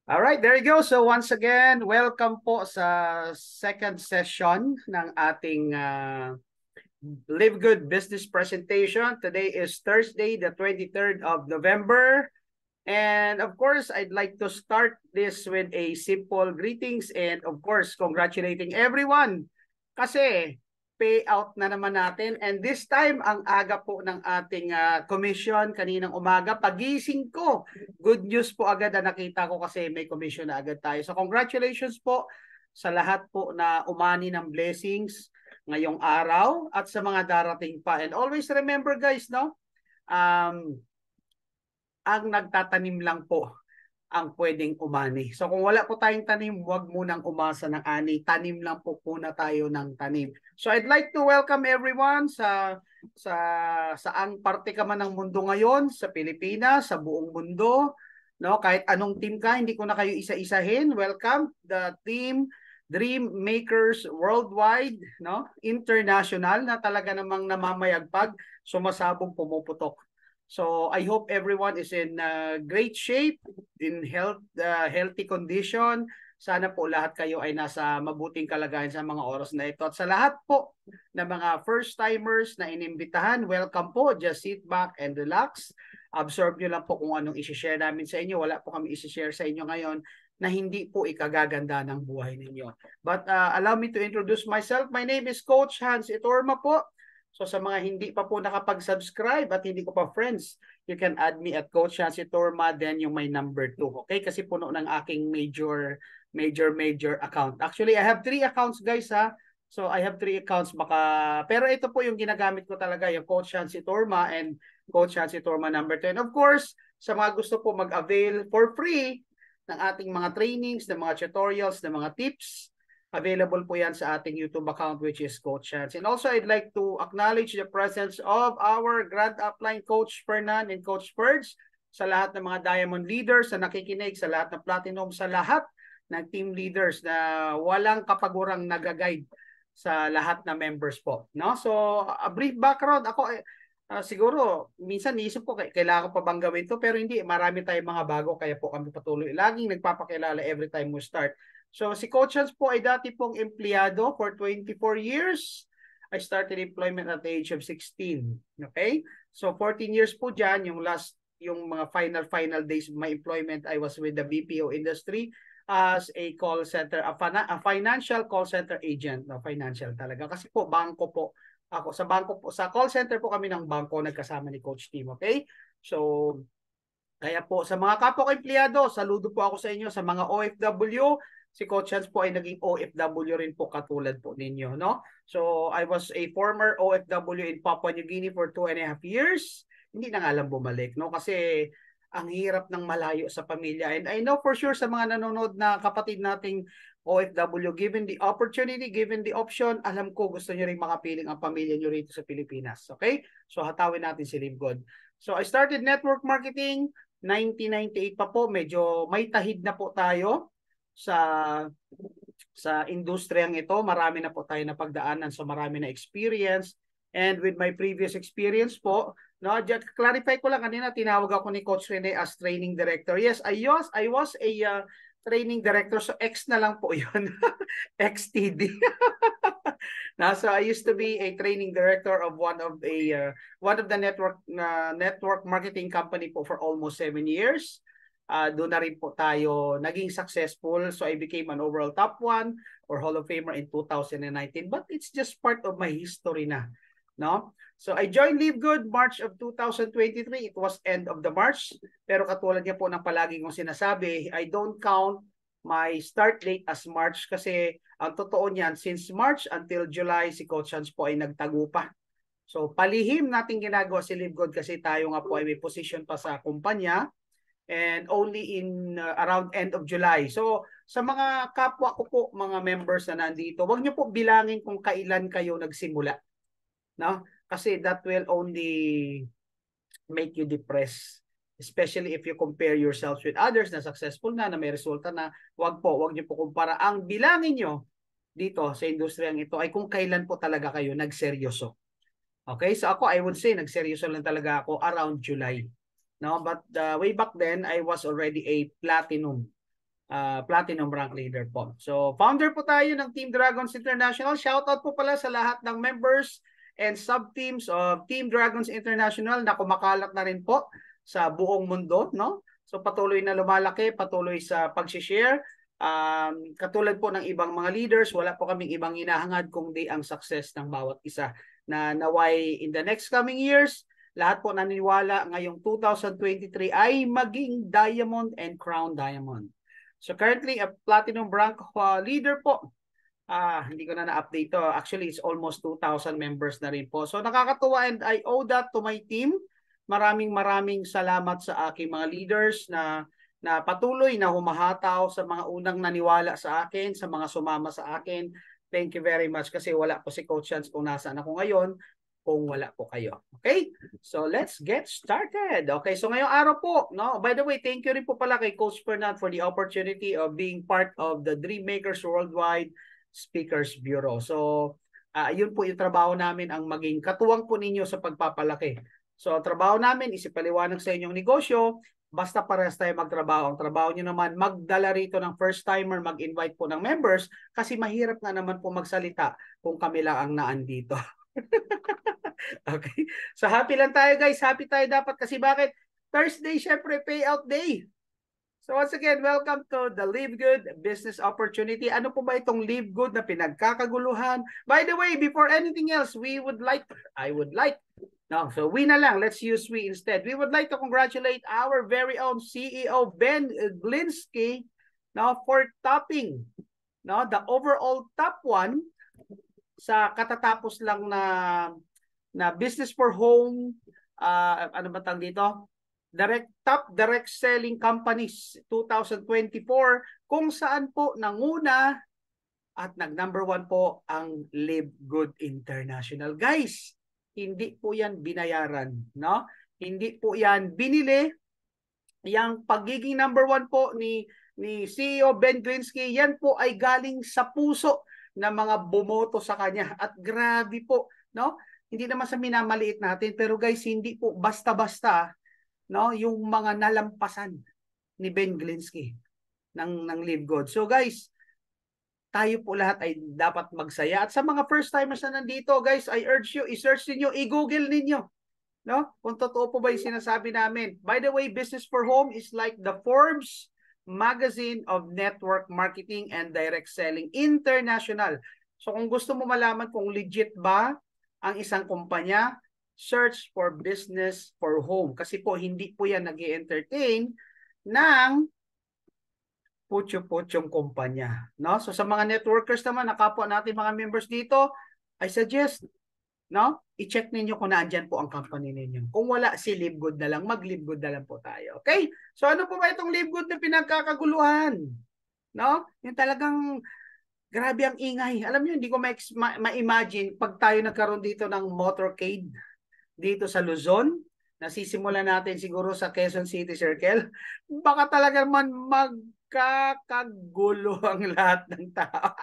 All right, there you go. So once again, welcome po sa second session ng ating Live Good Business Presentation. Today is Thursday, the 23rd of November. And of course, I'd like to start this with a simple greetings and of course, congratulating everyone. Kasi payout na naman natin. And this time, ang aga po ng ating commission kaninang umaga, pagising ko, good news po agad na nakita ko kasi may commission na agad tayo. So congratulations po sa lahat po na umani ng blessings ngayong araw at sa mga darating pa. And always remember guys, no? Ang nagtatanim lang po ang pwedeng umani. So kung wala po tayong tanim, huwag munang umasa ng ani. Tanim lang po muna tayo ng tanim. So I'd like to welcome everyone sa saang parte ka man ng mundo ngayon, sa Pilipinas, sa buong mundo, no? Kahit anong team ka, hindi ko na kayo isa-isahin. Welcome the team Dream Makers Worldwide, no? International na talaga namang namamayagpag, sumasabog, pumuputok. So I hope everyone is in great shape, in healthy condition. Sana po lahat kayo ay nasa mabuting kalagayan sa mga oras na ito. At sa lahat po na mga first-timers na inimbitahan, welcome po. Just sit back and relax. Absorb nyo lang po kung anong isi-share namin sa inyo. Wala po kami isi-share sa inyo ngayon na hindi po ikagaganda ng buhay ninyo. But allow me to introduce myself. My name is Coach Hans Itorma po. So sa mga hindi pa po nakapag-subscribe at hindi ko pa friends, you can add me at Coach Hansi Torma, then yung may number 2. Okay? Kasi puno ng aking major account. Actually, I have 3 accounts guys ha. So I have 3 accounts pero ito po yung ginagamit ko talaga, yung Coach Hansi Torma and Coach Hansi Torma number 2. And of course, sa mga gusto po mag-avail for free ng ating mga trainings, ng mga tutorials, ng mga tips, available po yan sa ating YouTube account which is Coach Hans. And also, I'd like to acknowledge the presence of our Grand Upline Coach Fernan and Coach Ferds, sa lahat ng mga Diamond Leaders na nakikinig, sa lahat ng Platinum, sa lahat ng Team Leaders na walang kapagurang nag-guide sa lahat na members po. No? So, a brief background. Ako, siguro, minsan niisip ko, kailangan ko pa bang gawin to? Pero hindi, marami tayong mga bago, kaya po kami patuloy. Laging nagpapakilala every time we start. So si Coach Hans po ay dati pong empleyado for 24 years. I started employment at the age of 16. Okay? So 14 years po dyan, yung mga final days of my employment, I was with the BPO industry as a call center, a financial call center agent. No, financial talaga. Kasi po, bangko po. Ako, sa call center po kami ng bangko, nagkasama ni Coach Tim. Okay? So, kaya po, sa mga kapwa ko empleyado, saludo po ako sa inyo, sa mga OFW, si Coach Hans po ay naging OFW rin po katulad po ninyo, no? So, I was a former OFW in Papua New Guinea for 2.5 years. Hindi na nga lang bumalik, no? Kasi ang hirap ng malayo sa pamilya. And I know for sure sa mga nanonood na kapatid nating OFW, given the opportunity, given the option, alam ko gusto nyo rin makapiling ang pamilya nyo rito sa Pilipinas. Okay? So, hatawin natin si Live Good. So, I started network marketing 1998 pa po. Medyo may tahid na po tayo sa industriyang ito. Marami na po tayo na pagdaanan, so marami na experience. And with my previous experience po, no, just clarify ko lang, kanina tinawag ako ni Coach Rene as training director. Yes, I was a training director, so X na lang po yun. XTD. Now, so I used to be a training director of one of the network marketing company po for almost 7 years. Doon na rin po tayo naging successful. So I became an overall top 1 or Hall of Famer in 2019. But it's just part of my history na. No? So I joined Live Good March of 2023. It was end of the March. Pero katulad niya po ng palagi kong sinasabi, I don't count my start date as March kasi ang totoo niyan, since March until July, si Coach Hans po ay nagtago pa. So palihim natin ginagawa si Live Good kasi tayo nga po ay may position pa sa kumpanya. And only in around end of July. So sa mga kapwa ko po, mga members na nandito, wag niyo po bilangin kung kailan kayo nagsimula. No? Kasi that will only make you depressed. Especially if you compare yourselves with others na successful na may resulta na, wag niyo po kumpara. Ang bilangin niyo dito sa industriyang ito ay kung kailan po talaga kayo nagseryoso. Okay? So ako, I would say, nagseryoso lang talaga ako around July. No, but way back then I was already a platinum Platinum rank leader po. So, founder po tayo ng Team Dragons International. Shoutout po pala sa lahat ng members and sub-teams of Team Dragons International na kumakalat na rin po sa buong mundo, no? So, patuloy na lumalaki, patuloy sa pag-share. Katulad po ng ibang mga leaders, wala po kaming ibang hinahangad kundi ang success ng bawat isa na naway in the next coming years, lahat po naniniwala ngayong 2023 ay maging diamond and crown diamond. So currently, a platinum rank leader po. Hindi ko na na-update to. Actually, it's almost 2,000 members na rin po. So nakakatuwa and I owe that to my team. Maraming salamat sa aking mga leaders na patuloy na humahataw sa mga unang naniwala sa akin, sa mga sumama sa akin. Thank you very much kasi wala po si Coach Chance kung nasaan ako ngayon kung wala po kayo. Okay? So let's get started. Okay, so ngayong araw po, no? By the way, thank you rin po pala kay Coach Fernand for the opportunity of being part of the Dream Makers Worldwide Speakers Bureau. So, yun po yung trabaho namin, ang maging katuwang po ninyo sa pagpapalaki. So, ang trabaho namin is ipaliwanag sa inyong negosyo, basta parehas tayo magtrabaho. Ang trabaho nyo naman, magdala rito ng first timer, mag-invite po ng members, kasi mahirap nga naman po magsalita kung kami lang ang naandito. Okay. So happy lang tayo guys. Happy tayo dapat kasi bakit? Thursday, syempre, payout day. So once again, welcome to the Live Good Business Opportunity. Ano po ba itong Live Good na pinagkakaguluhan? By the way, before anything else, we na lang. Let's use we instead. We would like to congratulate our very own CEO, Ben Glinsky, for topping the overall top 1 sa katatapos lang na business for home, ano ba tang dito? Top direct selling companies 2024, kung saan po nanguna at nag-number 1 po ang Live Good International. Guys, hindi po yan binayaran, no? Hindi po yan binili. Yang pagiging number 1 po ni CEO Ben Glinsky, yan po ay galing sa puso na mga bumoto sa kanya. At grabe po, no? Hindi naman sa minamaliit natin, pero guys, hindi po basta-basta, no, yung mga nalampasan ni Ben Glinsky ng Live Good. So guys, tayo po lahat ay dapat magsaya. At sa mga first timers na nandito, guys, I urge you, i-search niyo, i-google ninyo, no? Kung totoo po ba yung sinasabi namin. By the way, Business for Home is like the Forbes magazine of network marketing and direct selling international. So kung gusto mo malaman kung legit ba ang isang kumpanya, search for Business for Home. Kasi po hindi po yan nag-i-entertain ng putyo-putyong kumpanya. No? So sa mga networkers naman, nakapwa natin mga members dito, I suggest, no, i-check ninyo kung naandyan po ang company ninyo. Kung wala, si Live Good na lang, mag-Live Good na lang po tayo. Okay? So ano po ba itong Live Good na pinagkakaguluhan? No? Yung talagang grabe ang ingay. Alam niyo, hindi ko ma-imagine pag tayo nagkaroon dito ng motorcade dito sa Luzon, nasisimula natin siguro sa Quezon City Circle, baka talaga man magkakagulo ang lahat ng tao.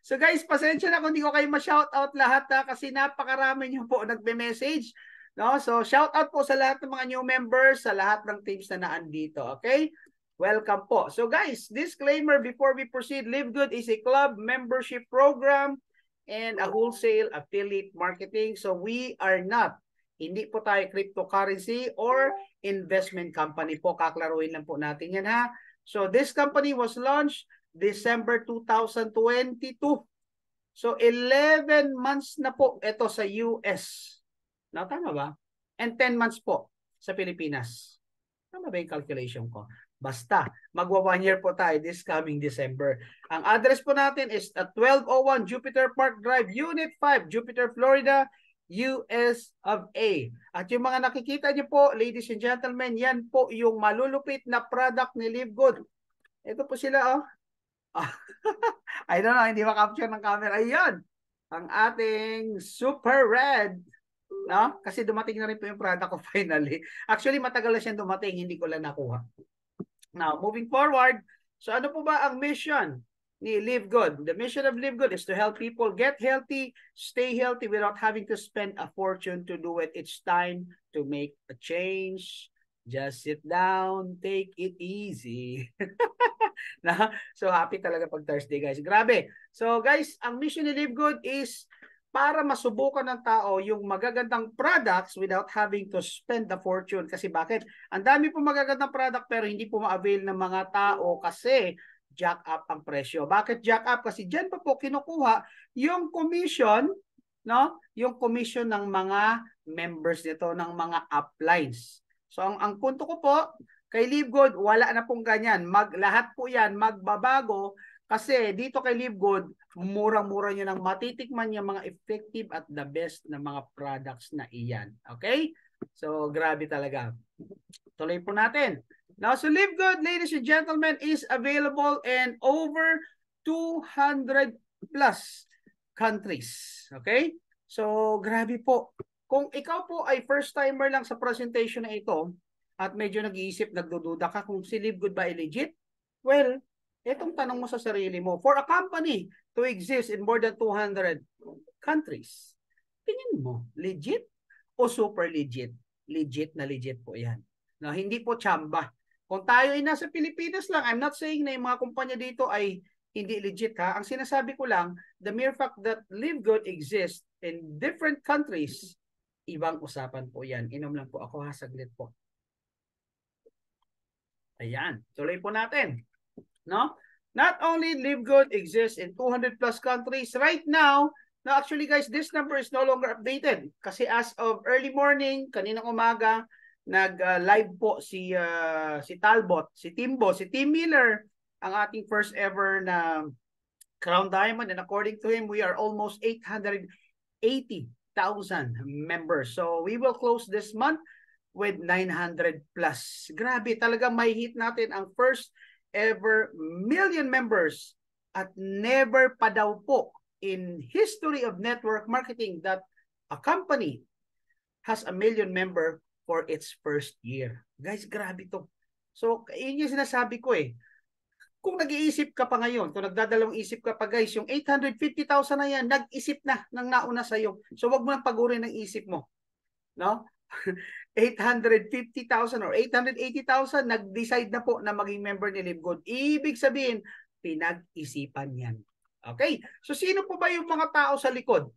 So guys, pasensya na kung hindi ko kayo ma-shoutout lahat kasi napakarami niyo po nagme-message. No? So shoutout po sa lahat ng mga new members, sa lahat ng teams na naandito. Okay? Welcome po. So guys, disclaimer before we proceed, Live Good is a club membership program and a wholesale affiliate marketing. So we are not, hindi po tayo cryptocurrency or investment company po. Kaklaruin lang po natin yan ha. So this company was launched December 2022. So 11 months na po ito sa US. No, tama ba? And 10 months po sa Pilipinas. Tama ba yung calculation ko? Basta, magwa 1 year po tayo this coming December. Ang address po natin is at 1201 Jupiter Park Drive, Unit 5, Jupiter, Florida, US of A. At yung mga nakikita niyo po, ladies and gentlemen, yan po yung malulupit na product ni Live Good. Ito po sila, oh. I don't know, hindi makapture ng camera. Ayan, ang ating super red. No? Kasi dumating na rin po yung product ko finally. Actually, matagal na siyang dumating, hindi ko lang nakuha. Now, moving forward, so ano po ba ang mission ni Live Good? The mission of Live Good is to help people get healthy, stay healthy without having to spend a fortune to do it. It's time to make a change Just sit down, take it easy. Na? So happy talaga pag Thursday, guys. Grabe. So guys, ang mission ni Live Good is para masubukan ng tao yung magagandang products without having to spend the fortune. Kasi bakit? Ang dami po magagandang product pero hindi po ma-avail ng mga tao kasi jack up ang presyo. Bakit jack up? Kasi dyan pa po kinukuha yung commission, no? Yung commission ng mga members nito, ng mga uplines. So ang punto ko po, kay Live Good, wala na pong ganyan. Lahat po yan magbabago kasi dito kay Live Good, murang-mura nyo nang matitikman yung mga effective at the best na mga products na iyan. Okay? So, grabe talaga. Tuloy po natin. Now, so Live Good, ladies and gentlemen, is available in over 200 plus countries. Okay? So, grabe po. Kung ikaw po ay first timer lang sa presentation na ito at medyo nag-iisip, nagdududa ka kung si Live Good ba ay legit, well, itong tanong mo sa sarili mo, for a company to exist in more than 200 countries, tingin mo, legit o super legit? Legit na legit po yan. No, hindi po tsamba. Kung tayo ay nasa Pilipinas lang, I'm not saying na yung mga kumpanya dito ay hindi legit ha. Ang sinasabi ko lang, the mere fact that Live Good exists in different countries, ibang usapan po yan. Inom lang po ako ha, saglit po. Ayan, tuloy po natin. No? Not only Live Good exists in 200 plus countries right now, no, actually guys, this number is no longer updated. Kasi as of early morning, kaninang umaga, nag-live po si Talbot, si Timbo, si Tim Miller, ang ating first ever na Crown Diamond. And according to him, we are almost 880,000 members. So we will close this month with 900 plus. Grabe, talaga may hit natin ang first ever million members at never pa daw po in history of network marketing that a company has a million member for its first year. Guys, grabe to. So, yun yung sinasabi ko eh. Kung nag-iisip ka pa ngayon, kung nagdadalawang isip ka pa guys, yung 850,000 na yan, nag-isip na ng nauna sa'yo. So, wag mo nang pagurin ng isip mo. No? 850,000 or 880,000 nag-decide na po na maging member ni Live Good. Ibig sabihin, pinag-isipan yan. Okay? So, sino po ba yung mga tao sa likod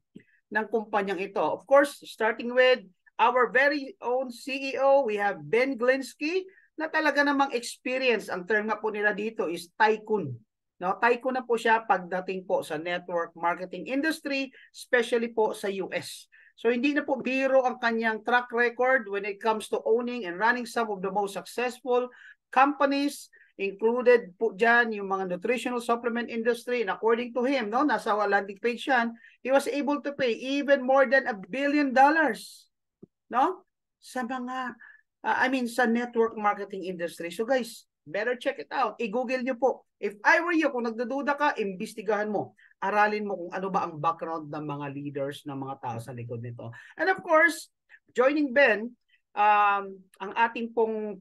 ng kumpanyang ito? Of course, starting with our very own CEO, we have Ben Glinsky, na talaga namang experience. Ang term nga po nila dito is tycoon. No, tycoon na po siya pagdating po sa network marketing industry, especially po sa US. So hindi na po biro ang kanyang track record when it comes to owning and running some of the most successful companies, included po dyan yung mga nutritional supplement industry. And according to him, no, nasa landing page yan, he was able to pay even more than $1 billion, no, sa mga sa network marketing industry. So guys, better check it out. I-google nyo po. If I were you, kung nagdududa ka, imbestigahan mo. Aralin mo kung ano ba ang background ng mga leaders, ng mga tao sa likod nito. And of course, joining Ben, ang ating pong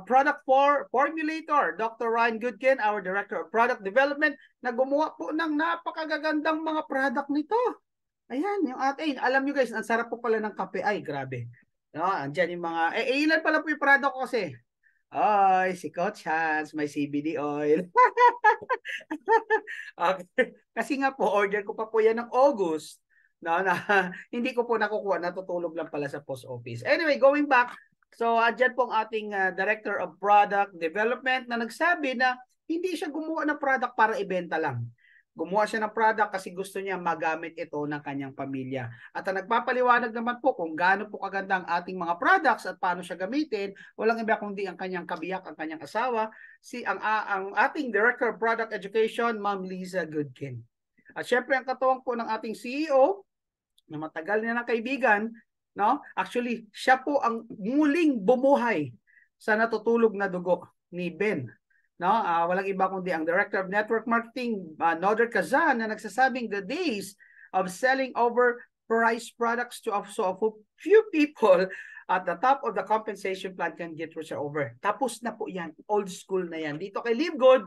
product formulator, Dr. Ryan Goodkin, our Director of Product Development, na gumawa po ng napakagagandang mga product nito. Ayan, yung atin. Alam nyo guys, ang sarap po pala ng kape. Ay, grabe. No, andyan yung mga, ilan pala po yung product ko kasi. Ay, si Coach Hans, may CBD oil. Okay. Kasi nga po, order ko pa po yan ng August. No, na, hindi ko po nakukuha, natutulog lang pala sa post office. Anyway, going back, so andyan po ang ating Director of Product Development na nagsabi na hindi siya gumawa ng product para ibenta lang. Gumawa siya ng product kasi gusto niya magamit ito ng kanyang pamilya. At ang nagpapaliwanag naman po kung gaano po kaganda ang ating mga products at paano siya gamitin, walang iba kundi ang kanyang kabiyak, ang kanyang asawa, ang ating Director of Product Education, Ma'am Liza Goodkin. At syempre ang katuwang po ng ating CEO, na matagal na kaibigan, no? Actually, siya po ang muling bumuhay sa natutulog na dugo ni Ben. No, walang iba kundi ang Director of Network Marketing, Noder Kazan, na nagsasabing the days of selling overpriced products to so a few people at the top of the compensation plan can get rich over. Tapos na po yan. Old school na yan. Dito kay Live Good,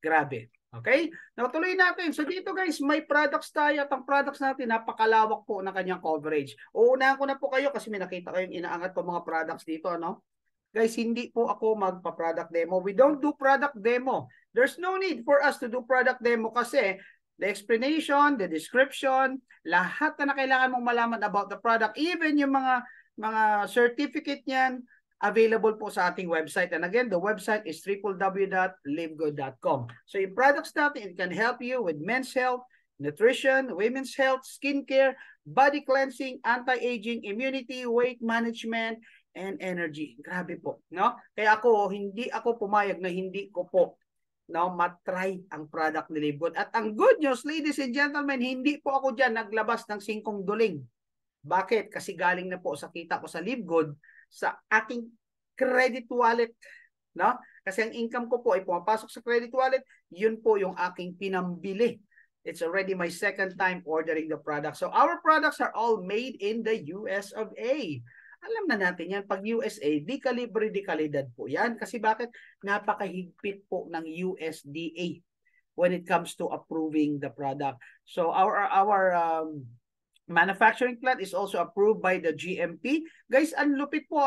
grabe. Okay? Natuloy natin. So dito guys, may products tayo at ang products natin napakalawak po ng kanyang coverage. Uunahan ko na po kayo kasi may nakita kayong inaangat ko mga products dito, no? Guys, hindi po ako magpa-product demo. We don't do product demo. There's no need for us to do product demo kasi the explanation, the description, lahat na kailangan mong malaman about the product, even yung mga certificate niyan, available po sa ating website. And again, the website is www.livegood.com. So yung products natin, it can help you with men's health, nutrition, women's health, skincare, body cleansing, anti-aging, immunity, weight management, and energy. Grabe po, no? Kaya ako, hindi ako pumayag na hindi ko po matry ang product ni Live Good. At ang good news, ladies and gentlemen, hindi po ako dyan naglabas ng 5 duling. Bakit? Kasi galing na po sa kita ko sa Live Good sa aking credit wallet, no? Kasi ang income ko po ay pumapasok sa credit wallet, yun po yung aking pinambili. It's already my second time ordering the product. So our products are all made in the US of A. Alam na natin yan, pag USA, di kalibre, di kalidad po yan. Kasi bakit? Napakahigpit po ng USDA when it comes to approving the product. So our manufacturing plant is also approved by the GMP. Guys, ang lupit po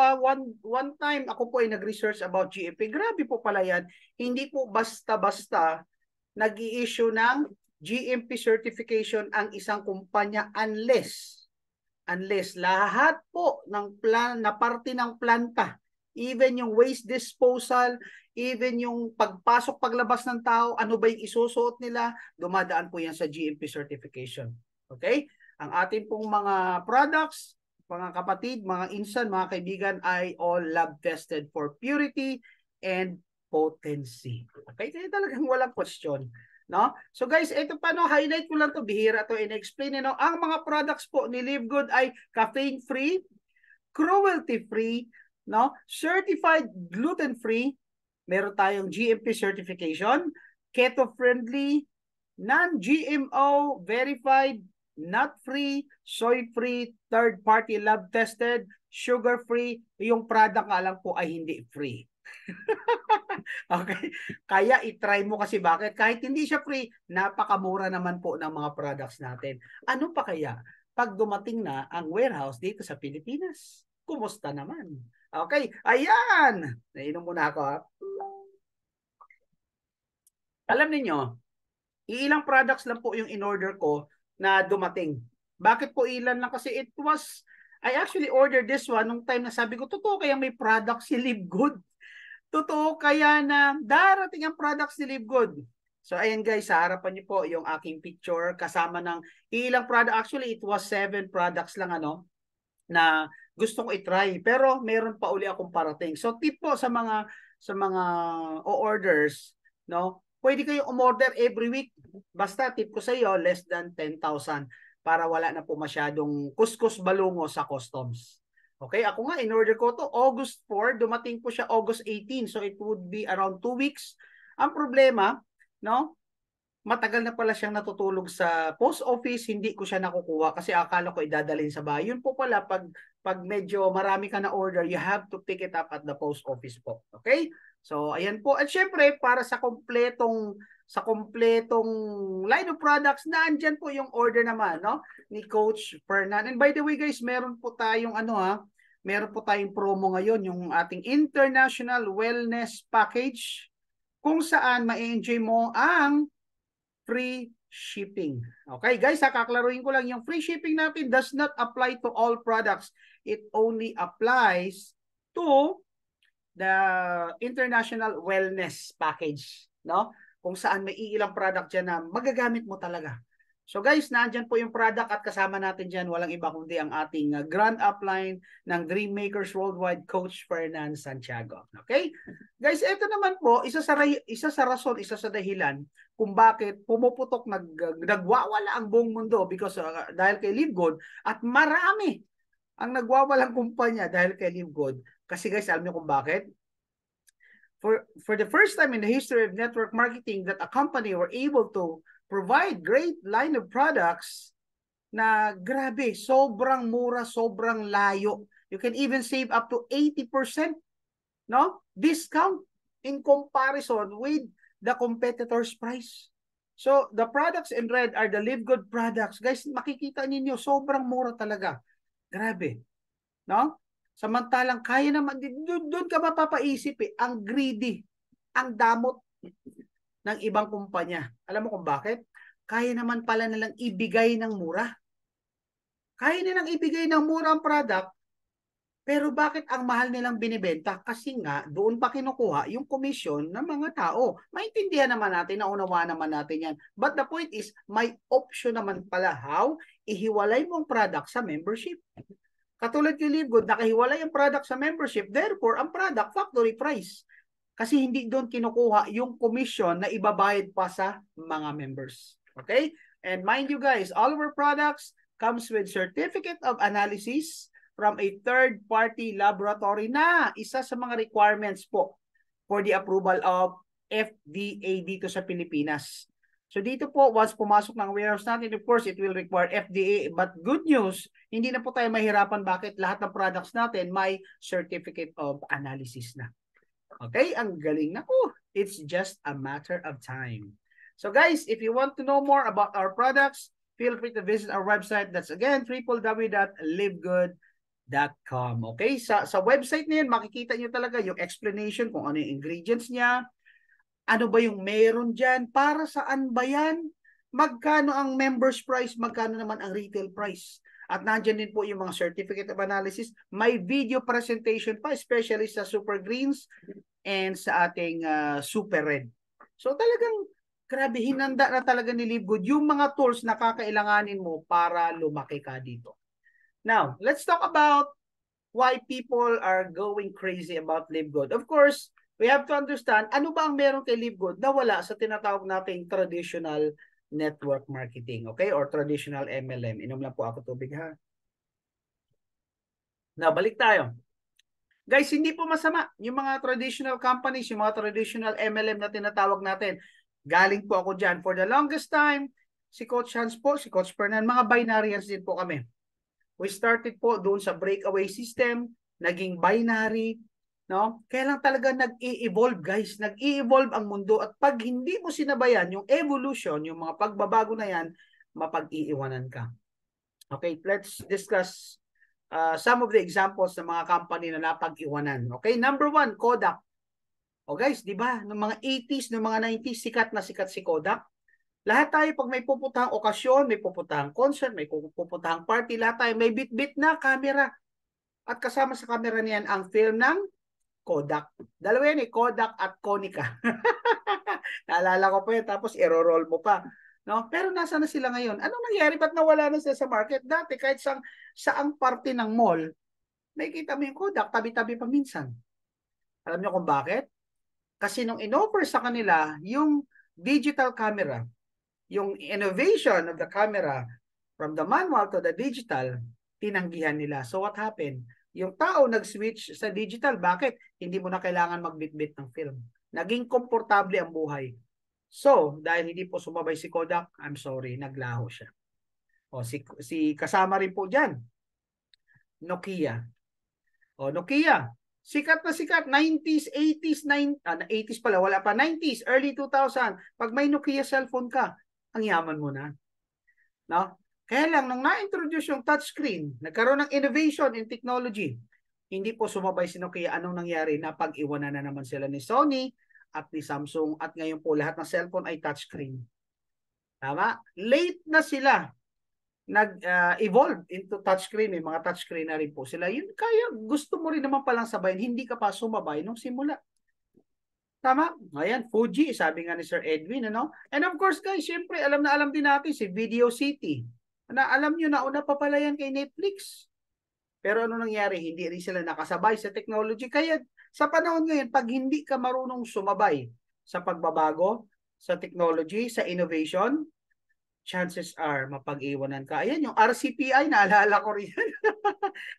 one time ako po ay nag-research about GMP. Grabe po pala yan. Hindi po basta-basta nag-i-issue ng GMP certification ang isang kumpanya unless lahat po ng na parte ng planta, even yung waste disposal, even yung pagpasok, paglabas ng tao, ano ba yung isusuot nila, dumadaan po yan sa GMP certification. Okay? Ang ating pong mga products, mga kapatid, mga insan, mga kaibigan, ay all lab tested for purity and potency. Okay? Kaya talagang walang question. No? So guys, ito pa highlight ko lang to, bihira to in-explain. Ang mga products po ni Live Good ay caffeine-free, cruelty-free, no? Certified gluten-free, meron tayong GMP certification, keto-friendly, non-GMO, verified, nut-free, soy-free, third-party lab-tested, sugar-free, yung product nga lang po ay hindi free. Okay? Kaya i-try mo kasi bakit? Kahit hindi siya free, napakamura naman po ng mga products natin. Ano pa kaya pag dumating na ang warehouse dito sa Pilipinas? Kumusta naman? Okay, ayan. Nainom muna ako. Alam niyo, ilang products lang po yung in-order ko na dumating. Bakit po ilan lang? Kasi I actually ordered this one nung time na sabi ko, totoo kaya may product si Live Good. Totoo kaya na darating ang products ni Live Good. So ayan guys, sa harapan niyo po yung aking picture kasama ng ilang product. Actually, it was 7 products lang na gusto ko i-try. Pero meron pa uli akong parating. So tip po sa mga orders, no? Pwede kayo umorder every week. Basta tip ko sa iyo, less than 10,000 para wala na po masyadong kuskus balungo sa customs. Okay, ako nga, in-order ko to August 4, dumating po siya August 18, so it would be around 2 weeks. Ang problema, no, matagal na pala siyang natutulog sa post office, hindi ko siya nakukuha kasi akala ko idadalhin sa bahay. Yun po pala, pag medyo marami ka na order, you have to pick it up at the post office po. Okay? So, ayan po. At syempre, para sa kompletong line of products, naandyan po yung order naman, no, ni Coach Fernan. And by the way, guys, meron po tayong meron po tayong promo ngayon, yung ating International Wellness Package, kung saan ma-enjoy mo ang free shipping. Okay, guys, kaklaruhin ko lang, yung free shipping natin does not apply to all products. It only applies to the International Wellness Package, no? Kung saan may ilang product dyan na magagamit mo talaga. So guys, nandyan po yung product at kasama natin dyan, walang iba kundi ang ating grand upline ng Dream Makers Worldwide, Coach Fernan Santiago. Okay? Guys, ito naman po, isa sa rason, isa sa dahilan kung bakit pumuputok, nagwawala ang buong mundo because dahil kay Live Good, at marami ang nagwawalang kumpanya dahil kay Live Good. Kasi guys, alam niyo kung bakit? For the first time in the history of network marketing that a company were able to provide great line of products na grabe, sobrang mura, sobrang layo. You can even save up to 80%, no, discount in comparison with the competitor's price. So, the products in red are the Live Good products. Guys, makikita ninyo, sobrang mura talaga. Grabe. No? Samantalang kaya naman, doon ka mapapaisip eh, ang greedy, ang damot ng ibang kumpanya. Alam mo kung bakit? Kaya naman pala nilang ibigay ng mura. Kaya nilang ibigay ng mura ang product, pero bakit ang mahal nilang binibenta? Kasi nga, doon pa kinukuha yung komisyon ng mga tao. Maintindihan naman natin, naunawaan naman natin yan. But the point is, may option naman pala how ihiwalay mo ang product sa membership. Katulad yung Livegood, nakahiwalay ang product sa membership, therefore, ang product, factory price. Kasi hindi doon kinukuha yung commission na ibabayad pa sa mga members. Okay? And mind you guys, all of our products comes with certificate of analysis from a third-party laboratory na isa sa mga requirements po for the approval of FDA dito sa Pilipinas. So dito po, once pumasok ng warehouse natin, of course, it will require FDA. But good news, hindi na po tayo mahirapan. Bakit? Lahat ng products natin may certificate of analysis na. Okay, ang galing na po. It's just a matter of time. So guys, if you want to know more about our products, feel free to visit our website. That's again, www.livegood.com. Okay, sa website na yan, makikita nyo talaga yung explanation kung ano yung ingredients niya, ano ba yung meron dyan, para saan ba yan, magkano ang members price, magkano naman ang retail price. At nandyan din po yung mga certificate of analysis. May video presentation pa, especially sa Super Greens and sa ating Super Red. So talagang grabe, hinanda na talaga ni Livegood yung mga tools na kakailanganin mo para lumaki ka dito. Now, let's talk about why people are going crazy about Livegood. Of course, we have to understand ano ba ang meron kay Livegood na wala sa tinatawag nating traditional network marketing, okay? Or traditional MLM. Inom lang po ako tubig, ha? Now, balik tayo. Guys, hindi po masama yung mga traditional companies, yung mga traditional MLM na tinatawag natin. Galing po ako dyan. For the longest time, si Coach Hans po, si Coach Fernan, mga binarians din po kami. We started po doon sa breakaway system, naging binary, no? Kaya lang talaga nag-i-evolve, guys. Nag-i-evolve ang mundo at pag hindi mo sinabayan yung evolution, yung mga pagbabago na yan, mapag-iiwanan ka. Okay, let's discuss some of the examples ng mga company na napag-iwanan. Okay, number one, Kodak. O guys, di ba, noong mga 80s, noong mga 90s, sikat na sikat si Kodak. Lahat tayo pag may puputahang okasyon, may puputahang concert, may puputahang party, lahat tayo may bit-bit na camera. At kasama sa camera niyan ang film ng Kodak. Dalawa yan eh, Kodak at Konica. Naalala ko pa yun, tapos i-roll mo pa. No? Pero nasa na sila ngayon? Anong nangyari? Ba't nawala na sila sa market? Dati kahit saang parte ng mall, nakikita mo yung Kodak, tabi-tabi pa minsan. Alam niyo kung bakit? Kasi nung in-offer sa kanila yung digital camera, yung innovation of the camera from the manual to the digital, tinanggihan nila. So what happened? Yung tao nag-switch sa digital. Bakit? Hindi mo na kailangan magbitbit ng film. Naging komportable ang buhay. So, dahil hindi po sumabay si Kodak, I'm sorry, naglaho siya. O, si kasama rin po dyan, Nokia. O, Nokia, sikat na sikat, 90s, 80s, 80s pala, wala pa, 90s, early 2000, pag may Nokia cellphone ka, ang yaman mo na. No? Kaya lang, nung na-introduce yung touchscreen, nagkaroon ng innovation in technology, hindi po sumabay si Nokia. Anong nangyari? Napag-iwanan na naman sila ni Sony at ni Samsung at ngayon po lahat ng cellphone ay touchscreen. Tama? Late na sila nag-evolve into touchscreen. May mga touchscreen na rin po sila. Yun, kaya gusto mo rin naman palang sabayin, hindi ka pa sumabay nung simula. Tama? Ayan, Fuji, sabi nga ni Sir Edwin, ano? And of course, guys, syempre, alam na alam din natin si Video City. Na alam nyo na, una pa pala yan kay Netflix. Pero ano nangyari? Hindi rin sila nakasabay sa technology. Kaya sa panahon ngayon, pag hindi ka marunong sumabay sa pagbabago, sa technology, sa innovation, chances are mapag-iwanan ka. Ayan, yung RCPI, naalala ko rin yan.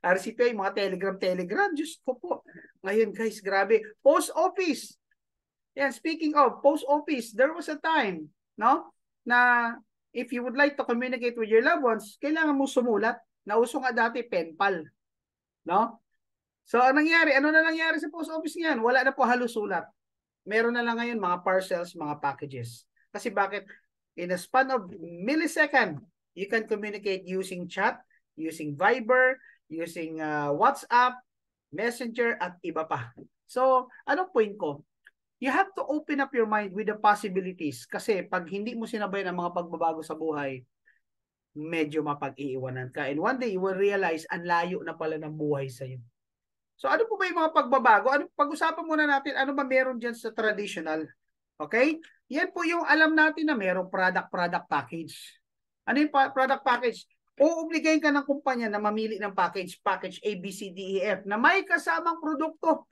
RCPI, mga Telegram. Diyos ko po. Ngayon, guys, grabe. Post Office. Yan, speaking of post office, there was a time, no, na if you would like to communicate with your loved ones, kailangan mo sumulat. Nauso nga dati pen pal, no? So, ano na nangyari sa post office niyan? Wala na po halos sulat. Meron na lang ngayon mga parcels, mga packages. Kasi bakit? In a span of millisecond, you can communicate using chat, using Viber, using WhatsApp, Messenger at iba pa. So, anong point ko? You have to open up your mind with the possibilities kasi pag hindi mo sinabay ng mga pagbabago sa buhay, medyo mapag-iiwanan ka. And one day, you will realize ang layo na pala ng buhay sa'yo. So ano po ba yung mga pagbabago? Pag-usapan muna natin, ano ba meron dyan sa traditional? Okay? Yan po yung alam natin na merong product package. Ano yung product package? Uubligayin ka ng kumpanya na mamili ng package A, B, C, D, E, F na may kasamang produkto.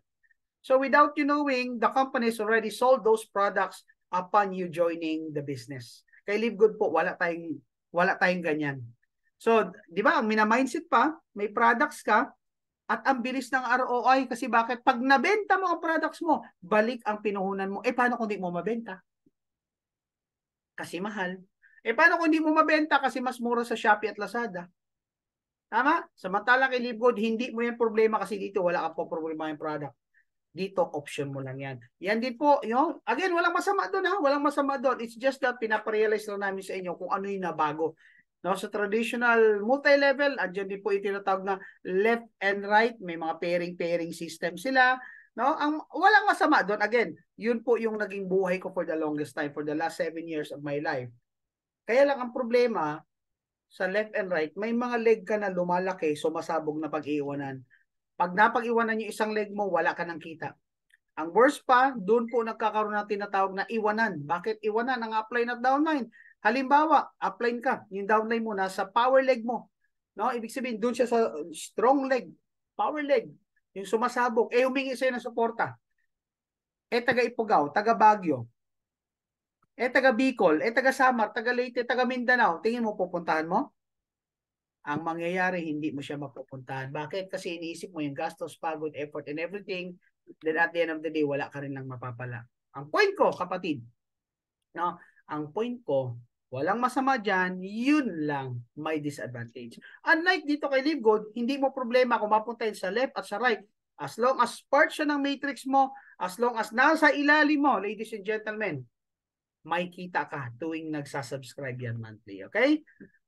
So without you knowing, the company has already sold those products upon you joining the business. Kay Live Good po, wala tayong ganyan. So, di ba, mina-mindset pa, may products ka, at ang bilis ng ROI kasi bakit? Pag nabenta mo ang products mo, balik ang pinuhunan mo. Paano kung di mo mabenta? Kasi mahal. Paano kung di mo mabenta kasi mas mura sa Shopee at Lazada? Tama? Samantala kay Live Good, hindi mo yan problema kasi dito wala kang po problema yung product. Dito, option mo lang yan. Yan din po, again, walang masama doon ha. Walang masama doon. It's just that pinaparealize lang namin sa inyo kung ano yung nabago. No, sa traditional multi-level, andyan din po yung tinatawag na left and right. May mga pairing system sila. No, walang masama doon. Again, yun po yung naging buhay ko for the longest time, for the last 7 years of my life. Kaya lang ang problema, sa left and right, may mga leg ka na lumalaki, sumasabog na pag-iwanan. Pag napag-iwanan yung isang leg mo, wala ka ng kita. Ang worst pa, doon po nagkakaroon ng tinatawag na iwanan. Bakit iwanan? Ang upline at downline. Halimbawa, upline ka, yung downline mo nasa power leg mo. No? Ibig sabihin, doon siya sa strong leg, power leg, yung sumasabog, humingi sa'yo ng suporta. Taga Ifugao, taga Baguio, taga Bicol, taga Samar, taga Leyte, taga Mindanao. Tingin mo, pupuntahan mo? Ang mangyayari, hindi mo siya mapupuntahan. Bakit? Kasi iniisip mo yung gastos, pagod, effort, and everything. Then at the end of the day, wala ka rin lang mapapala. Ang point ko, kapatid, no? Ang point ko, walang masama dyan, yun lang may disadvantage. Unlike dito kay Live Good, hindi mo problema kung mapuntahin sa left at sa right. As long as part siya ng matrix mo, as long as nasa ilalim mo, ladies and gentlemen, may kita ka tuwing nagsasubscribe yan monthly. Okay?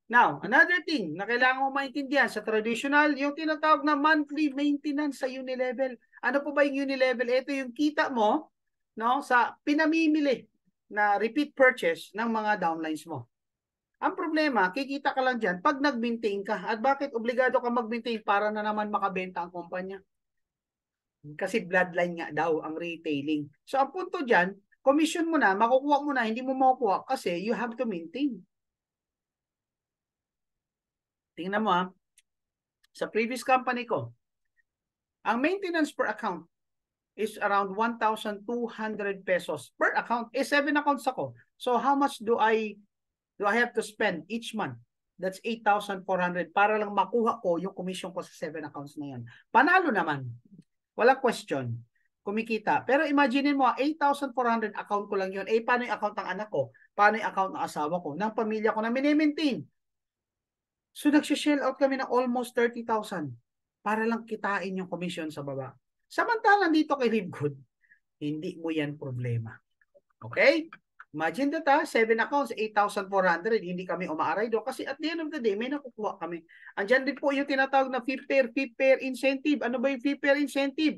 Now, another thing na kailangan mo maintindihan sa traditional, yung tinatawag na monthly maintenance sa Unilevel. Ano po ba yung Unilevel? Ito yung kita mo, no, sa pinamimili na repeat purchase ng mga downlines mo. Ang problema, kikita ka lang dyan pag nag-maintain ka. At bakit obligado ka mag-maintain para na naman makabenta ang kumpanya? Kasi bloodline nga daw ang retailing. So ang punto dyan, commission mo na, makukuha mo na, hindi mo makukuha kasi you have to maintain. Tingnan mo ha, sa previous company ko, ang maintenance per account is around 1,200 pesos per account. 7 accounts ako. So how much do I have to spend each month? That's 8,400 para lang makuha ko yung commission ko sa 7 accounts na yan. Panalo naman. Wala question. Kumikita. Pero imagine mo, 8,400 account ko lang yun. Paano yung account ng anak ko? Paano yung account ng asawa ko? Ng pamilya ko na mini-maintain? So nagsishell out kami ng almost 30,000 para lang kitain yung commission sa baba. Samantalang dito kay Live Good, hindi mo yan problema. Okay? Imagine that 7 accounts, 8,400, hindi kami umaaray doon kasi at the end of the day, may nakukuha kami. Andyan din po yung tinatawag na fee pair incentive. Ano ba yung fee pair incentive?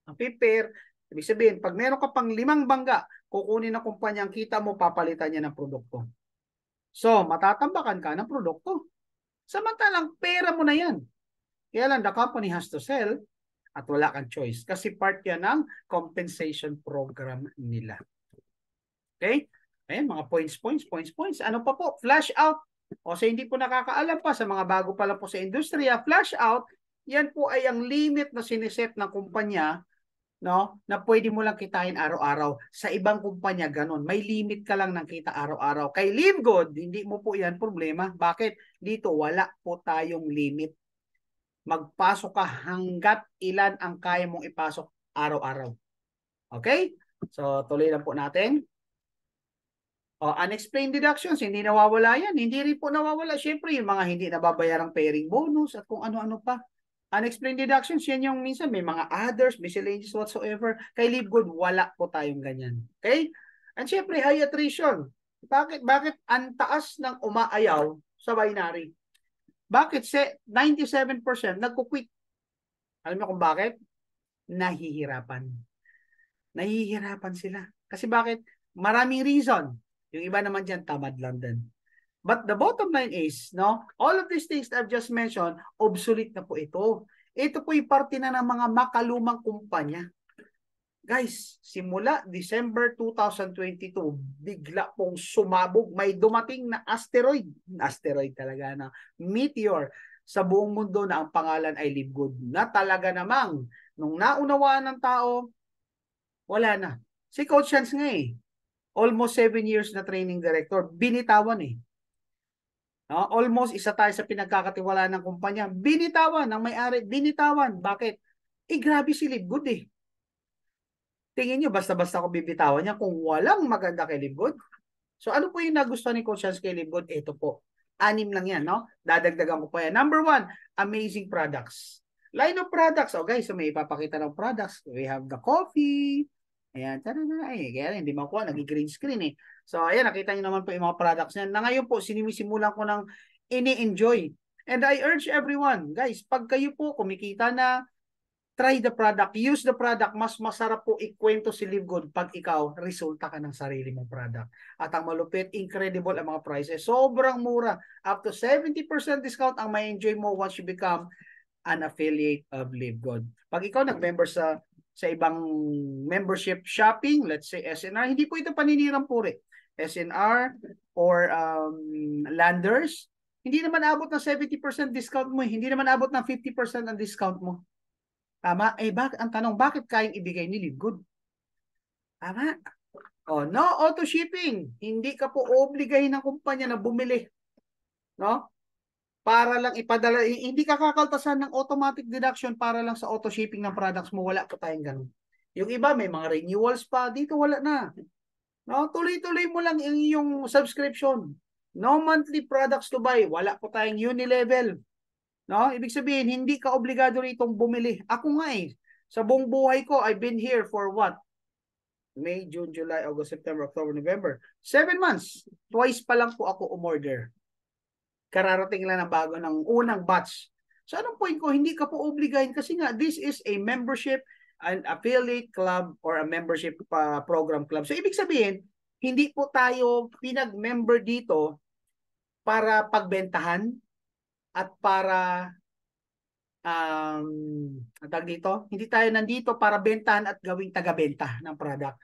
Ang fee pair, ibig sabihin, pag meron ka pang 5 bangga, kukunin ng kumpanya ang kita mo, papalitan niya ng produkto. So, matatambakan ka ng produkto. Samantalang, pera mo na yan. Kaya lang, the company has to sell at wala kang choice. Kasi part yan ng compensation program nila. Okay? Ayan, mga points. Ano pa po? Flash out. O sa hindi po nakakaalam pa, sa mga bago pa lang po sa industriya, flash out, yan po ay ang limit na siniset ng kumpanya, no, na pwede mo lang kitain araw-araw. Sa ibang kumpanya, ganun. May limit ka lang ng kita araw-araw. Kay Live Good, hindi mo po yan problema. Bakit? Dito, wala po tayong limit. Magpasok ka hanggat ilan ang kaya mong ipasok araw-araw. Okay? So, tuloy lang po natin. Unexplained deductions, hindi nawawala yan. Hindi rin po nawawala. Siyempre, yung mga hindi nababayarang pairing bonus at kung ano-ano pa. Unexplained deductions, yan yung minsan may mga others, miscellaneous whatsoever. Kay Live Good, wala po tayong ganyan. Okay? And syempre, high attrition. Bakit ang taas ng umaayaw sa binary? Bakit 97% nagkukwit? Alam niyo kung bakit? Nahihirapan. Nahihirapan sila. Kasi bakit? Maraming reason. Yung iba naman dyan, tamad lang din. But the bottom line is, no, all of these things that I've just mentioned, obsolete na po ito. Ito po yung parte na ng mga makalumang kumpanya. Guys, simula December 2022, bigla pong sumabog. May dumating na asteroid talaga na meteor sa buong mundo na ang pangalan ay Libgood. Na talaga namang, nung naunawaan ng tao, wala na. Si Coach Chance nga almost 7 years na training director, binitawan No? Almost isa tayo sa pinagkakatiwalaan ng kumpanya. Binitawan ng may-ari, binitawan. Bakit? Grabe si Libgood Tingin nyo, basta-basta ko bibitawan niya kung walang maganda kay Libgood. So ano po yung nagustuhan ni Coach Chance kay Libgood? Ito po. 6 lang yan, no? Dadagdagan ko pa yan. Number 1, amazing products. Line of products. Oh guys, so may ipapakita ng products. We have the coffee. Ayan. Ay, kaya hindi makuha. Nag-green screen So ayan, nakita nyo naman po yung mga products niyan. Na ngayon po, sinimisimulan ko ng ini-enjoy. And I urge everyone, guys, pag kayo po kumikita na, try the product, use the product, mas masarap po ikwento si Livgood pag ikaw, resulta ka ng sarili mong product. At ang malupit, incredible ang mga prices. Sobrang mura. Up to 70% discount ang may enjoy mo once you become an affiliate of Livgood. Pag ikaw nag-member sa ibang membership shopping, let's say SNR, hindi po ito paninirang puri. SNR or Landers, hindi naman abot ng 70% discount mo. Hindi naman abot ng 50% ang discount mo. Tama? Ang tanong, bakit kayang ibigay ni Livgood? Tama? No auto shipping. Hindi ka po obligahin ng kumpanya na bumili. No? Para lang ipadala. Hindi ka kakaltasan ng automatic deduction para lang sa auto shipping ng products mo. Wala po tayong ganun. Yung iba, may mga renewals pa. Dito wala na. No? Tuloy-tuloy mo lang yung subscription. No monthly products to buy. Wala po tayong Unilevel. No? Ibig sabihin, hindi ka obligado ritong bumili. Ako nga sa buong buhay ko, I've been here for what? May, June, July, August, September, October, November. 7 months. Twice pa lang po ako umorder. Kararating lang ng bago ng unang batch. So anong point ko? Hindi ka po obligahin kasi nga, this is a membership, an affiliate club, or a membership program club. So ibig sabihin, hindi po tayo pinag-member dito para pagbentahan, at para dito, hindi tayo nandito para bentahan at gawing taga-benta ng product.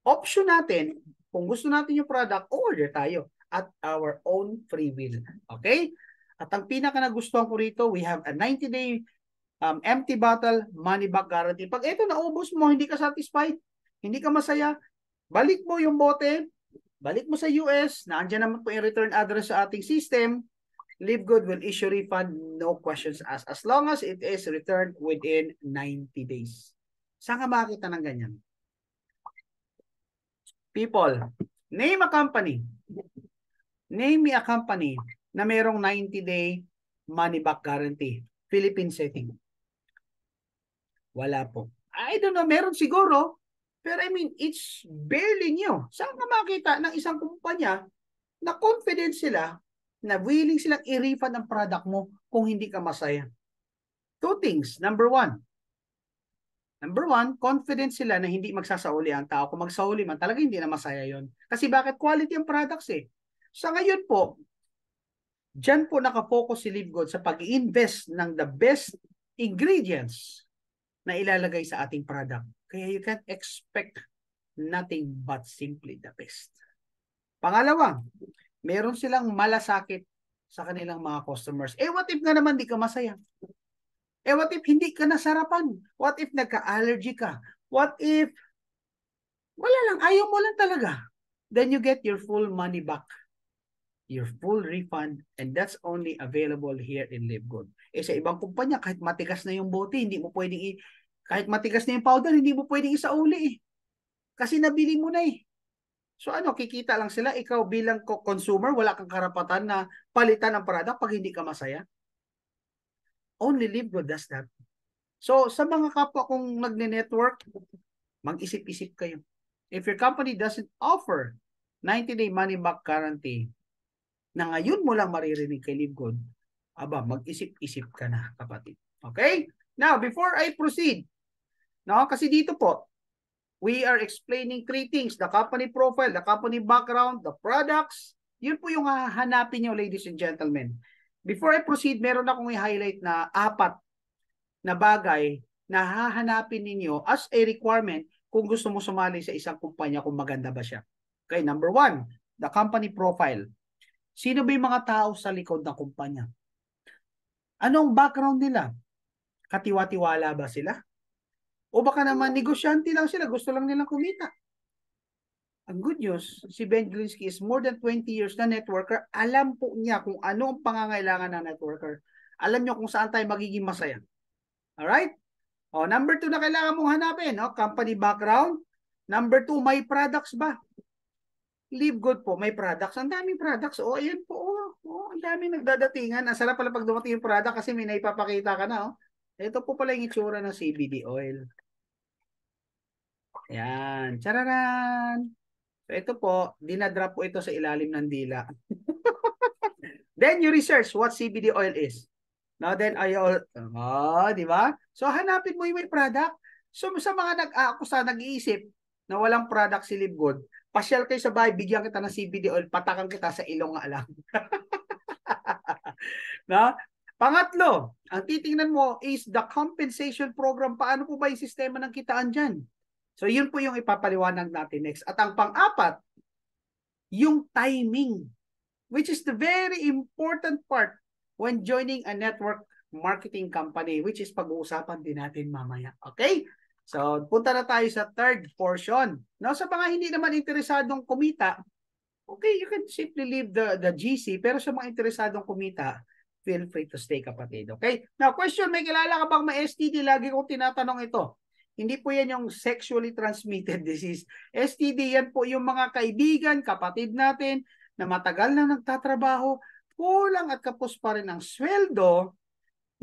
Option natin, kung gusto natin yung product, order tayo at our own free will. Okay? At ang pinaka nagustuhan ko rito, we have a 90-day empty bottle money back guarantee. Pag ito naubos mo, hindi ka satisfied, hindi ka masaya, balik mo yung bote, balik mo sa US, naandyan naman po yung return address sa ating system, Livgood will issue refund, no questions asked, as long as it is returned within 90 days. Saan ka makita ng ganyan? People, name a company. Name me a company na mayroong 90-day money back guarantee. Philippine setting. Wala po. I don't know, meron siguro. Pero I mean, it's barely new. Saan ka makita ng isang kumpanya na confident sila na willing silang i-refund ang product mo kung hindi ka masaya? 2 things. Number one, confident sila na hindi magsasauli ang tao. Kung magsauli man, talaga hindi na masaya yon. Kasi bakit? Quality ang products Sa ngayon po, dyan po nakafocus si Livgood sa pag-invest ng the best ingredients na ilalagay sa ating product. Kaya you can't expect nothing but simply the best. Pangalawa, meron silang malasakit sa kanilang mga customers. What if nga naman di ka masaya? What if hindi ka nasarapan? What if nagka-allergy ka? What if wala lang, ayaw mo lang talaga? Then you get your full money back. Your full refund, and that's only available here in Livgood. Sa ibang kumpanya, kahit matigas na yung bote, hindi mo pwedeng kahit matigas na yung powder, hindi mo pwedeng isauli Kasi nabili mo na So kikita lang sila, ikaw bilang consumer, wala kang karapatan na palitan ang product pag hindi ka masaya. Only Livgood does that. So sa mga kapwa kong nagne-network, mag-isip-isip kayo. If your company doesn't offer 90-day money back guarantee, na ngayon mo lang maririnig kay Livgood, mag-isip-isip ka na, kapatid. Okay? Now, before I proceed, no, kasi dito po, we are explaining three things: the company profile, the company background, the products. Yun po yung hahanapin nyo, ladies and gentlemen. Before I proceed, meron akong i-highlight na 4 na bagay na hahanapin ninyo as a requirement kung gusto mo sumali sa isang kumpanya, kung maganda ba siya. Okay, number 1, the company profile. Sino ba yung mga tao sa likod ng kumpanya? Anong background nila? Katiwa-tiwala ba sila? O baka naman negosyante lang sila, gusto lang nilang kumita. Ang good news, si Ben Glinsky is more than 20 years na networker. Alam po niya kung ano ang pangangailangan ng networker. Alam niyo kung saan tayo magiging masaya. Alright? O, number 2 na kailangan mong hanapin, no? Company background. Number 2, may products ba? Live Good po, may products. Ang daming products. O, ayan po. Ang daming nagdadatingan. Ang sarap pala pag dumating yung product kasi may naipapakita ka na. Ito po pala yung itsura ng CBD oil. Ayan. Chararan! So ito po, dinadrop po ito sa ilalim ng dila. Then you research what CBD oil is. Now then, di ba? So hanapin mo yung may product. So sa mga nag-aakusa, nag-iisip na walang product si Live Good, pasyal kayo sa bahay, bigyan kita ng CBD oil, patakan kita sa ilong nga lang. No? Pangatlo, ang titingnan mo is the compensation program. Paano po ba yung sistema ng kitaan dyan? So yun po yung ipapaliwanag natin next. At ang pang-apat, yung timing, which is the very important part when joining a network marketing company, which is pag-uusapan din natin mamaya. Okay? So, punta na tayo sa third portion. Now, sa mga hindi naman interesadong kumita, okay, you can simply leave the GC, pero sa mga interesadong kumita, feel free to stay, kapatid. Okay? Now, question, may kilala ka bang may STD? Lagi kong tinatanong ito. Hindi po yan yung sexually transmitted disease. STD, yan po yung mga kaibigan, kapatid natin, na matagal na nagtatrabaho, kulang at kapos pa rin ang sweldo,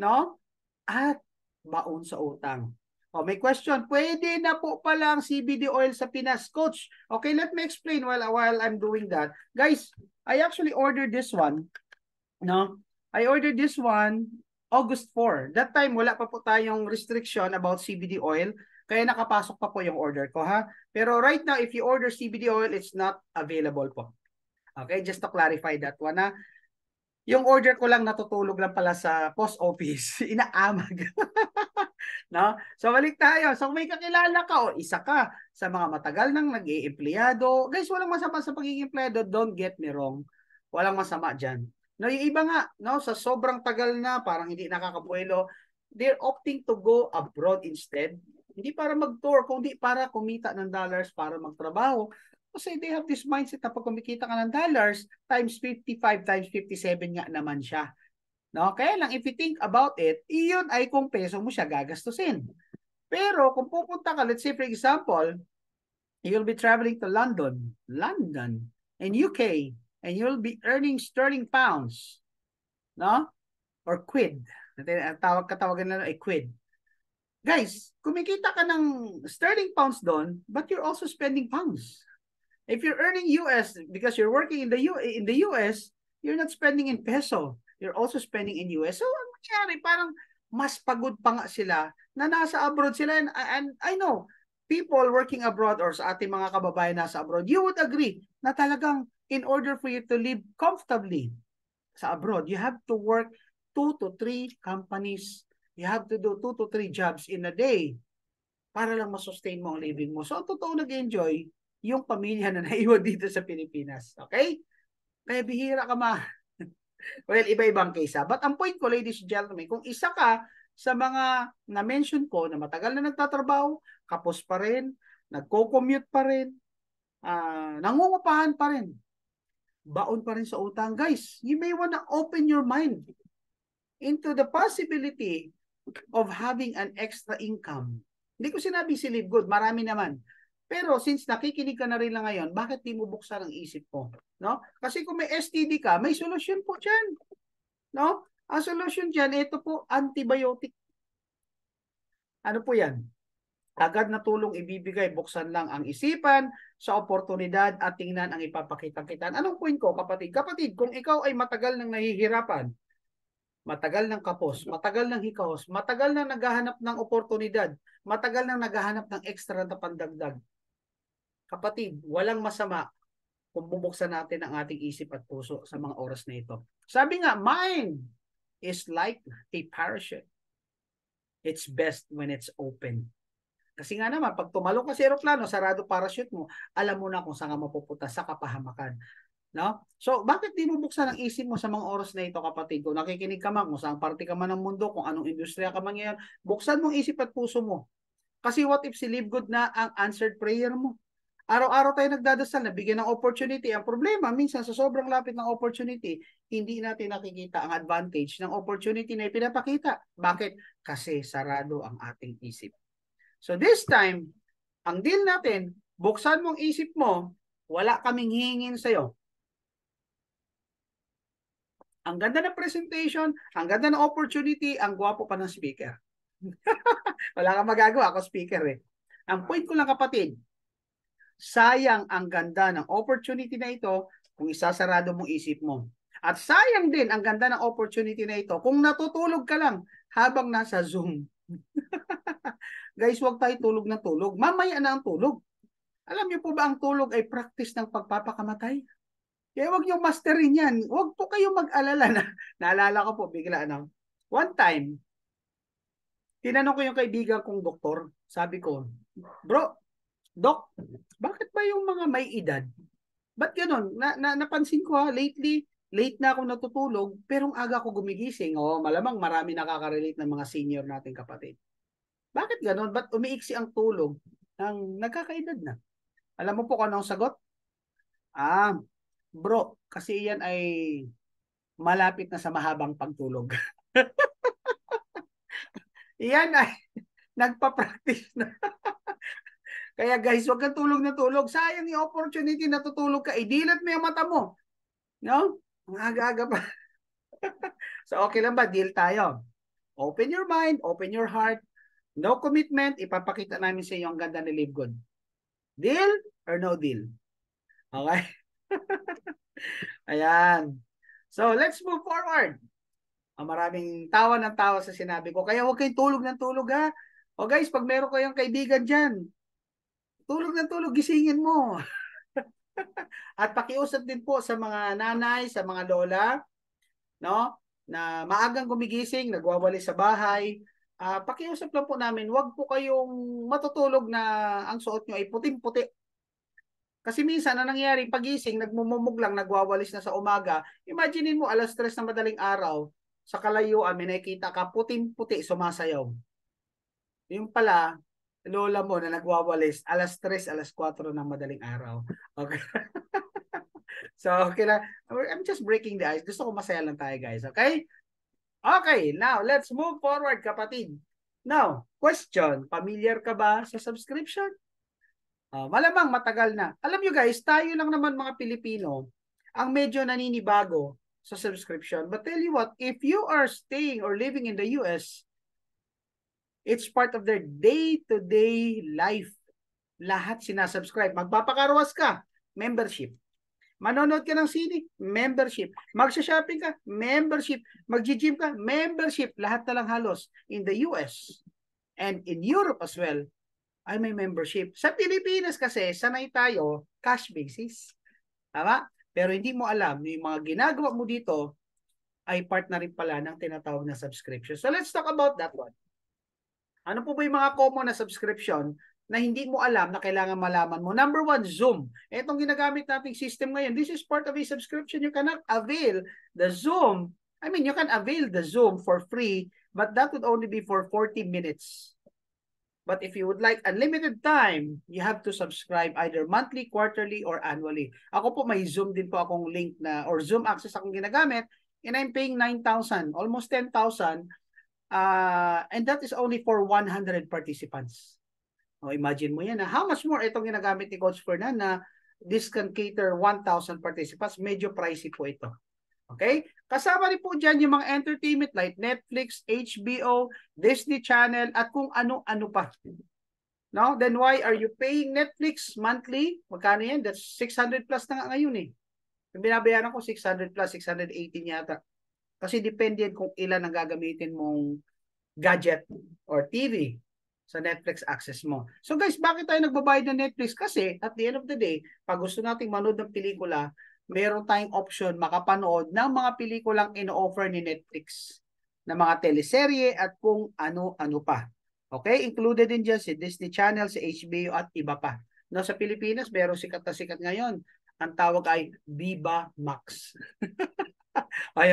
no? At baon sa utang. Oh, may question. Pwede na po pala ang CBD oil sa Pinas, Coach. Okay, let me explain while I'm doing that. Guys, I actually ordered this one. No? I ordered this one August 4. That time, wala pa po tayong restriction about CBD oil. Kaya nakapasok pa po yung order ko, ha? Pero right now, if you order CBD oil, it's not available po. Okay, just to clarify that one, ha? Yung order ko lang natutulog lang pala sa post office. Inaamag. No? So balik tayo. So may kakilala ka o isa ka sa mga matagal nang nag-iempleyado. Guys, walang masama sa pagiging empleyado. Don't get me wrong. Walang masama dyan. No, yung iba nga, no, sa sobrang tagal na, parang hindi nakakabuelo, they're opting to go abroad instead. Hindi para mag-tour, kundi para kumita ng dollars, para magtrabaho. Kasi they have this mindset na pag kumikita ka ng dollars, times 55, times 57 nga naman siya. No? Kaya lang, if you think about it, iyon ay kung peso mo siya gagastusin. Pero kung pupunta ka, let's say for example, you'll be traveling to London, and UK, and you'll be earning sterling pounds, no? Or quid. Katawagan na ay quid. Guys, kumikita ka ng sterling pounds doon, but you're also spending pounds. If you're earning US because you're working in the US, you're not spending in peso. You're also spending in US. So, ang nangyari, parang mas pagod pa nga sila na nasa abroad sila. And I know, people working abroad or sa ating mga kababayan nasa abroad, you would agree na talagang in order for you to live comfortably sa abroad, you have to work 2 to 3 companies. You have to do 2 to 3 jobs in a day para lang masustain mo ang living mo. So, ang totoo nag-enjoy yung pamilya na naiwan dito sa Pilipinas. Okay? Kaya bihira ka well, iba-ibang case. But ang point ko, ladies and gentlemen, kung isa ka sa mga na-mention ko na matagal na nagtatrabaho, kapos pa rin, nagko-commute pa rin, nangungupahan pa rin, baon pa rin sa utang, guys, you may wanna open your mind into the possibility of having an extra income. Hindi ko sinabi si Live Good, marami naman. Pero since nakikinig ka na rin lang ngayon, bakit di mo buksan ang isip mo? No? Kasi kung may STD ka, may solusyon po dyan. No? Ang solusyon dyan, ito po, antibiotic. Ano po yan? Agad na tulong ibibigay, buksan lang ang isipan sa oportunidad at tingnan ang ipapakita-kitaan. Anong point ko, kapatid? Kapatid, kung ikaw ay matagal nang nahihirapan, matagal ng kapos, matagal ng hikahos, matagal na naghahanap ng oportunidad, matagal na naghahanap ng extra na pandagdag. Kapatid, walang masama kung bubuksan natin ang ating isip at puso sa mga oras na ito. Sabi nga, mind is like a parachute. It's best when it's open. Kasi nga naman, pag tumalong ka sa aeroplano, sarado parachute mo, alam mo na kung saan ka mapupunta sa kapahamakan. No? So, bakit di mo buksan ang isip mo sa mga oras na ito, kapatid? Kung nakikinig ka man, kung saan parte ka man ng mundo, kung anong industriya ka man ngayon, buksan mong isip at puso mo. Kasi what if si Live Good na ang answered prayer mo? Araw-araw tayo nagdadasal na bigyan ng opportunity. Ang problema, minsan sa sobrang lapit ng opportunity, hindi natin nakikita ang advantage ng opportunity na ipinapakita. Bakit? Kasi sarado ang ating isip. So this time, ang deal natin, buksan mong isip mo, wala kaming hihingin sa'yo. Ang ganda ng presentation, ang ganda ng opportunity, ang gwapo pa ng speaker. Wala kang magagawa, ako speaker eh. Ang point ko lang, kapatid, sayang ang ganda ng opportunity na ito kung isasarado mong isip mo. At sayang din ang ganda ng opportunity na ito kung natutulog ka lang habang nasa Zoom. Guys, huwag tayo tulog na tulog. Mamaya na ang tulog. Alam niyo po ba ang tulog ay practice ng pagpapakamatay? Kaya huwag niyo masterin yan. Huwag po kayo mag-alala na. Naalala ko po bigla one time, tinanong ko yung kaibigan kong doktor. Sabi ko, bro, Dok, bakit ba yung mga may edad? Ba't ganun? Napansin ko lately, late na ako natutulog, pero ang aga ko gumigising. O, malamang marami nakaka-relate ng mga senior nating kapatid. Bakit ganun? Ba't umiiksi ang tulog ng nagkakaedad na? Alam mo po kung anong sagot? Bro, kasi yan ay malapit na sa mahabang pagtulog. Yan ay nagpa-practice na. Kaya guys, huwag kang tulog na tulog. Sayang yung opportunity na tutulog ka. Idilat mo yung mata mo. No? Ang aga-aga pa. So okay lang ba? Deal tayo. Open your mind, open your heart. No commitment. Ipapakita namin sa iyo ang ganda ni Live Good. Deal or no deal? Okay? Ayan. So let's move forward. Maraming tawa ng tawa sa sinabi ko. Kaya huwag kayong tulog ng tulog ha. O guys, pag meron kayong kaibigan dyan, tulog ng tulog, gisingin mo. At pakiusap din po sa mga nanay, sa mga lola, no, na maagang gumigising, nagwawali sa bahay. Pakiusap lang po namin, wag po kayong matutulog na ang suot nyo ay puting-puti. Kasi minsan, na nangyari, pagising, nagmumumug lang, nagwawalis na sa umaga. Imaginein mo, alas 3 ng madaling araw, sa kalayuan, may nakikita ka, puting-puti, sumasayaw. Yung pala, lola mo na nagwawalis, alas 3, alas 4 ng madaling araw. Okay. So, okay lang. I'm just breaking the ice. Gusto ko masaya lang tayo, guys. Okay? Okay, now, let's move forward, kapatid. Now, question. Familiar ka ba sa subscription? Malamang matagal na. Alam nyo guys, tayo lang naman mga Pilipino ang medyo naninibago sa subscription. But tell you what, if you are staying or living in the US, it's part of their day-to-day life. Lahat sinasubscribe. Magpapakarwas ka, membership. Manonood ka ng sine, membership. Magsha-shopping ka, membership. Mag-gym ka, membership. Lahat na lang halos in the US and in Europe as well ay may membership. Sa Pilipinas kasi, sanay tayo, cash basis. Tama? Pero hindi mo alam, yung mga ginagawa mo dito ay part na rin pala ng tinatawag na subscription. So let's talk about that one. Ano po ba yung mga common na subscription na hindi mo alam na kailangan malaman mo? Number one, Zoom. Itong ginagamit nating system ngayon, this is part of a subscription. You cannot avail the Zoom. I mean, you can avail the Zoom for free, but that would only be for 40 minutes. But if you would like unlimited time, you have to subscribe either monthly, quarterly, or annually. Ako po may Zoom din po akong link na, or Zoom access akong ginagamit, and I'm paying 9,000, almost 10,000, and that is only for 100 participants. O imagine mo yan. How much more itong ginagamit ni Coach Fernan na this can cater 1,000 participants? Medyo pricey po ito. Okay? Kasama rin po dyan yung mga entertainment like Netflix, HBO, Disney Channel, at kung ano-ano pa. No? Then why are you paying Netflix monthly? Magkano yan? That's 600 plus na nga ngayon eh. Yung binabayaran ko 600 plus, 618 yata. Kasi depende yan kung ilan ang gagamitin mong gadget or TV sa Netflix access mo. So guys, bakit tayo nagbabayad ng Netflix? Kasi at the end of the day, pag gusto nating manood ng pelikula, meron tayong option makapanood ng mga pelikulang ino-offer ni Netflix na mga teleserye at kung ano-ano pa. Okay? Included din dyan si Disney Channel, si HBO at iba pa. No, sa Pilipinas, meron sikat na sikat ngayon. Ang tawag ay Viva Max. Ay,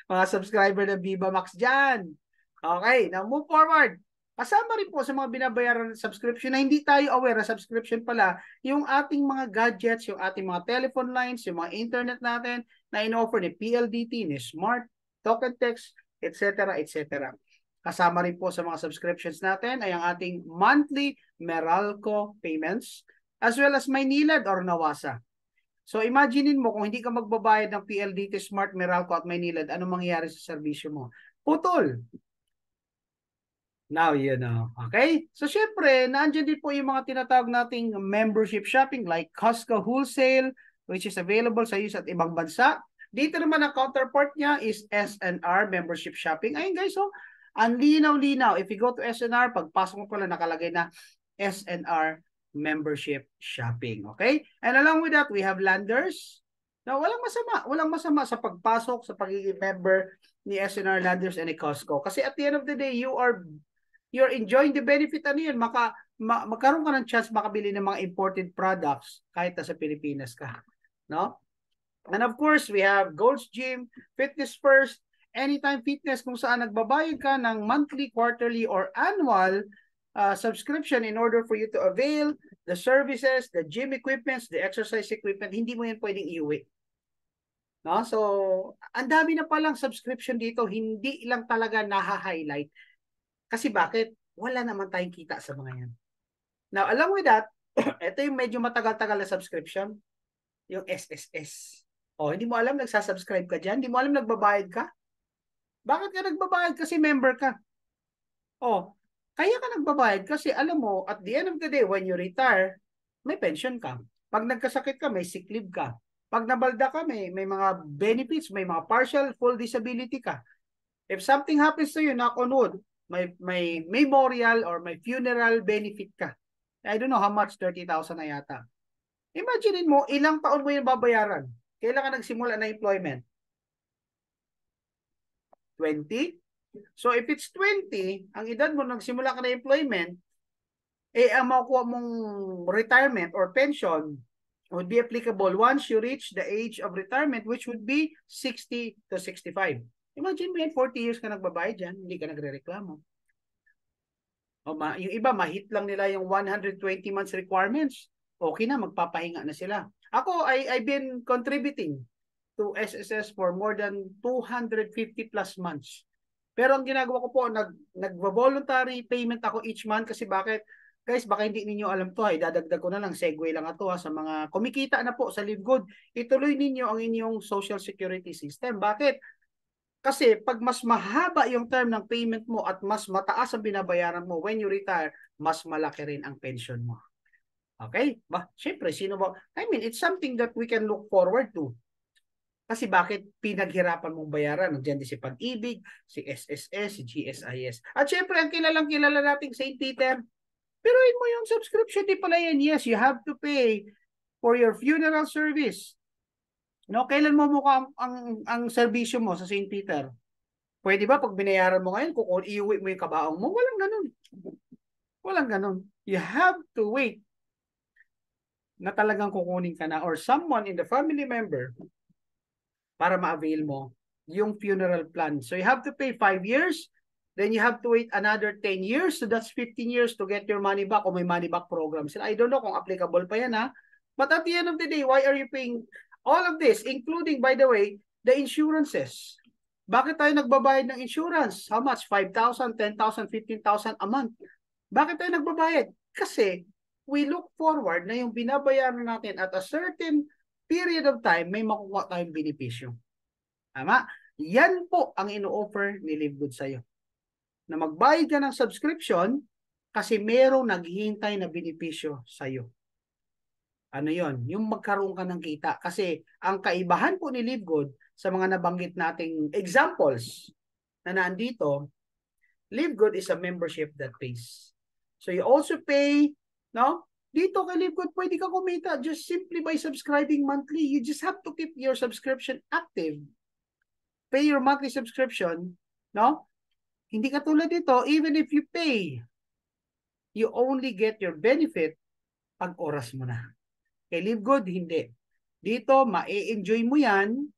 mga subscriber ng Viva Max dyan. Okay, now move forward. Kasama rin po sa mga binabayaran ng subscription na hindi tayo aware na subscription pala, yung ating mga gadgets, yung ating mga telephone lines, yung mga internet natin na in-offer ni PLDT, ni Smart, Talk and Text, etc. etc. Kasama rin po sa mga subscriptions natin ay ang ating monthly Meralco payments as well as Maynilad or Nawasa. So imaginein mo kung hindi ka magbabayad ng PLDT, Smart, Meralco at Maynilad, anong mangyayari sa serbisyo mo? Putol. Now you know. Okay? So syempre, nandiyan din po yung mga tinatawag nating membership shopping like Costco Wholesale, which is available sa iyo sa ibang bansa. Dito naman ang counterpart niya is SNR membership shopping. Ayun guys, so ang linaw-linaw. If you go to SNR, pagpasok mo pala nakalagay na SNR membership shopping. Okay? And along with that, we have Landers. Now, walang masama sa pagpasok sa pagiging member ni SNR, Landers, and ni Costco. Kasi at the end of the day, you're enjoying the benefit. Ano yun? Magkaroon ka ng chance makabili ng mga imported products kahit nasa Pilipinas ka. No? And of course, we have Gold's Gym, Fitness First, Anytime Fitness kung saan nagbabayad ka ng monthly, quarterly, or annual subscription in order for you to avail the services, the gym equipments, the exercise equipment. Hindi mo yan pwedeng iuwi. No? So, ang dami na palang subscription dito, hindi lang talaga naha-highlight. Kasi bakit? Wala naman tayong kita sa mga yan. Now, along with that, ito yung medyo matagal-tagal na subscription, yung SSS. O, hindi mo alam, nagsasubscribe ka dyan? Hindi mo alam, nagbabayad ka? Bakit ka nagbabayad? Kasi member ka. O, kaya ka nagbabayad kasi alam mo, at the end of the day, when you retire, may pension ka. Pag nagkasakit ka, may sick leave ka. Pag nabalda ka, may mga benefits, may mga partial, full disability ka. If something happens to you, knock on wood, may memorial or may funeral benefit ka. I don't know how much, 30,000 na yata. Imagine mo, ilang taon mo yung babayaran? Kailan ka nagsimula na employment? 20? So if it's 20, ang edad mo nagsimula ka na employment, ang makukuha mong retirement or pension would be applicable once you reach the age of retirement, which would be 60 to 65. Imagine mo yan, 40 years ka nagbabayad dyan, hindi ka nagre-reklamo. Yung iba, mahit lang nila yung 120 months requirements. Okay na, magpapahinga na sila. Ako, I've been contributing to SSS for more than 250 plus months. Pero ang ginagawa ko po, nag-voluntary payment ako each month kasi bakit? Guys, baka hindi ninyo alam to, dadagdag ko na lang, segue lang ito sa mga kumikita na po sa Live Good. Ituloy ninyo ang inyong social security system. Bakit? Kasi pag mas mahaba yung term ng payment mo at mas mataas ang binabayaran mo when you retire, mas malaki rin ang pension mo. Okay? Siyempre, sino ba? I mean, it's something that we can look forward to. Kasi bakit pinaghirapan mong bayaran? Nandiyan din si Pag-ibig, si SSS, si GSIS. At syempre, ang kilala nating St. Peter, piruin mo yung subscription, di pala yan. Yes, you have to pay for your funeral service. No, kailan mo mukha ang serbisyo mo sa St. Peter? Pwede ba pag binayaran mo ngayon, kung iuwi mo yung kabaong mo? Walang ganun. Walang ganun. You have to wait na talagang kukunin ka na or someone in the family member para ma-avail mo yung funeral plan. So you have to pay 5 years, then you have to wait another 10 years, so that's 15 years to get your money back kung may money back program. I don't know kung applicable pa yan ha. But at the end of the day, why are you paying all of this, including, by the way, the insurances? Bakit tayo nagbabayad ng insurance? How much? 5,000, 10,000, 15,000 a month. Bakit tayo nagbabayad? Kasi we look forward na yung binabayaran natin at a certain period of time, may makukuha tayong benepisyo. Tama? Yan po ang ino-offer ni Live Good sa'yo. Na magbayad ka ng subscription kasi merong naghihintay na benepisyo sa'yo. Ano yon? Yung magkaroon ka ng kita. Kasi ang kaibahan po ni LiveGood sa mga nabanggit nating examples na nandito, LiveGood is a membership that pays. So you also pay, no? Dito kay LiveGood, pwede ka kumita just simply by subscribing monthly. You just have to keep your subscription active. Pay your monthly subscription, no? Hindi katulad dito, even if you pay, you only get your benefit pag oras mo na. Kay LiveGood, hindi. Dito, ma-enjoy mo yan.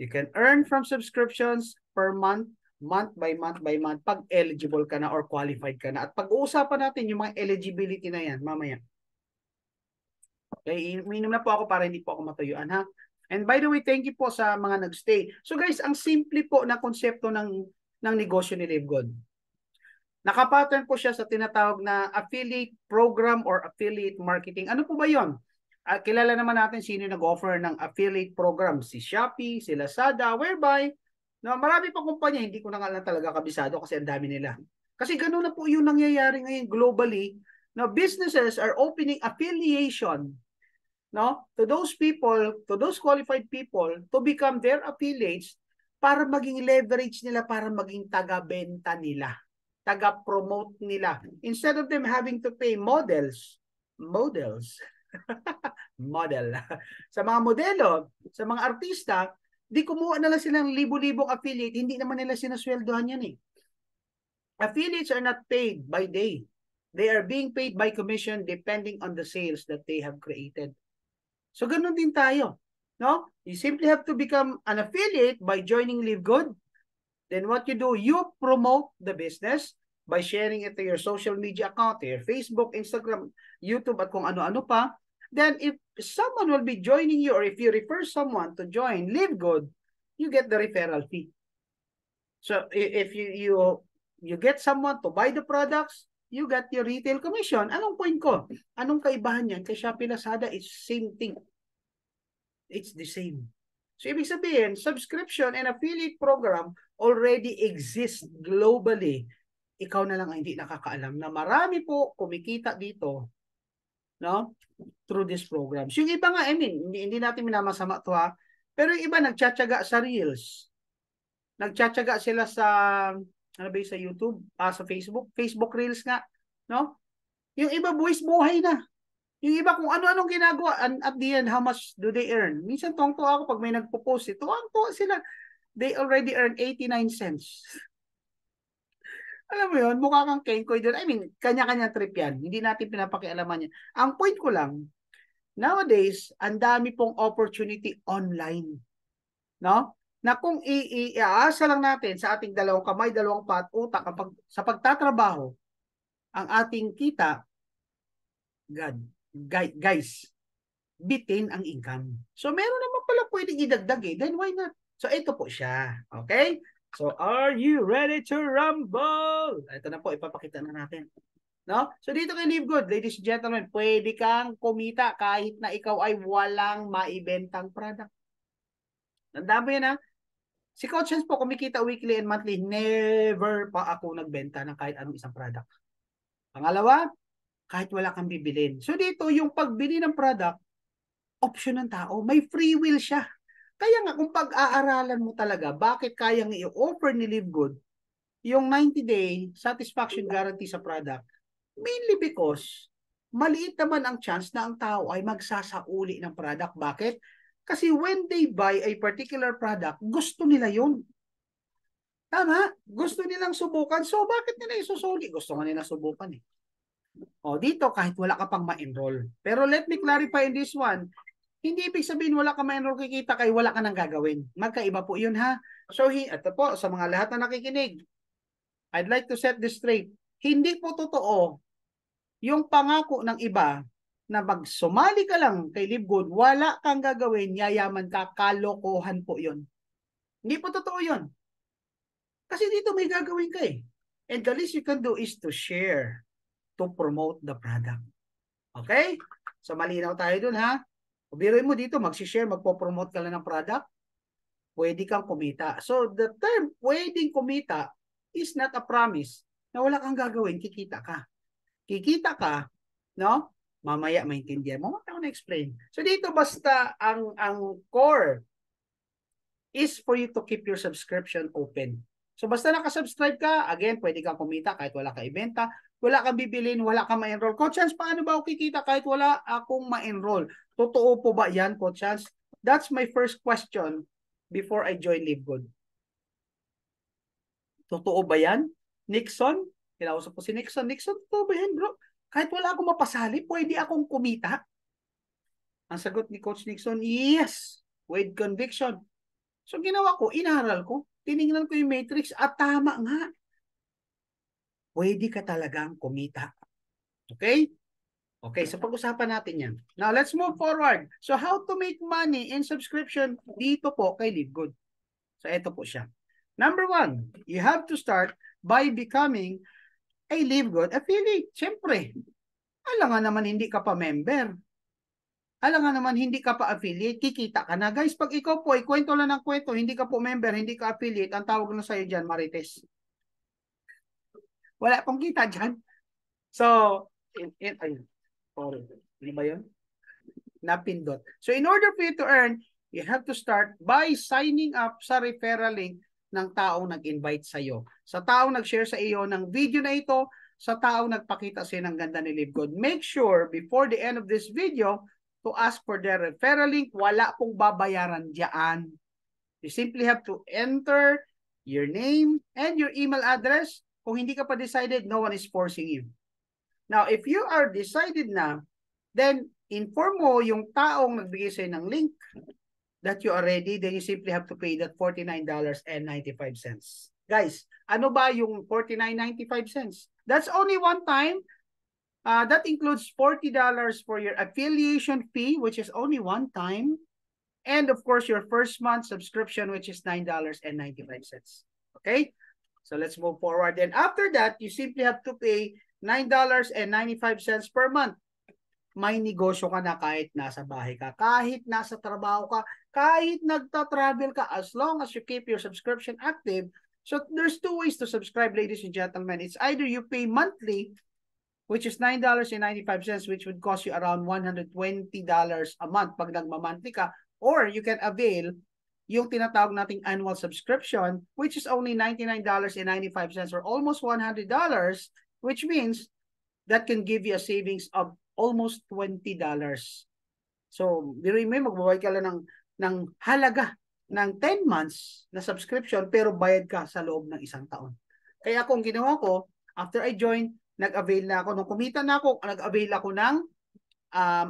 You can earn from subscriptions per month, month by month, pag eligible ka na or qualified ka na. At pag-uusapan natin yung mga eligibility na yan, mamaya. Okay, minum na po ako para hindi po ako matuyuan, ha? And by the way, thank you po sa mga nagstay. So guys, ang simple po na konsepto ng negosyo ni LiveGood. Nakapattern po siya sa tinatawag na affiliate program or affiliate marketing. Ano po ba yon? Kilala naman natin sino nag-offer ng affiliate program. Si Shopee, si Lazada, whereby marami pa kumpanya, hindi ko na nga lang talaga kabisado kasi ang dami nila. Kasi gano'n na po yung nangyayari ngayon globally. Now, businesses are opening affiliation, no, to those people, to those qualified people to become their affiliates para maging leverage nila, para maging taga-benta nila, taga-promote nila. Instead of them having to pay models, model, sa mga modelo, sa mga artista, di kumuha na lang silang libo-libong affiliate, hindi naman nila sinasweldohan yan eh. Affiliates are not paid by day. They are being paid by commission depending on the sales that they have created. So ganun din tayo, no? You simply have to become an affiliate by joining LiveGood. Then what you do, you promote the business by sharing it to your social media account, to your Facebook, Instagram, YouTube, at kung ano-ano pa. Then if someone will be joining you, or if you refer someone to join LiveGood, you get the referral fee. So if you get someone to buy the products, you get your retail commission. Anong point ko? Anong kaibahan yan? Kay Shopee, Lazada, it's same thing. It's the same. So ibig sabihin, subscription and affiliate program already exist globally. Ikaw na lang ang hindi nakakaalam na marami po kumikita dito, no? Through these programs. Yung iba nga, I mean, hindi natin minamasama to, ha? Pero yung iba nagtsatsaga sa Reels. Nagtsatsaga sila sa, ano ba sa YouTube? Sa Facebook Reels nga, no? Yung iba buhay na. Yung iba kung ano-anong ginagawa, and at the end, how much do they earn? Minsan tuwang-tuwa ako pag may nagpo-post, tuwang-tuwa sila. They already earn 89 cents. Alam mo yun, mukha kang Kenkoy doon. I mean, kanya-kanya trip yan. Hindi natin pinapakialaman yan. Ang point ko lang, nowadays, ang dami pong opportunity online. No? Na kung iaasa lang natin sa ating dalawang kamay, dalawang utak, sa pagtatrabaho, ang ating kita, guys, bitin ang income. So, meron naman pala pwedeng idagdag eh. Then, why not? So, ito po siya. Okay? So, are you ready to rumble? Ito na po, ipapakita na natin. No? So, dito kay LiveGood, ladies and gentlemen, pwede kang kumita kahit na ikaw ay walang maibentang product. Tandaan mo yan, ha? Si Coach Hans po, kumikita weekly and monthly, never pa ako nagbenta ng kahit anong isang product. Pangalawa, kahit wala kang bibilin. So, dito, yung pagbili ng product, option ng tao, may free will siya. Kaya nga, kung pag-aaralan mo talaga, bakit kayang i-offer ni LiveGood yung 90-day satisfaction guarantee sa product? Mainly because, maliit naman ang chance na ang tao ay magsasauli ng product. Bakit? Kasi when they buy a particular product, gusto nila yun. Tama? Gusto nilang subukan. So, bakit nila isusuli? Gusto nga nila subukan eh. O, dito, kahit wala ka pang ma-enroll. Pero let me clarify in this one. Hindi ibig sabihin wala ka ma-enroll kikita kay wala ka nang gagawin. Magkaiba po yun, ha? So, ito po, sa mga lahat na nakikinig, I'd like to set this straight. Hindi po totoo yung pangako ng iba na magsumali ka lang kay LiveGood, wala kang gagawin, yayaman ka, kalokohan po yun. Hindi po totoo yun. Kasi dito may gagawin ka eh. And the least you can do is to share, to promote the product. Okay? So, malinaw tayo dun, ha? Biruin mo dito, mag-share, magpo-promote ka lang ng product, pwede kang kumita. So, the term pwedeng kumita is not a promise na wala kang gagawin, kikita ka. Kikita ka, no? Mamaya maintindihan mo. Mamaya ako na-explain. So dito basta ang core is for you to keep your subscription open. So basta nakasubscribe ka, again, pwede kang kumita kahit wala ka ibenta, wala kang bibilin, wala kang ma-enroll. Coach Hans, paano ba ako kikita kahit wala akong ma-enroll? Totoo po ba yan, Coach Hans? That's my first question before I join LiveGood. Totoo ba yan? Nixon? Kinausap ko si Nixon. Nixon, totoo ba yan, bro? Kahit wala akong mapasali, pwede akong kumita? Ang sagot ni Coach Nixon, yes, with conviction. So ginawa ko, inaral ko, tinignan ko yung matrix at tama nga. Pwede ka talagang kumita. Okay? Okay, so pag-usapan natin yan. Now, let's move forward. So, how to make money in subscription dito po kay LiveGood. So, ito po siya. Number 1, you have to start by becoming a LiveGood affiliate. Siyempre, alam nga naman hindi ka pa member. Alam nga naman hindi ka pa affiliate, kikita ka na. Guys, pag ikaw po, kwento lang ng kwento, hindi ka po member, hindi ka affiliate, ang tawag na sa'yo dyan, Marites. Wala pong kita dyan. So, ayun. Sorry. Ano ba yun? Napindot. So, in order for you to earn, you have to start by signing up sa referral link ng taong nag-invite sa iyo. Sa taong nag-share sa iyo ng video na ito, sa taong nagpakita sa iyo ng ganda ni LiveGood. Make sure before the end of this video to ask for their referral link. Wala pong babayaran diyan. You simply have to enter your name and your email address. Kung hindi ka pa decided, no one is forcing you. Now, if you are decided na, then inform mo yung taong nagbigay sa'yo ng link that you are ready, then you simply have to pay that $49.95. Guys, ano ba yung $49.95? That's only one time. That includes $40 for your affiliation fee, which is only one time. And of course, your first month subscription, which is $9.95. Okay? So let's move forward. Then after that, you simply have to pay $9.95 per month. May negosyo ka na kahit nasa bahay ka, kahit nasa trabaho ka, kahit nagta-travel ka, as long as you keep your subscription active. So there's two ways to subscribe, ladies and gentlemen. It's either you pay monthly, which is $9.95, which would cost you around $120 a month pag nagmamonthly ka, or you can avail yung tinatawag nating annual subscription, which is only $99.95 or almost $100, which means that can give you a savings of almost $20. So, biruin mo, magbabayad ka lang ng halaga ng 10 months na subscription, pero bayad ka sa loob ng isang taon. Kaya kung ginawa ko, after I joined, nag-avail na ako, nung kumita na ako, nag-avail ako ng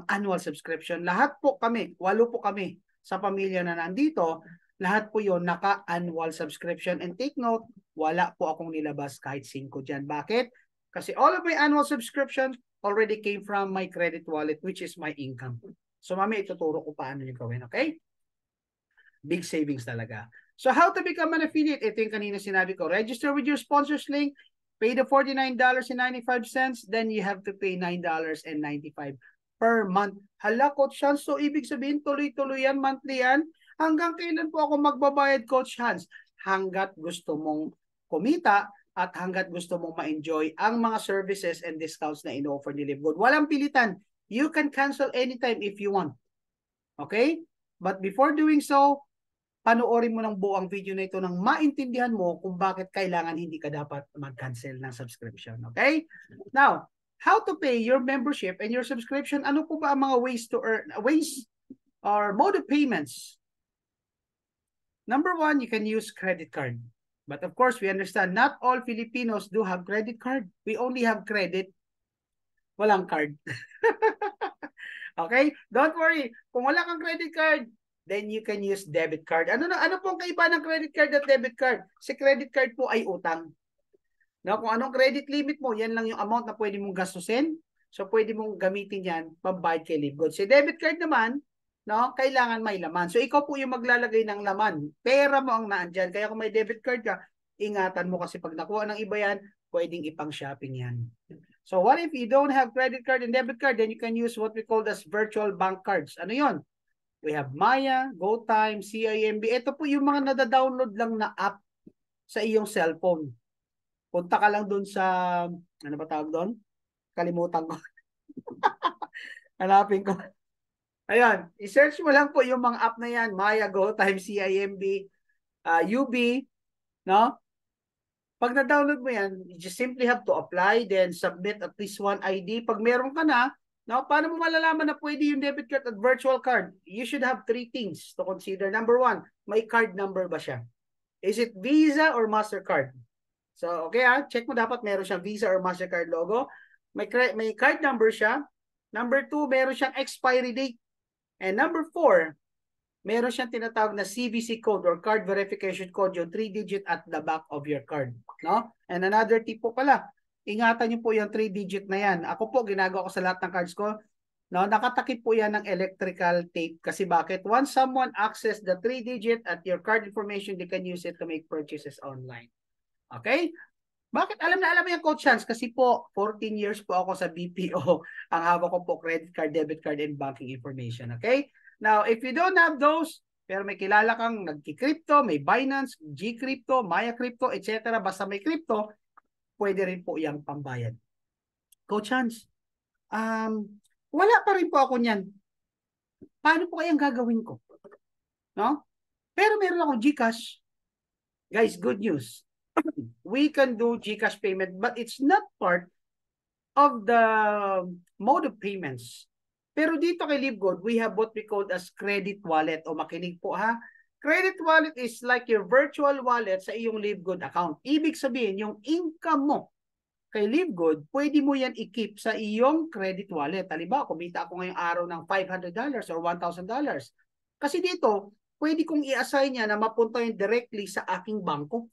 annual subscription. Lahat po kami, 8 po kami sa pamilya na nandito, lahat po yon naka-annual subscription. And take note, wala po akong nilabas kahit 5 dyan. Bakit? Kasi all of my annual subscriptions already came from my credit wallet, which is my income. So, mami, ituturo ko paano yung gawin, okay? Big savings talaga. So, how to become an affiliate? Ito yung kanina sinabi ko. Register with your sponsors link, pay the $49.95, then you have to pay $9.95 per month. Hala, Coach Hans, so ibig sabihin, tuloy-tuloy yan, monthly yan. Hanggang kailan po ako magbabayad, Coach Hans? Hanggat gusto mong kumita at hanggat gusto mong ma-enjoy ang mga services and discounts na in-offer ni LiveGood. Walang pilitan. You can cancel anytime if you want. Okay? But before doing so, panoorin mo ng buong video na ito nang maintindihan mo kung bakit kailangan hindi ka dapat mag-cancel ng subscription. Okay? Now, how to pay your membership and your subscription? Ano po ba ang mga ways to earn, ways or mode of payments? Number 1, you can use credit card. But of course, we understand not all Filipinos do have credit card. We only have credit. Walang card. Okay? Don't worry. Kung wala kang credit card, then you can use debit card. Ano pong kaiba ng credit card at debit card? Si credit card po ay utang. No, kung anong credit limit mo, yan lang yung amount na pwede mong gastusin. So, pwede mong gamitin yan pambayad kay LiveGood. Si debit card naman, no, kailangan may laman. So, ikaw po yung maglalagay ng laman. Pera mo ang naandyan. Kaya kung may debit card ka, ingatan mo kasi pag nakuha ng iba yan, pwedeng ipang shopping yan. So, what if you don't have credit card and debit card? Then you can use what we call as virtual bank cards. Ano yon? We have Maya, GoTime, CIMB. Ito po yung mga nadadownload lang na app sa iyong cellphone. Punta ka lang doon sa, ano ba tawag doon? Kalimutan ko. Hanapin ko. Ayan, i-search mo lang po yung mga app na yan, Maya, GoTime, CIMB, UB, no? Pag na-download mo yan, you just simply have to apply, then submit at least one ID. Pag meron ka na, no, paano mo malalaman na pwede yung debit card at virtual card? You should have three things to consider. Number one, may card number ba siya? Is it Visa or MasterCard? So, okay check mo dapat meron siyang Visa or MasterCard logo. May card number siya. Number two, meron siyang expiry date. And number four, meron siyang tinatawag na CVC code or card verification code, yung 3-digit at the back of your card. No? And another tip po pala, ingatan niyo po yung 3-digit na yan. Ako po, ginagawa ko sa lahat ng cards ko. No, nakatakip po yan ng electrical tape. Kasi bakit? Once someone access the 3-digit at your card information, they can use it to make purchases online. Okay? Bakit? Alam na alam mo yung Coach Chance kasi po 14 years po ako sa BPO. Ang hawak ko po credit card, debit card, and banking information. Okay? Now, if you don't have those, pero may kilala kang nagki-crypto, may Binance, G-Crypto, Maya Crypto, etc. Basta may crypto, pwede rin po yung pambayad. Coach Chance, wala pa rin po ako niyan. Paano po kayang gagawin ko? No? Pero meron akong GCash. Guys, good news. We can do GCash payment, but it's not part of the mode of payments. Pero dito kay LiveGood, we have what we call as credit wallet. O makinig po ha. Credit wallet is like your virtual wallet sa iyong LiveGood account. Ibig sabihin, yung income mo kay LiveGood, pwede mo yan i-keep sa iyong credit wallet. Halimbawa, kumita ako ngayong araw ng $500 or $1,000. Kasi dito, pwede kong i-assign niya na mapunta yun directly sa aking bangko,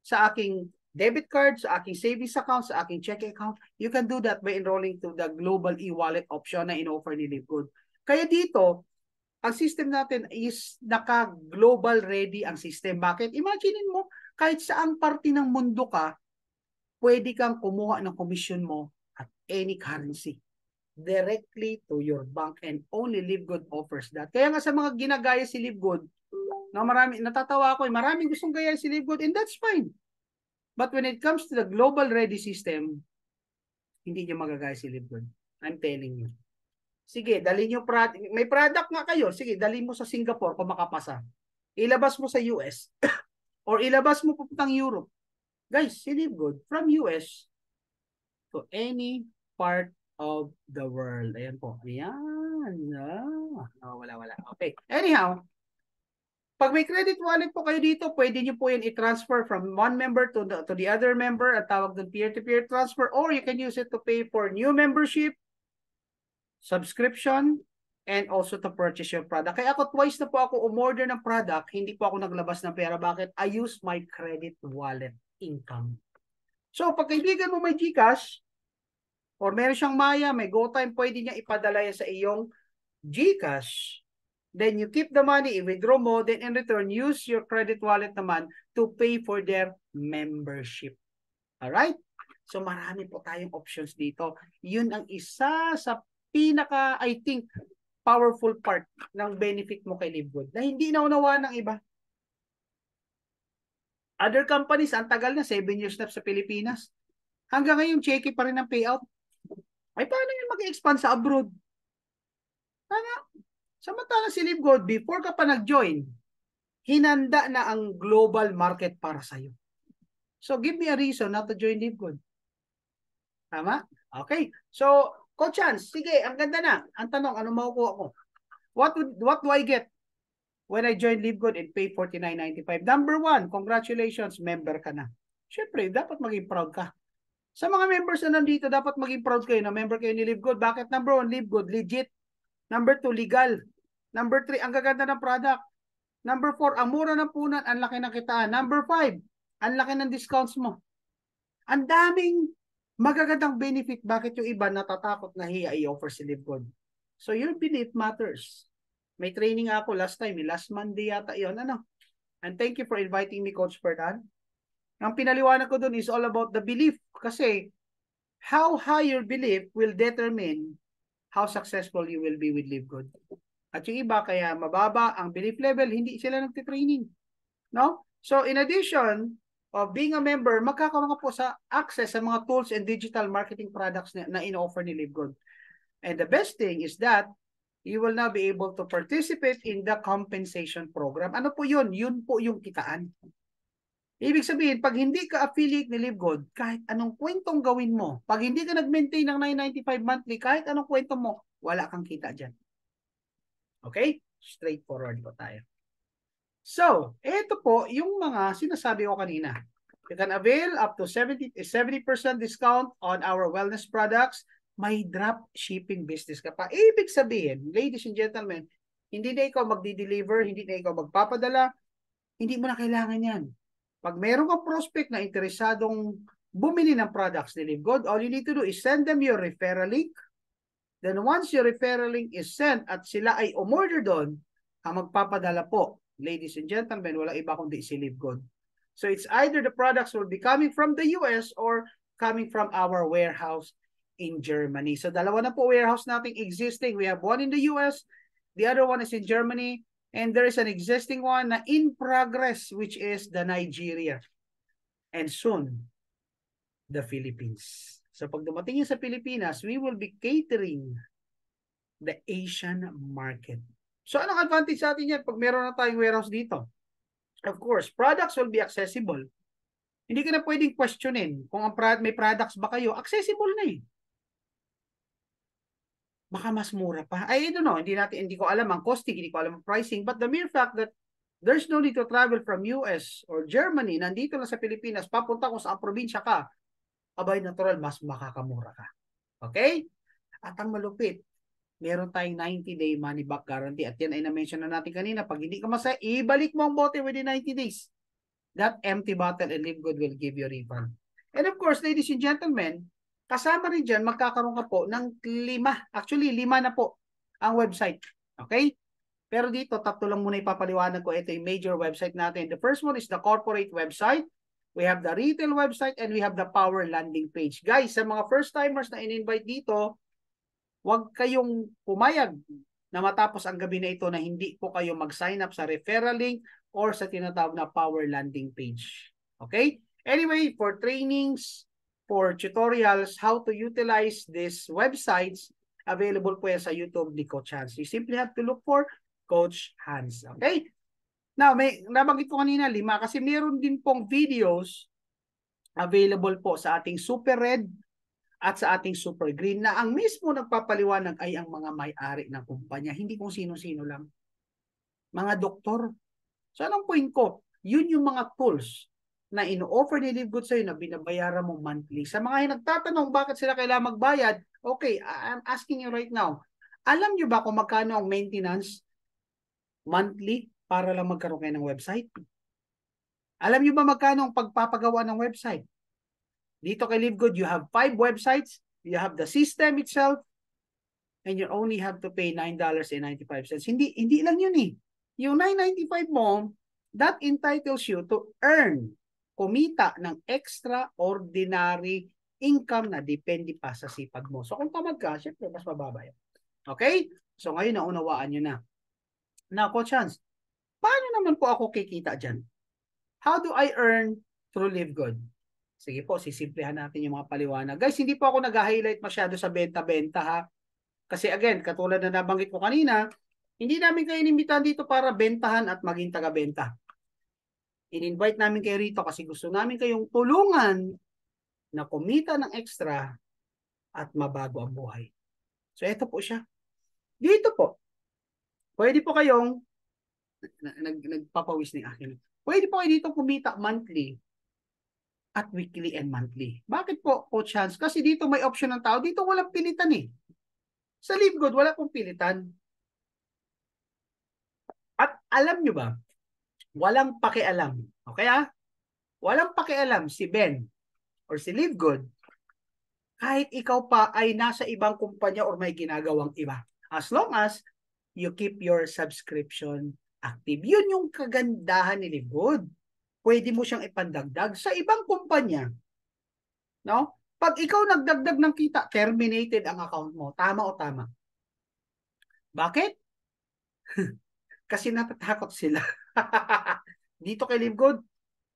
sa aking debit card, sa aking savings account, sa aking checking account. You can do that by enrolling to the global e-wallet option na in-offer ni LiveGood. Kaya dito, ang system natin is naka-global ready ang system. Bakit? Imaginein mo, kahit saang parte ng mundo ka, pwede kang kumuha ng commission mo at any currency directly to your bank, and only LiveGood offers that. Kaya nga sa mga ginagaya si LiveGood, no, marami, natatawa ako, maraming gustong gaya si LiveGood, and that's fine. But when it comes to the global ready system, hindi nyo magagaya si LiveGood. I'm telling you. Sige, dali nyo may product nga kayo. Sige, dali mo sa Singapore kung makapasa. Ilabas mo sa US or ilabas mo papuntang Europe. Guys, si LiveGood from US to any part of the world. Ayan po. Ayan. Wala. Okay. Anyhow, pag may credit wallet po kayo dito, pwede nyo po yan i-transfer from one member to the other member at tawag doon peer-to-peer transfer, or you can use it to pay for new membership, subscription, and also to purchase your product. Kaya ako twice na po ako umorder ng product, hindi po ako naglabas ng pera. Bakit? I use my credit wallet income. So, pag kaibigan mo may GCash, or meron siyang Maya, may GoTime, pwede niya ipadala yan sa iyong GCash. Then you keep the money, i-withdraw mo, then in return, use your credit wallet naman to pay for their membership. Alright? So marami po tayong options dito. Yun ang isa sa pinaka, I think, powerful part ng benefit mo kay LiveGood na hindi naunawa ng iba. Other companies, ang tagal na, 7 years na sa Pilipinas. Hanggang ngayon, checky pa rin ang payout. Ay, paano yung mag-expand sa abroad? Tama. Samantala si LiveGood, before ka pa nag-join, hinanda na ang global market para sa'yo. So, give me a reason not to join LiveGood. Tama? Okay. So, Coach Chance, sige, ang ganda na. Ang tanong, ano makukuha ko? What do I get when I join LiveGood and pay $49.95? Number one, congratulations, member ka na. Siyempre, dapat maging proud ka. Sa mga members na nandito, dapat maging proud kayo na member kayo ni LiveGood. Bakit? Number one, LiveGood, legit. Number two, legal. Number 3, ang gaganda ng product. Number 4, ang mura ng punan, ang laki ng kitaan. Number 5, ang laki ng discounts mo. Ang daming magagandang benefit. Bakit yung iba natatakot na hiya i-offer si LiveGood? So your belief matters. May training ako last time, last Monday yata yun. And thank you for inviting me, Coach Ferdan. Ang pinaliwanag ko dun is all about the belief. Kasi how high your belief will determine how successful you will be with LiveGood. At yung iba, kaya mababa ang belief level, hindi sila nagtitraining. No? So, in addition of being a member, magkakaroon ka po sa access sa mga tools and digital marketing products na in-offer ni LiveGood. And the best thing is that you will now be able to participate in the compensation program. Ano po yun? Yun po yung kitaan. Ibig sabihin, pag hindi ka affiliate ni LiveGood, kahit anong kwentong gawin mo, pag hindi ka nag-maintain ng 995 monthly, kahit anong kwento mo, wala kang kita dyan. Okay? Straightforward po tayo. So, ito po yung mga sinasabi ko kanina. You can avail up to 70% discount on our wellness products. May drop shipping business ka pa. Ibig sabihin, ladies and gentlemen, hindi na ikaw magdi-deliver, hindi na ikaw magpapadala, hindi mo na kailangan yan. Pag meron kang prospect na interesadong bumili ng products ni LiveGood, all you need to do is send them your referral link. Then once your referral link is sent at sila ay umorder doon, ang magpapadala po, ladies and gentlemen, wala iba kundi si LiveGood. So it's either the products will be coming from the US or coming from our warehouse in Germany. So dalawa na po warehouse natin existing. We have one in the US, the other one is in Germany, and there is an existing one na in progress, which is the Nigeria. And soon, the Philippines. So pag dumating yun sa Pilipinas, we will be catering the Asian market. So anong advantage sa atin yan pag meron na tayong warehouse dito? Of course, products will be accessible. Hindi ka na pwedeng questionin kung ang may products ba kayo. Accessible na eh. Baka mas mura pa. I don't know, hindi ko alam ang costing, hindi ko alam ang pricing, but the mere fact that there's no need to travel from US or Germany, nandito lang sa Pilipinas, papunta kung saan probinsya ka, abay natural, mas makakamura ka. Okay? At ang malupit, meron tayong 90-day money back guarantee. At yan ay na-mention na natin kanina, pag hindi ka masaya, ibalik mo ang bote within 90 days. That empty bottle and LiveGood will give you a refund. And of course, ladies and gentlemen, kasama rin dyan, magkakaroon ka po ng 5. Actually, 5 na po ang website. Okay? Pero dito, 3 lang muna ipapaliwanag ko. Ito yung major website natin. The first one is the corporate website. We have the retail website and we have the power landing page. Guys, sa mga first-timers na in-invite dito, huwag kayong pumayag na matapos ang gabi na ito na hindi po kayo mag-sign up sa referral link or sa tinatawag na power landing page. Okay? Anyway, for trainings, for tutorials, how to utilize these websites, available po yan sa YouTube ni Coach Hans. You simply have to look for Coach Hans. Okay? Now, may nabanggit ko kanina 5 kasi meron din pong videos available po sa ating Super Red at sa ating Super Green na ang mismo nagpapaliwanag ay ang mga may-ari ng kumpanya, hindi kung sino-sino lang. Mga doktor. So anong point ko? Yun yung mga tools na ino-offer ni LiveGood sa'yo na binabayaran mo monthly. Sa mga nagtatanong bakit sila kailangan magbayad, okay, I'm asking you right now, alam nyo ba kung magkano ang maintenance monthly para lang magkaroon kayo ng website? Alam nyo ba magkano ang pagpapagawa ng website? Dito kay LiveGood, you have 5 websites, you have the system itself, and you only have to pay $9.95. Hindi lang yun eh. Yung $9.95 mo, that entitles you to earn, kumita ng extraordinary income na depende pa sa sipag mo. So kung tamad ka, syempre mas mababa yun. Okay? So ngayon naunawaan nyo na. Now, Coach Hans, paano naman po ako kikita dyan? How do I earn through LiveGood? Sige po, sisimplihan natin yung mga paliwanag. Guys, hindi po ako nag-highlight masyado sa benta-benta ha. Kasi again, katulad na nabanggit ko kanina, hindi namin kayo inimbitahan dito para bentahan at maging taga-benta. In-invite namin kayo rito kasi gusto namin kayong tulungan na kumita ng extra at mabago ang buhay. So, ito po siya. Dito po, pwede po kayong, nagpapawis ni akin, pwede po kayo dito kumita monthly at weekly and monthly. Bakit po, Coach Hans? Kasi dito may option ng tao. Dito walang pilitan eh. Sa LiveGood, wala pong pilitan. At alam nyo ba, walang pakialam. Okay ah? Walang pakialam si Ben or si LiveGood kahit ikaw pa ay nasa ibang kumpanya or may ginagawang iba. As long as you keep your subscription active. Yun yung kagandahan ni LiveGood. Pwede mo siyang ipandagdag sa ibang kumpanya. No? Pag ikaw nagdagdag ng kita, terminated ang account mo. Tama o tama? Bakit? Kasi natatakot sila. Dito kay LiveGood,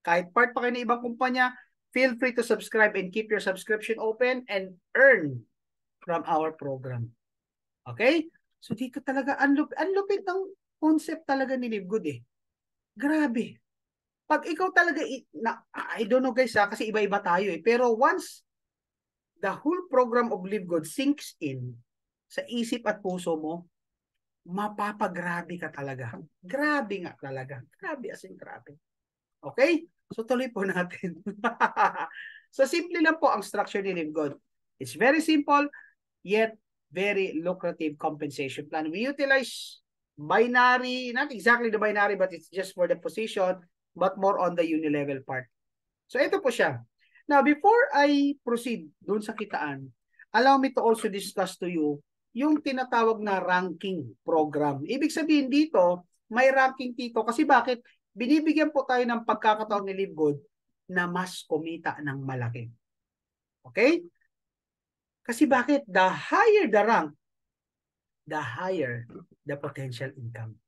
kahit part pa kayo ng ibang kumpanya, feel free to subscribe and keep your subscription open and earn from our program. Okay? So dito talaga, ang lupit ng concept talaga ni Live Good eh. Grabe. Pag ikaw talaga, I don't know guys ha, kasi iba-iba tayo eh. Pero once the whole program of Live Good sinks in sa isip at puso mo, mapapagrabe ka talaga. Grabe nga talaga. Grabe as in grabe. Okay? So tuloy po natin. So simple lang po ang structure ni Live Good. It's very simple, yet very lucrative compensation plan. We utilize binary, not exactly the binary, but it's just for the position, but more on the unilevel part. So ito po siya. Now, before I proceed dun sa kitaan, allow me to also discuss to you yung tinatawag na ranking program. Ibig sabihin dito, may ranking dito. Kasi bakit? Binibigyan po tayo ng pagkakataon ni Live Good na mas kumita ng malaki. Okay? Kasi bakit? The higher the rank, the higher the potential income.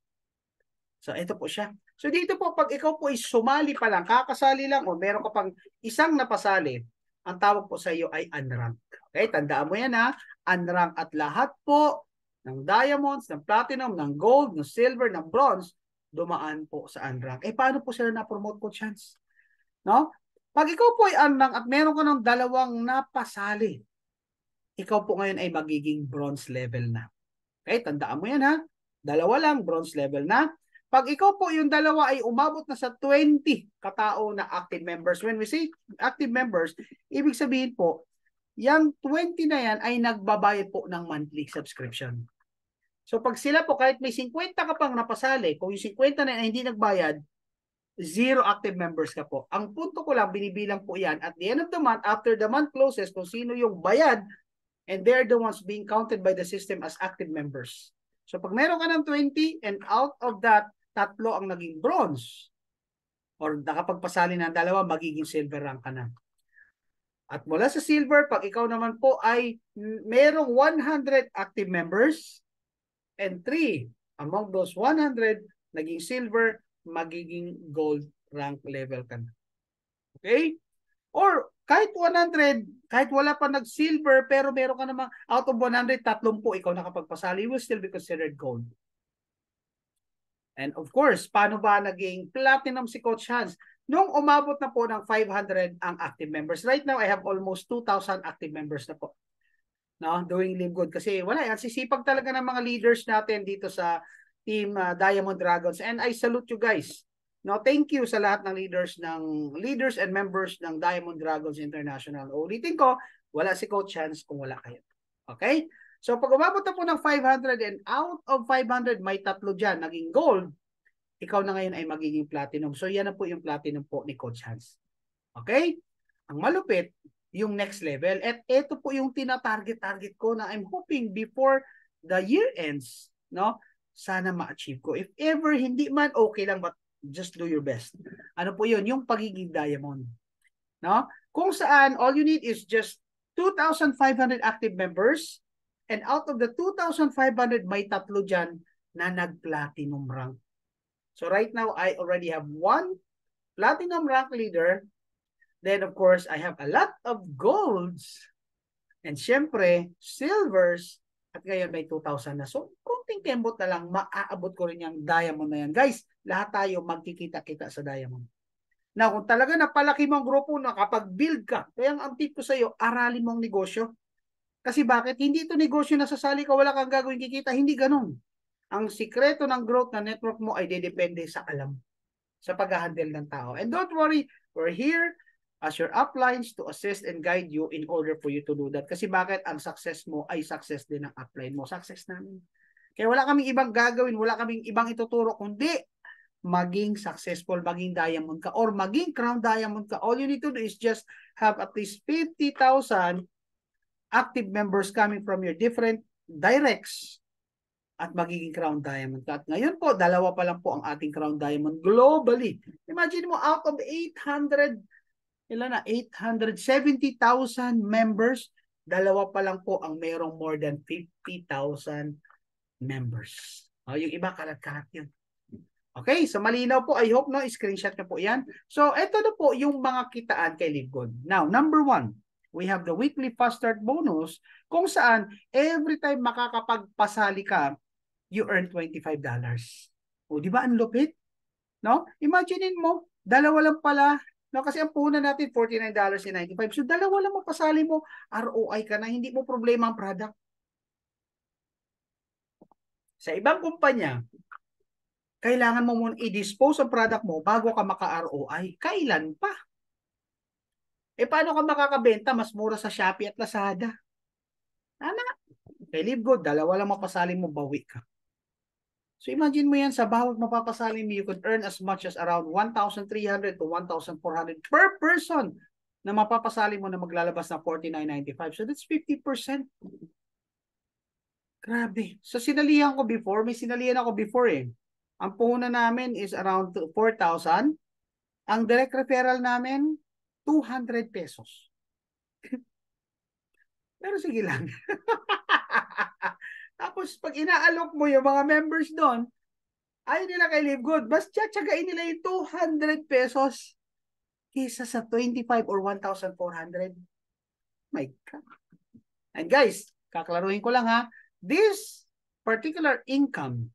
So, ito po siya. So, dito po, pag ikaw po ay sumali pa lang, kakasali lang, o meron ka pang isang napasali, ang tawag po sa iyo ay unranked. Okay, tandaan mo yan ha. Unranked at lahat po ng diamonds, ng platinum, ng gold, ng silver, ng bronze, dumaan po sa unranked. Eh, paano po sila na-promote po chance? No? Pag ikaw po ay unranked at meron ka ng dalawang napasali, ikaw po ngayon ay magiging bronze level na. Okay, tandaan mo yan ha. Dalawa lang, bronze level na. Pag ikaw po yung dalawa ay umabot na sa 20 katao na active members. When we say active members, ibig sabihin po, yung 20 na yan ay nagbabayad po ng monthly subscription. So pag sila po, kahit may 50 ka pang napasali, kung yung 50 na yan ay hindi nagbayad, zero active members ka po. Ang punto ko lang, binibilang po yan. At the end of the month, after the month closes, kung sino yung bayad, and they're the ones being counted by the system as active members. So pag meron ka ng 20 and out of that, tatlo ang naging bronze or nakapagpasali ng dalawa, magiging silver rank ka na. At mula sa silver, pag ikaw naman po ay merong 100 active members and 3 among those 100 naging silver, magiging gold rank level ka na. Okay? Or kahit 100, kahit wala pa nag-silver, pero meron ka namang out of 100, 30 ikaw nakapagpasali, will still be considered gold. And of course, paano ba naging platinum si Coach Hans? Nung umabot na po ng 500 ang active members. Right now, I have almost 2,000 active members na po. No, doing Live Good. Kasi wala yan. Sisipag talaga ng mga leaders natin dito sa Team Diamond Dragons. And I salute you guys. No, thank you sa lahat ng leaders and members ng Diamond Dragons International. Ulitin ko, wala si Coach Hans kung wala kayo. Okay? So pag umabot na po ng 500 and out of 500, may tatlo dyan, naging gold, ikaw na ngayon ay magiging platinum. So yan na po yung platinum po ni Coach Hans. Okay? Ang malupit, yung next level. At ito po yung tina-target ko na I'm hoping before the year ends, no? Sana ma-achieve ko. If ever hindi man, okay lang, but just do your best. Ano po yun? Yung pagiging diamond. No? Kung saan, all you need is just 2,500 active members, and out of the 2,500, may tatlo dyan na nag-platinum rank. So right now, I already have one platinum rank leader. Then of course, I have a lot of golds. And syempre, silvers. At ngayon may 2,000 na. So, konting tembot na lang, maaabot ko rin yung diamond na yan. Guys, lahat tayo magkikita-kita sa diamond. Now, kung talaga napalaki mong grupo na kapag build ka, kaya ang tip ko sa iyo, aralin mong negosyo. Kasi bakit? Hindi ito negosyo na sasali ka, wala kang gagawin kikita. Hindi ganun. Ang sikreto ng growth na network mo ay depende sa alam, sa pag-handle ng tao. And don't worry, we're here as your uplines to assist and guide you in order for you to do that. Kasi bakit? Ang success mo ay success din ng upline mo. Success namin. Kaya wala kaming ibang gagawin, wala kaming ibang ituturo, kundi maging successful, maging diamond ka, or maging crown diamond ka. All you need to do is just have at least 50,000 active members coming from your different directs at magiging crown diamond ka. At ngayon po, dalawa pa lang po ang ating crown diamond globally. Imagine mo, out of 870,000 members, dalawa pa lang po ang mayroong more than 50,000 members. Yung iba, kalat-kalat yun. Okay, so malinaw po. I hope no, screenshot na po yan. So, ito na po yung mga kitaan kay Live Good. Now, number 1, we have the weekly fast start bonus kung saan every time makakapagpasali ka, you earn $25. O, di ba ang lupit? No? Imaginein mo, dalawa lang pala. No, kasi ang puhunan natin $49.95. So dalawa lang mapasali mo, ROI ka na, hindi mo problema ang product. Sa ibang kumpanya, kailangan mo muna i-dispose ang product mo bago ka maka-ROI. Kailan pa? Eh paano ka makakabenta? Mas mura sa Shopee at Lazada. Ana, kay Livegood, dalawa lang mapasali mo, bawi ka. So imagine mo yan, sa bawat mapapasali mo, you could earn as much as around 1,300 to 1,400 per person na mapapasali mo na maglalabas na $49.95. So that's 50%. Grabe. So sinalihan ko before, may sinalihan ako before eh. Ang puhunan namin is around 4,000. Ang direct referral namin, 200 pesos. Pero sige lang. Tapos pag inaalok mo yung mga members doon, ayaw nila kay Livegood. Bas tiyagain nila yung 200 pesos kaysa sa 25 or 1,400. My God. And guys, kaklaruhin ko lang ha, this particular income,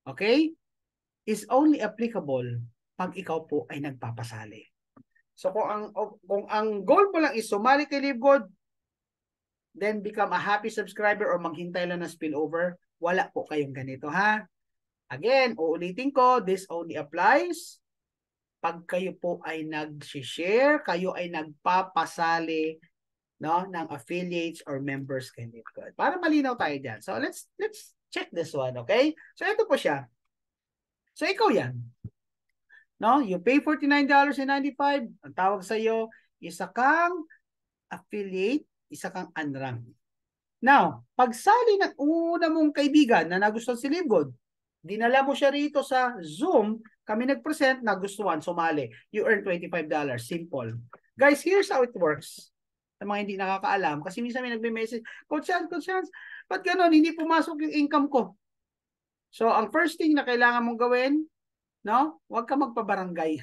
okay, is only applicable pag ikaw po ay nagpapasali. So kung ang goal mo lang is sumali kay Livegood, then become a happy subscriber or maghintay lang na spillover, wala po kayong ganito ha. Again, uulitin ko, this only applies pag kayo po ay nag-share, kayo ay nagpapasali, no, ng affiliates or members kay Livegood. Para malinaw tayo dyan. So let's check this one, okay? So ito po siya. So ikaw yan. No, you pay $49.95. Ang tawag sa iyo, isa kang affiliate, isa kang unranked. Now, pagsali ng una mong kaibigan na nagustuhan si Livegood, dinala mo siya rito sa Zoom, kami nag-present, nagustuhan, sumali. You earn $25. Simple. Guys, here's how it works. Sa mga hindi nakakaalam, kasi minsan may nagme-message, Coach Hans, ba't ganun? Hindi pumasok yung income ko. So, ang first thing na kailangan mong gawin, no? Huwag ka magpabarangay.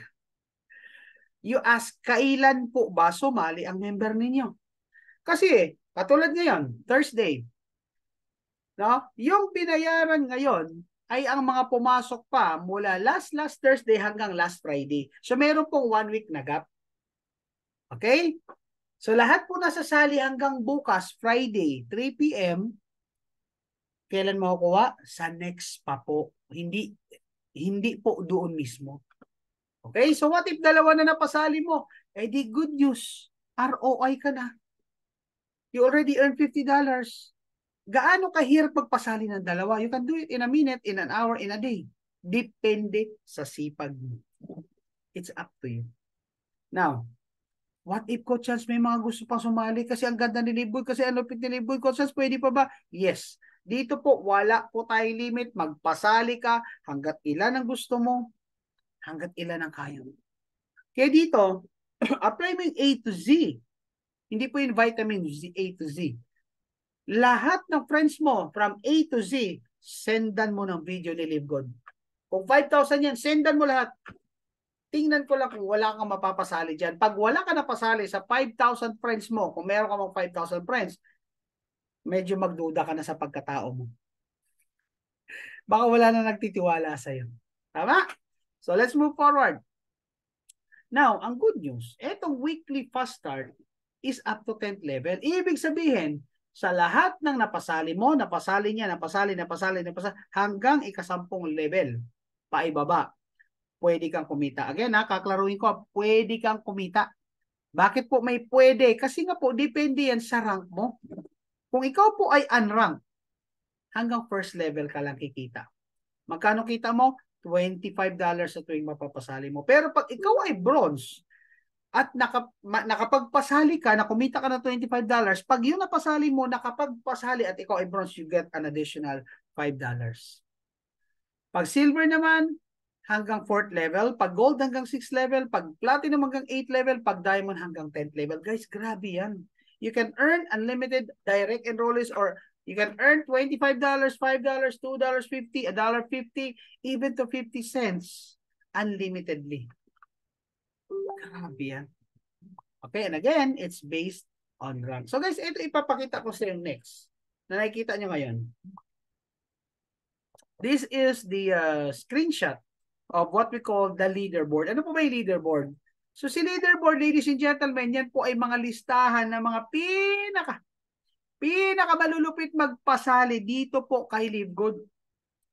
You ask, kailan po ba sumali ang member ninyo? Kasi, katulad ngayon, Thursday, no? Yung binayaran ngayon ay ang mga pumasok pa mula last Thursday hanggang last Friday. So meron pong 1 week na gap. Okay? So lahat po nasasali hanggang bukas, Friday, 3 p.m. Kailan makukuha? Sa next pa po. Hindi po doon mismo. Okay? So what if dalawa na napasali mo? Eh di good news. ROI ka na. You already earned $50. Gaano kahirap magpasali ng dalawa? You can do it in a minute, in an hour, in a day. Depende sa sipag mo. It's up to you. Now, what if Coach Hans may mga gusto pang sumali kasi ang ganda ni Livegood, kasi ang lupit ni Livegood, Coach Hans, pwede pa ba? Yes. Dito po, wala po tayong limit. Magpasali ka hanggat ilan ang gusto mo, hanggat ilan ang kaya mo. Kaya dito, apply mo yung A to Z. Hindi po yung vitamin Z, A to Z. Lahat ng friends mo, from A to Z, sendan mo ng video ni Livegood. Kung 5,000 yan, sendan mo lahat. Tingnan ko lang kung wala kang mapapasali dyan. Pag wala ka napasali sa 5,000 friends mo, kung meron ka mga 5,000 friends, medyo magduda ka na sa pagkatao mo. Baka wala na nagtitiwala sa'yo. Tama? So let's move forward. Now, ang good news, etong weekly fast start is up to 10th level. Ibig sabihin, sa lahat ng napasali mo, napasali niya, napasali, hanggang ika-10 level, paibaba, pwede kang kumita. Again, kaklaruhin ko, pwede kang kumita. Bakit po may pwede? Kasi nga po, depende yan sa rank mo. Kung ikaw po ay unranked, hanggang first level ka lang kikita. Magkano kita mo? $25 sa tuwing mapapasali mo. Pero pag ikaw ay bronze, at nakapagpasali ka, na kumita ka ng $25, pag yun napasali mo, nakapagpasali at ikaw ay bronze, you get an additional $5. Pag silver naman, hanggang 4th level, pag gold hanggang 6th level, pag platinum hanggang 8th level, pag diamond hanggang 10th level. Guys, grabe yan. You can earn unlimited direct enrollees, or you can earn $25, $5, $2.50, $1.50, even to 50 cents unlimitedly. Grabe yan. Okay, and again, it's based on rank. So guys, ito ipapakita ko sa yung next na nakikita nyo ngayon. This is the screenshot of what we call the leaderboard. Ano po ba yung leaderboard? So si leaderboard, ladies and gentlemen, yan po ay mga listahan ng mga pinakamalulupit magpasali dito po kay LiveGood.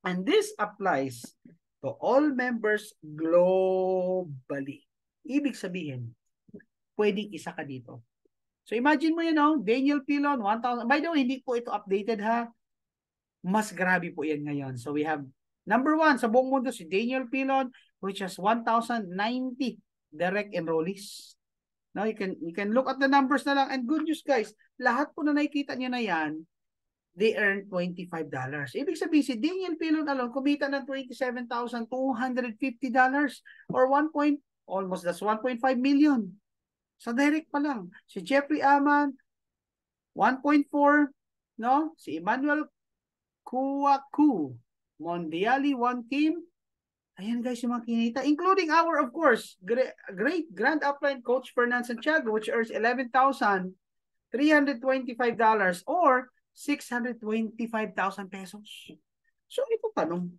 And this applies to all members globally. Ibig sabihin, pwedeng isa ka dito. So imagine mo yun, no? Daniel Pilon, 1,000. By the way, hindi po ito updated ha. Mas grabe po yan ngayon. So we have number 1 sa buong mundo, si Daniel Pilon, which has 1,090 direct enrollees. Now you can look at the numbers na lang. And good news guys, lahat po na nakikita nyo na yan, they earn $25. Ibig sabihin, si Daniel Pilon alone, kumita ng $27,250 or almost that's 1.5 million. Sa direct pa lang. Si Jeffrey Aman, 1.4, no? Si Emmanuel Kuwaku, Mondiali, one team. Ayan guys, yung mga kinita. Including our, of course, great grand upline coach Fernand Santiago, which earns $11,325 or 625,000 pesos. So ito tanong.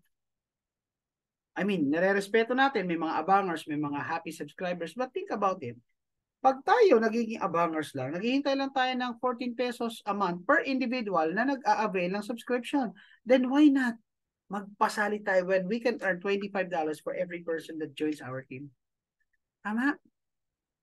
I mean, nare-respeto natin, may mga abangers, may mga happy subscribers, but think about it. Pag tayo nagiging abangers lang, naghihintay lang tayo ng 14 pesos a month per individual na nag-a-avail ng subscription. Then why not magpasali tayo when we can earn $25 for every person that joins our team? Tama?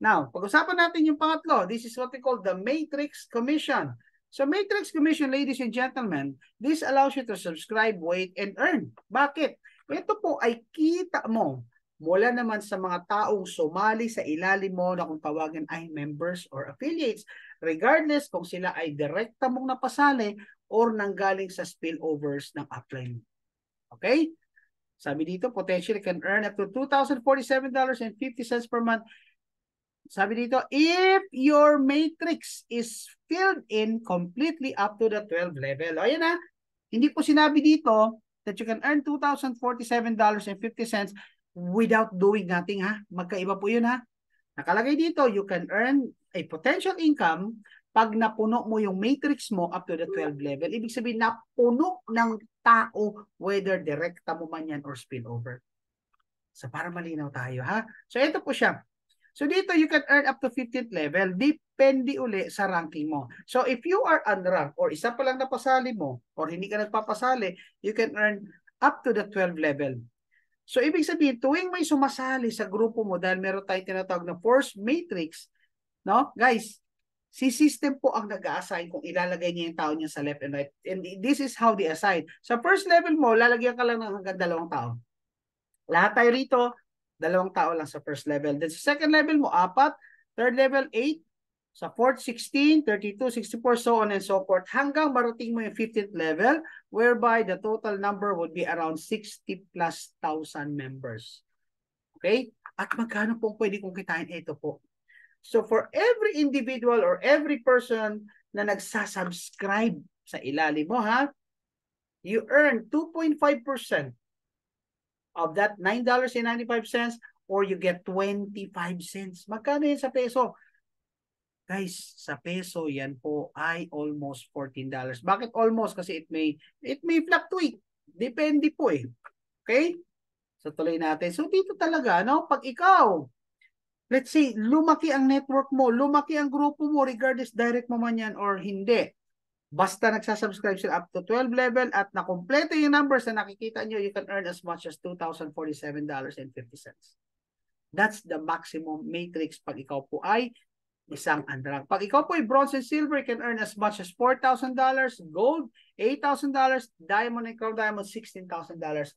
Now, pag-usapan natin yung pangatlo. This is what we call the Matrix Commission. So Matrix Commission, ladies and gentlemen, this allows you to subscribe, wait, and earn. Bakit? Ito po ay kita mo mula naman sa mga taong sumali sa ilalim mo na kung tawagin ay members or affiliates, regardless kung sila ay direkta mong napasali or nanggaling sa spillovers ng upline. Okay? Sabi dito, potentially can earn up to $2,047.50 per month. Sabi dito, if your matrix is filled in completely up to the 12 level. O yan ha, hindi po sinabi dito that you can earn $2,047.50 without doing nothing ha. Magkaiba po yun ha. Nakalagay dito, you can earn a potential income pag napuno mo yung matrix mo up to the 12 level. Ibig sabihin, napuno ng tao whether direkta mo man yan or spillover. So para malinaw tayo ha. So ito po siya. So dito you can earn up to 15th level. Depende uli sa ranking mo. So if you are unranked or isa pa lang napasali mo or hindi ka nagpapasali, you can earn up to the 12 level. So, ibig sabihin, tuwing may sumasali sa grupo mo dahil meron tayong tinatawag na force matrix, no? Guys, si system po ang nag-a-assign kung ilalagay niya yung tao niya sa left and right. And this is how they assign. Sa first level mo, lalagyan ka lang ng hanggang 2 tao. Lahat tayo rito, 2 tao lang sa first level. Then sa second level mo, 4. Third level, 8. Sa fourth, 16, 32, 64, so on and so forth. Hanggang marating mo yung 15th level, whereby the total number would be around 60+ thousand members. Okay? At magkano pong pwede kong kitain ito po? So for every individual or every person na nagsasubscribe sa ilalim mo, ha, you earn 2.5% of that $9.95 or you get 25 cents. Magkano yun sa peso? Guys, sa peso yan po ay almost $14. Bakit almost? Kasi it may fluctuate. Depende po eh. Okay? So tuloy natin. So dito talaga, no? Pag ikaw, let's say, lumaki ang network mo, lumaki ang grupo mo, regardless direct mo man yan or hindi. Basta nagsasubscribe sila up to 12 level at nakompleto yung numbers na nakikita nyo, you can earn as much as $2,047.50. That's the maximum matrix pag ikaw po ay isang unranked. Pag ikaw po ay bronze and silver, you can earn as much as $4,000, gold, $8,000, diamond and crown diamond, $16,000,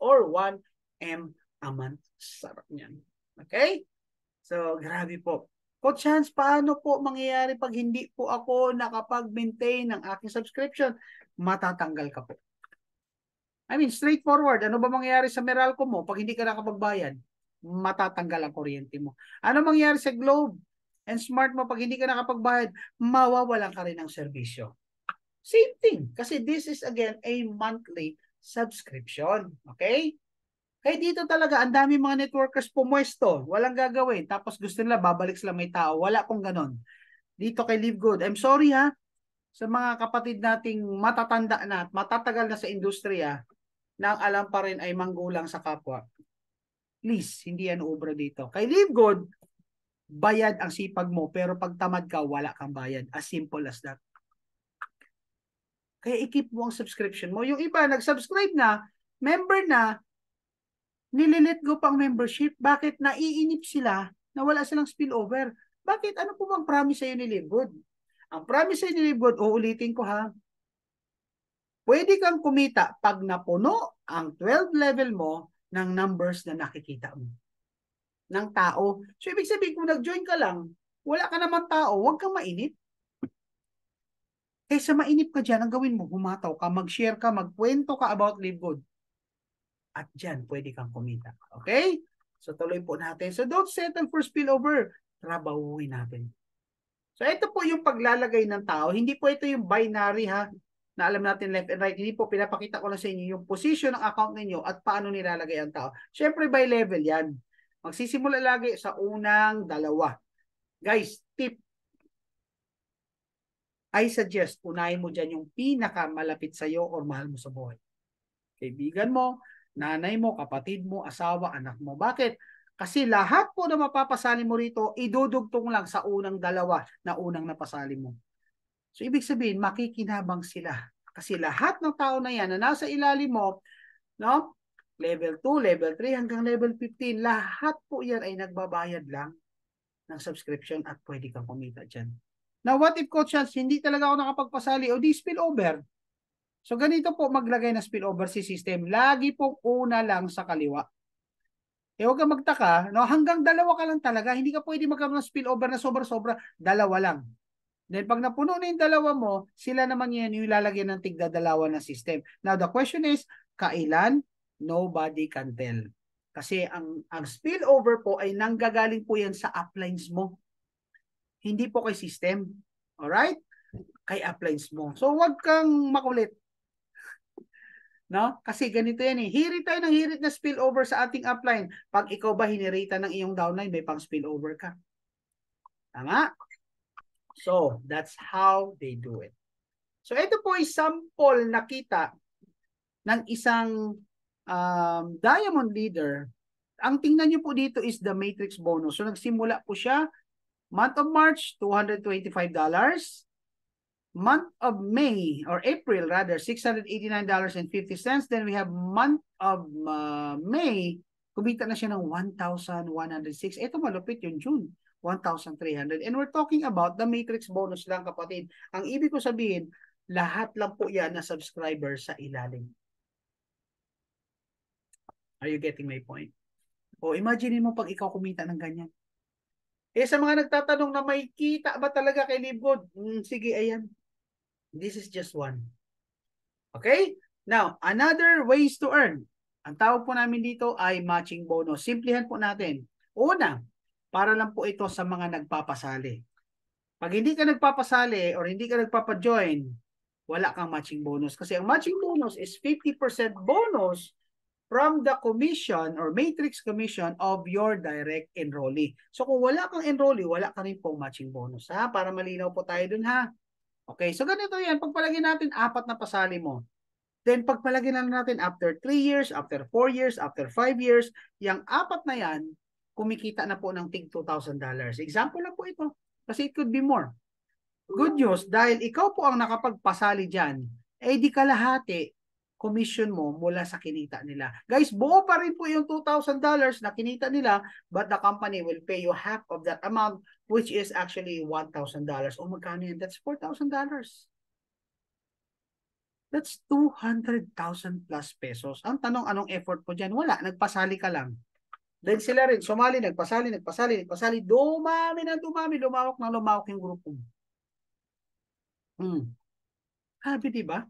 or 1 M a month. Sarap niyan. Okay? So, grabe po. Coach Hans, paano po mangyayari pag hindi po ako nakapag-maintain ng aking subscription? Matatanggal ka po. I mean, straightforward. Ano ba mangyayari sa Meralco mo pag hindi ka nakapagbayad? Matatanggal ang kuryente mo. Ano mangyayari sa Globe and Smart mo pag hindi ka nakapagbayad? Mawawalan ka rin ng serbisyo. Same thing. Kasi this is again a monthly subscription. Okay? Kaya dito talaga, ang dami mga networkers pumwesto, walang gagawin. Tapos gusto nila, babalik sila may tao. Wala pong ganon. Dito kay Live Good. I'm sorry ha, sa mga kapatid nating matatanda na at matatagal na sa industriya, na ang alam pa rin ay manggulang sa kapwa. Please, hindi yan ubra dito. Kay Live Good, bayad ang sipag mo, pero pag tamad ka, wala kang bayad. As simple as that. Kaya i-keep mo ang subscription mo. Yung iba, nag-subscribe na, member na, nililet go pang membership. Bakit? Naiinip sila na wala silang spillover. Bakit? Ano po bang promise sa'yo ni Livegood? Ang promise sa'yo ni Livegood, uulitin ko ha, pwede kang kumita pag napuno ang 12 level mo ng numbers na nakikita mo. Ng tao. So, ibig sabihin, kung nag-join ka lang, wala ka naman tao, huwag kang mainip. Kaysa mainip ka dyan, ang gawin mo, humataw ka, mag-share ka, magkwento ka about Livegood. At dyan, pwede kang kumita. Okay? So, tuloy po natin. So, don't settle for spillover. Trabahuin natin. So, ito po yung paglalagay ng tao. Hindi po ito yung binary ha, na alam natin left and right. Hindi po, pinapakita ko lang sa inyo yung position ng account ninyo at paano nilalagay ang tao. Siyempre, by level yan. Magsisimula lagi sa unang dalawa. Guys, tip. I suggest, unahin mo dyan yung pinakamalapit sa'yo or mahal mo sa buhay. Kaibigan mo, nanay mo, kapatid mo, asawa, anak mo. Bakit? Kasi lahat po na mapapasali mo rito, idudugtong lang sa unang dalawa na unang napasali mo. So, ibig sabihin, makikinabang sila. Kasi lahat ng tao na yan na nasa ilalim mo, no? Level 2, level 3, hanggang level 15, lahat po yan ay nagbabayad lang ng subscription at pwede kang kumita dyan. Now, what if, Coach Chance, hindi talaga ako nakapagpasali o di spill over? So, ganito po maglagay na spillover si system. Lagi po una lang sa kaliwa. Huwag kang magtaka, no? Hanggang dalawa ka lang talaga. Hindi ka pwede magkaroon ng spillover na sobra-sobra. Dalawa lang. Then, pag napuno na yung dalawa mo, sila naman yan yung ilalagyan ng tigda-dalawa na system. Now, the question is, kailan? Nobody can tell. Kasi ang spillover po ay nanggagaling po yan sa uplines mo. Hindi po kay system. Alright? Kay uplines mo. So, wag kang makulit. No? Kasi ganito yan eh. Hirit tayo ng hirit na spillover sa ating upline. Pag ikaw ba hinirita ng iyong downline, may pang spillover ka. Tama? So, that's how they do it. So, ito po ay sample na kita ng isang diamond leader. Ang tingnan nyo po dito is the matrix bonus. So, nagsimula po siya month of March, $225. Month of May, or April rather, $689.50. Then we have month of May, kumita na siya ng 1,106. Ito malupit yung June, 1,300. And we're talking about the matrix bonus lang, kapatid. Ang ibig ko sabihin, lahat lang po yan na subscriber sa ilalim. Are you getting my point? O imagine mo pag ikaw kumita ng ganyan. Sa mga nagtatanong na may kita ba talaga kay Livegood? Sige, ayan. This is just one. Okay? Now, another ways to earn. Ang tawag po namin dito ay matching bonus. Simplihan po natin. Una, para lang po ito sa mga nagpapasali. Pag hindi ka nagpapasali or hindi ka nagpapajoin, wala kang matching bonus. Kasi ang matching bonus is 50% bonus from the commission or matrix commission of your direct enrollee. So kung wala kang enrollee, wala ka rin pong matching bonus. Ha? Para malinaw po tayo dun ha. Okay, so ganito yan. Pagpalagay natin, 4 na pasali mo. Then pagpalagay na natin after 3 years, after 4 years, after 5 years, yung 4 na yan, kumikita na po ng tig $2,000. Example lang po ito. Kasi it could be more. Good news, dahil ikaw po ang nakapagpasali dyan, di kalahati commission mo mula sa kinita nila. Guys, buo pa rin po yung $2,000 na kinita nila, but the company will pay you half of that amount, which is actually $1,000. O magkano yan? That's $4,000. That's 200,000 plus pesos. Ang tanong, anong effort po dyan? Wala, nagpasali ka lang. Then sila rin, sumali, nagpasali, dumami na dumami, lumawak na lumawak yung grupo. Happy, diba?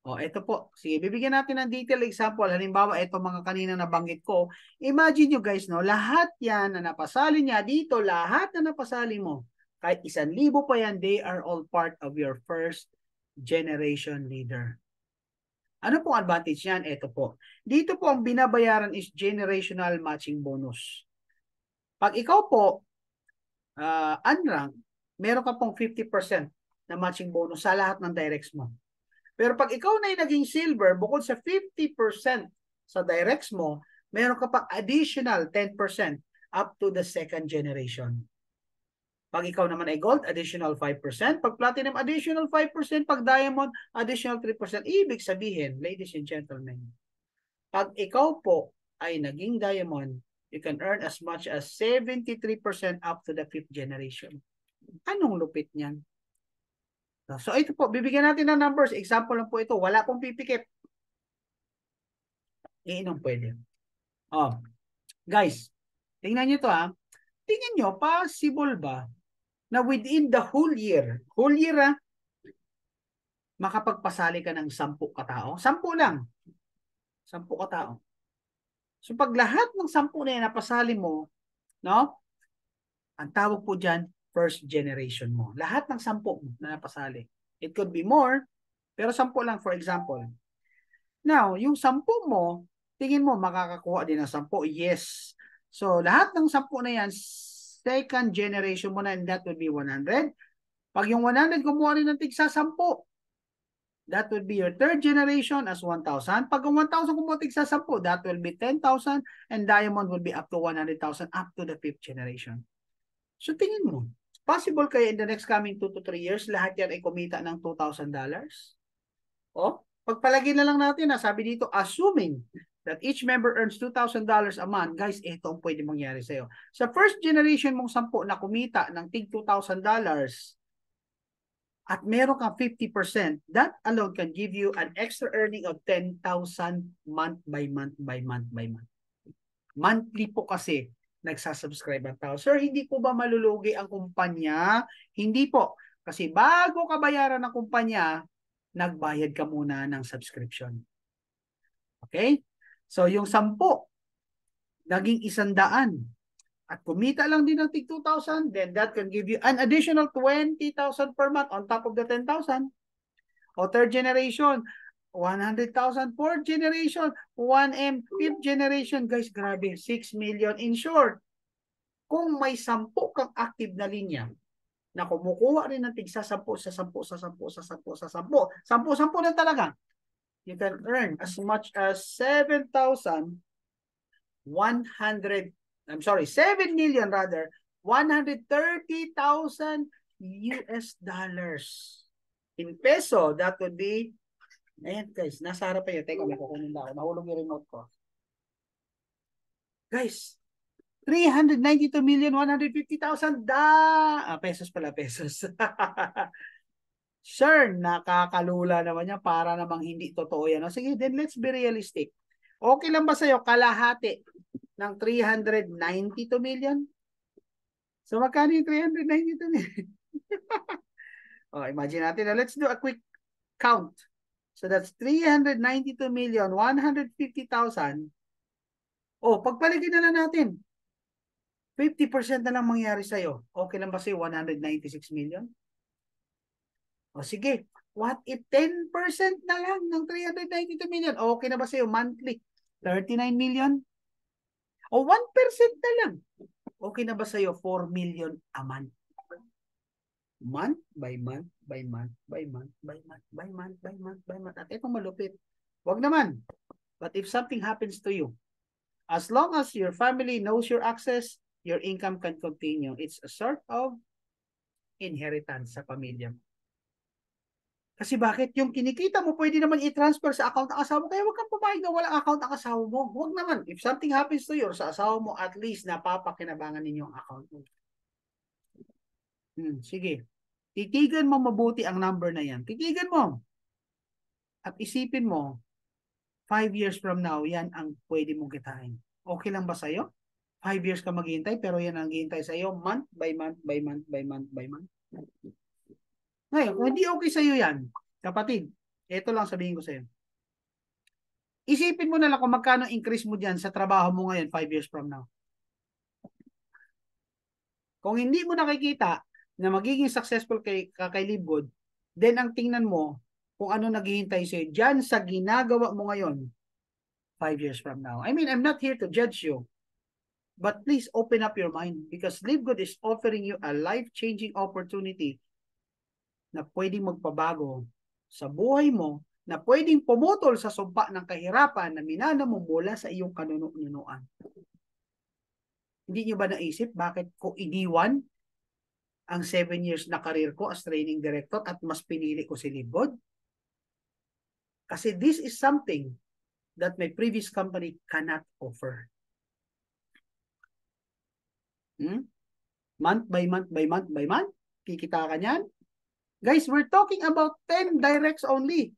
O, ito po. Sige, bibigyan natin ng detailed example. Halimbawa, ito mga kanina nabanggit ko. Imagine nyo guys, no? Lahat yan na napasali niya dito, lahat na napasali mo, kahit 1,000 pa yan, they are all part of your first generation leader. Ano pong advantage niyan? Ito po. Dito po ang binabayaran is generational matching bonus. Pag ikaw po, unranked, meron ka pong 50% na matching bonus sa lahat ng directs mo. Pero pag ikaw na naging silver, bukod sa 50% sa directs mo, meron ka pang additional 10% up to the second generation. Pag ikaw naman ay gold, additional 5%. Pag platinum, additional 5%. Pag diamond, additional 3%. Ibig sabihin, ladies and gentlemen, pag ikaw po ay naging diamond, you can earn as much as 73% up to the 5th generation. Anong lupit niyan? So ito po, bibigyan natin ng numbers. Example lang po ito. Wala pong pipikit. Iinom pwede. Oh, guys, tingnan nyo to ha. Tingnan nyo, possible ba na within the whole year makapagpasali ka ng 10 katao? 10 lang. 10 katao. So pag lahat ng 10 na yan napasali mo, no? Ang tawag po dyan, first generation mo. Lahat ng 10 na napasali. It could be more, pero 10 lang for example. Now, yung 10 mo, tingin mo makakakuha din ng 10? Yes. So lahat ng 10 na yan, second generation mo na, and that would be 100. Pag yung 100 kumuha rin ng tigsa 10, that would be your third generation as 1,000. Pag ang 1,000 kumuha tigsa 10, that will be 10,000, and diamond will be up to 100,000 up to the 5th generation. So tingin mo, possible kaya in the next coming 2 to 3 years, lahat yan ay kumita ng $2,000? O, pagpalagay na lang natin, sabi dito, assuming that each member earns $2,000 a month, guys, ito ang pwede mangyari sa'yo. Sa first generation mong 10 na kumita ng tig $2,000 at meron kang 50%, that alone can give you an extra earning of 10,000 month by month by month by month. Monthly po kasi nagsasubscribe ang tao. Sir, hindi po ba malulugi ang kumpanya? Hindi po. Kasi bago ka bayaran ng kumpanya, nagbayad ka muna ng subscription. Okay? So, yung 10, naging 100. At kumita lang din ng tig 2,000, then that can give you an additional 20,000 per month on top of the 10,000. O third generation, 100,000. Fourth generation, 1M. Fifth generation, guys, grabe, 6 million. In short, kung may 10 kang active na linya, na kumukuha rin ng tigsa 10 sa 10 sa 10 sa 10 sa 10, 10 na talaga, you can earn as much as 7 million rather, 130,000 US dollars. In peso, that would be, ayan guys, nasa harap pa yun. Teka, may kukunin na ako. Nahulog yung remote ko. Guys, 392,150,000 pesos pala, pesos. Sure, nakakalula naman yan. Para namang hindi totoo yan. Sige, then let's be realistic. Okay lang ba sa'yo kalahati ng 392 million? So, magkano yung 392 million? Imagine natin. Let's do a quick count. So, that's 392,150,000. Pagpaligid na lang natin. 50% na lang mangyari sa'yo. Okay lang ba sa'yo 196 million? Sige. What if 10% na lang ng 392 million? Okay na ba sa'yo monthly? 39 million? O 1% na lang? Okay na ba sa'yo 4 million a month? Month by month by month by month by month by month by month by month. At itong malupit. Wag naman. But if something happens to you, as long as your family knows your access, your income can continue. It's a sort of inheritance sa pamilya. Kasi bakit? Yung kinikita mo, pwede naman i-transfer sa account ng asawa mo. Kaya huwag kang pumayag na walang account ng asawa mo. Huwag naman. If something happens to you or sa asawa mo, at least napapakinabangan ninyong account mo. Sige. Titigan mo mabuti ang number na yan. Titigan mo. At isipin mo, 5 years from now, yan ang pwede mong kitain. Okay lang ba sa'yo? 5 years ka maghihintay, pero yan ang hihintay sa'yo month by month by month by month by month. Ngayon, kung hindi okay sa'yo yan, kapatid, ito lang sabihin ko sa'yo. Isipin mo na lang kung magkano increase mo dyan sa trabaho mo ngayon 5 years from now. Kung hindi mo nakikita na magiging successful kay Live Good, then ang tingnan mo, kung ano naghihintay sa'yo dyan sa ginagawa mo ngayon 5 years from now. I mean, I'm not here to judge you. But please open up your mind because Live Good is offering you a life-changing opportunity na pwedeng magpabago sa buhay mo, na pwedeng pumutol sa sumpa ng kahirapan na minana mo mula sa iyong kanunuan. Hindi nyo ba naisip bakit ko iniwan ang 7 years na career ko as training director at mas pinili ko si Live Good? Kasi this is something that my previous company cannot offer. Month by month by month by month, kikita ka niyan. Guys, we're talking about 10 directs only.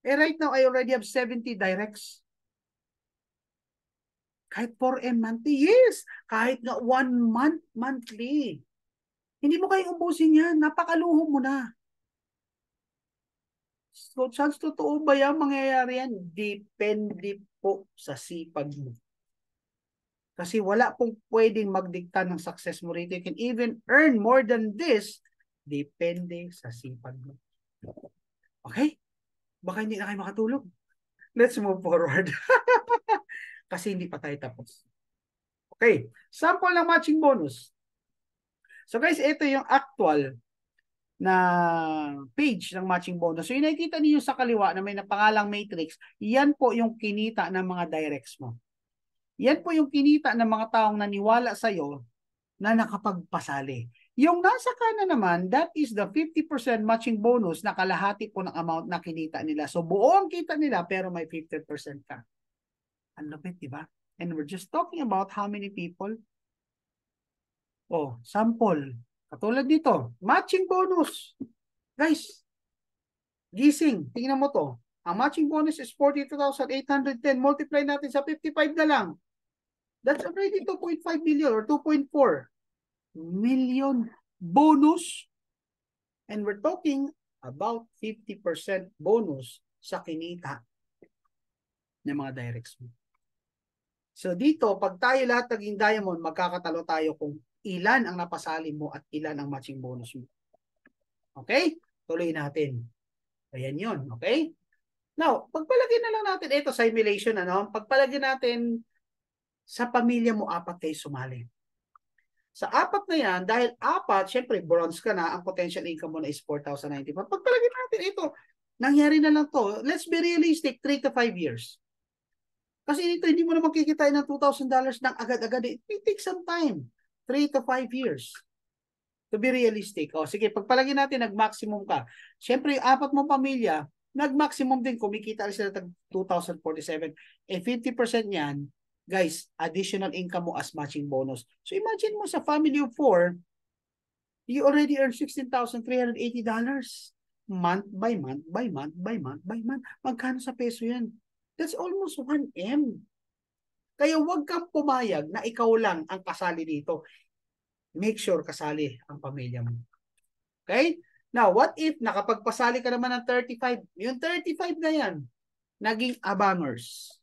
Right now, I already have 70 directs. Kahit 4M monthly, yes. Kahit nga 1 month monthly. Hindi mo kayong ubusin yan. Napakaluho mo na. So, chance totoo ba yan mangyayari yan? Depende po sa sipag mo. Kasi wala pong pwedeng magdikta ng success mo rito. You can even earn more than this. Depende sa sipag mo. Okay? Baka hindi na kayo makatulog. Let's move forward. Kasi hindi pa tayo tapos. Okay. Sample ng matching bonus. So guys, ito yung actual na page ng matching bonus. So yung nakikita niyo sa kaliwa na may napangalang matrix, yan po yung kinita ng mga directs mo. Yan po yung kinita ng mga taong naniwala sa'yo na nakapagpasali. Yung nasa kanan naman, that is the 50% matching bonus na kalahati po ng amount na kinita nila. So buong kita nila pero may 50% ka. Ang lupit, di ba? And we're just talking about how many people. Oh, sample. Katulad dito, matching bonus. Guys, gising. Tingnan mo to. Ang matching bonus is 42,810. Multiply natin sa 55 na lang. That's already 2.5 million or 2.4 million bonus. And we're talking about 50% bonus sa kinita ng mga directs mo. So dito, pag tayo lahat naging diamond, magkakatalo tayo kung ilan ang napasali mo at ilan ang matching bonus mo. Okay? Tuloy natin. Ayan yun. Okay? Now, pagpalagyan na lang natin ito, simulation, ano? Pagpalagyan natin sa pamilya mo, 4 kayo sumali. Sa 4 na yan, dahil 4, syempre, bronze ka na, ang potential income mo na is 4,090. Pagpalagyan natin ito, nangyari na lang to. Let's be realistic, 3 to 5 years. Kasi dito, hindi mo naman kikitain ng $2,000 ng agad-agad. It may take some time. 3 to 5 years. To be realistic. O, sige, pagpalagyan natin, nag-maximum ka. Siyempre, yung 4 mong pamilya, nag-maximum din, kumikita sila ng 2,047. 50% niyan, guys, additional income mo as matching bonus. So, imagine mo sa family of 4, you already earn $16,380. Month by month, by month, by month, by month. Magkano sa peso yan? That's almost 1M. Kaya huwag kang pumayag na ikaw lang ang kasali dito. Make sure kasali ang pamilya mo. Okay? Now, what if nakapagpasali ka naman ng 35? Yung 35 na yan, naging abangers.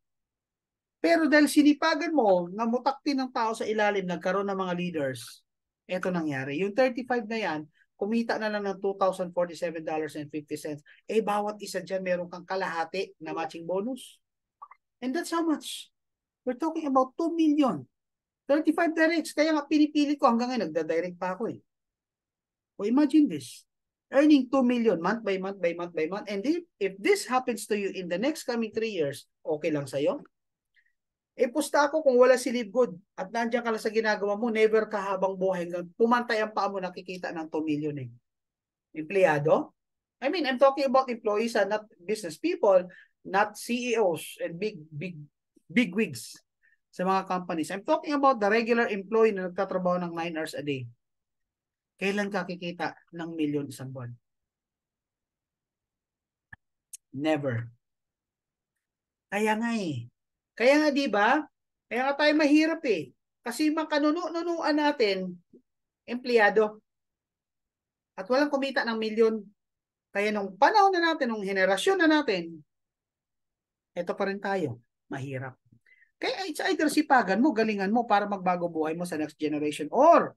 Pero dahil sinipagan mo, namutakti ng tao sa ilalim, nagkaroon ng mga leaders, eto nangyari. Yung 35 na yan, kumita na lang ng $2,047.50. Bawat isa dyan, meron kang kalahati na matching bonus. And that's how much? We're talking about 2 million. 35 directs. Kaya nga pinipili ko hanggang ngayon, nagda-direct pa ako eh. O imagine this. Earning 2 million month by month by month by month. And if this happens to you in the next coming 3 years, okay lang sa'yo? Pusta ako kung wala si Live Good at nandiyan ka lang sa ginagawa mo, never ka habang buhay hanggang pumantay ang paa mo, nakikita ng 2 million eh. Empleyado? I mean, I'm talking about employees and not business people, not CEOs and big wigs sa mga companies. I'm talking about the regular employee na nagtatrabaho ng 9 hours a day. Kailan ka kikita ng million isang buwan? Never. Kaya nga eh. Kaya nga 'di ba? Kaya nga tayo mahirap eh. Kasi makanunuan natin empleyado. At walang kumita ng milyon. Kaya nung panahon na natin, nung henerasyon na natin, eto pa rin tayo, mahirap. Kaya it's either sipagan mo, galingan mo para magbago buhay mo sa next generation. Or,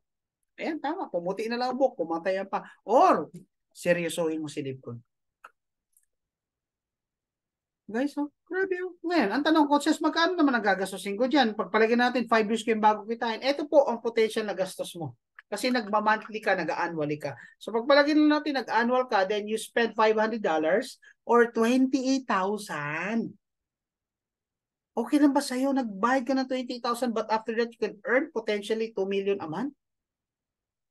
ayan tama, pumuti na lang ang buhok, pumatay pa. Or, seryosohin mo si Live Good. Guys, oh, grabe oh. Ngayon, ang tanong ko, sis, magkano naman ang gagastusin ko dyan? Pagpalagay natin, 5 years ko yung bago kitain. Ito po ang potential na gastos mo. Kasi nagma-monthly ka, nag-annually ka. So pagpalagay na natin, nag-annual ka, then you spend $500 or 28,000. Okay lang ba sa'yo? Nagbayad ka ng 28,000 but after that, you can earn potentially 2 million a month?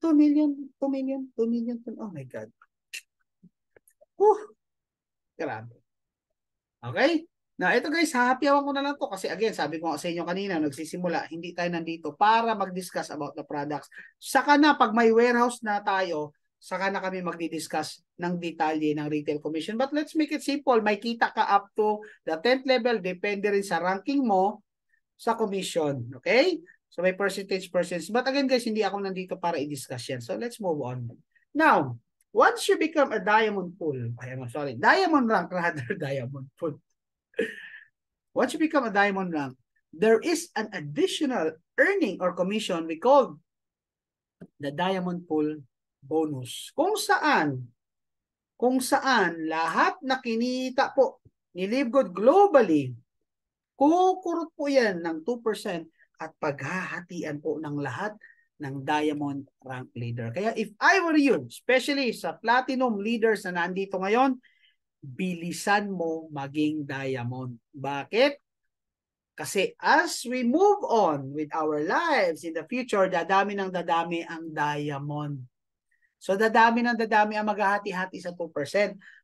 2 million, 2 million, 2 million. Oh my God. Grabe. Okay? Na ito guys, hahapiawan ko na lang to kasi again, sabi ko sa inyo kanina, nagsisimula, hindi tayo nandito para mag-discuss about the products. Saka na, pag may warehouse na tayo, saka na kami magdi-discuss ng detalye ng retail commission. But let's make it simple. May kita ka up to the 10th level, depende rin sa ranking mo sa commission. Okay? So may percentage. But again guys, hindi ako nandito para i-discuss yan. So let's move on. Now, once you become a diamond pool, diamond rank rather, diamond pool. Once you become a diamond rank, there is an additional earning or commission we call the diamond pool bonus. Kung saan lahat na kinita po ni Livegood globally, kukurot po yan ng 2% at paghahatian po ng lahat ng diamond rank leader. Kaya if I were you, especially sa platinum leaders na nandito ngayon, bilisan mo maging diamond. Bakit? Kasi as we move on with our lives in the future, dadami ng dadami ang diamond. So dadami ng dadami ang maghahati-hati sa 2%.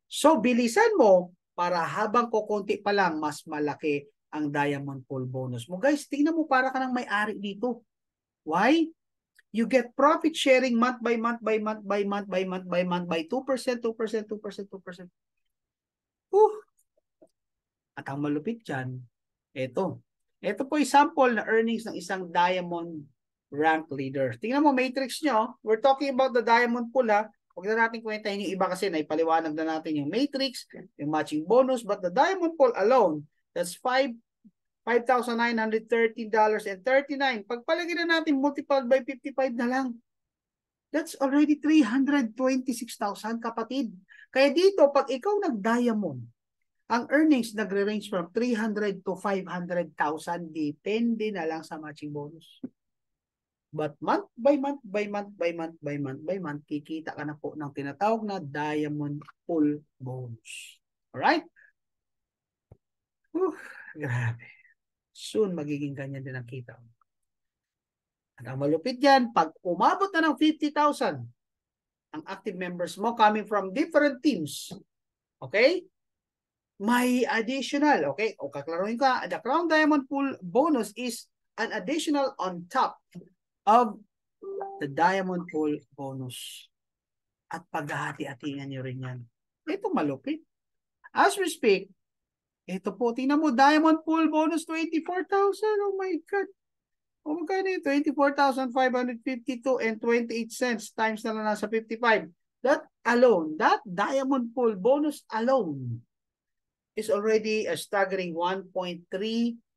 So bilisan mo para habang kukunti pa lang, mas malaki ang diamond pool bonus mo. Guys, tingnan mo para ka ng may-ari dito. Why? You get profit sharing month by month by month by month by month by month by 2%, 2%, 2%, 2%. At ang malupit dyan, ito. Ito po yung sample na earnings ng isang diamond rank leader. Tingnan mo, matrix nyo. We're talking about the diamond pool ha. Huwag na natin kwentahin yung iba kasi naipaliwanag na natin yung matrix, yung matching bonus, but the diamond pool alone, that's $5,913.39. Pagpalagay na natin multiplied by 55 na lang. That's already 326,000 kapatid. Kaya dito, pag ikaw nag-diamond, ang earnings nagre-range from 300 to 500,000 depende na lang sa matching bonus. But month by month by month by month by month by month, kikita ka na po ng tinatawag na diamond pool bonus. Alright? Grabe. Soon magiging ganyan din ang kita. At ang malupit yan, pag umabot na ng 50,000 ang active members mo coming from different teams, okay? May additional, okay? O kaklaruhin ka, the Crown Diamond Pool bonus is an additional on top of the Diamond Pool bonus. At paghahati-hatingan nyo rin yan. Ito malupit. As we speak, ito po, tingnan mo, Diamond Pool bonus 24,000. Oh my God. O magkano yun? 24,552 and 28 cents times na lang nasa 55. That alone, that Diamond Pool bonus alone is already a staggering 1.3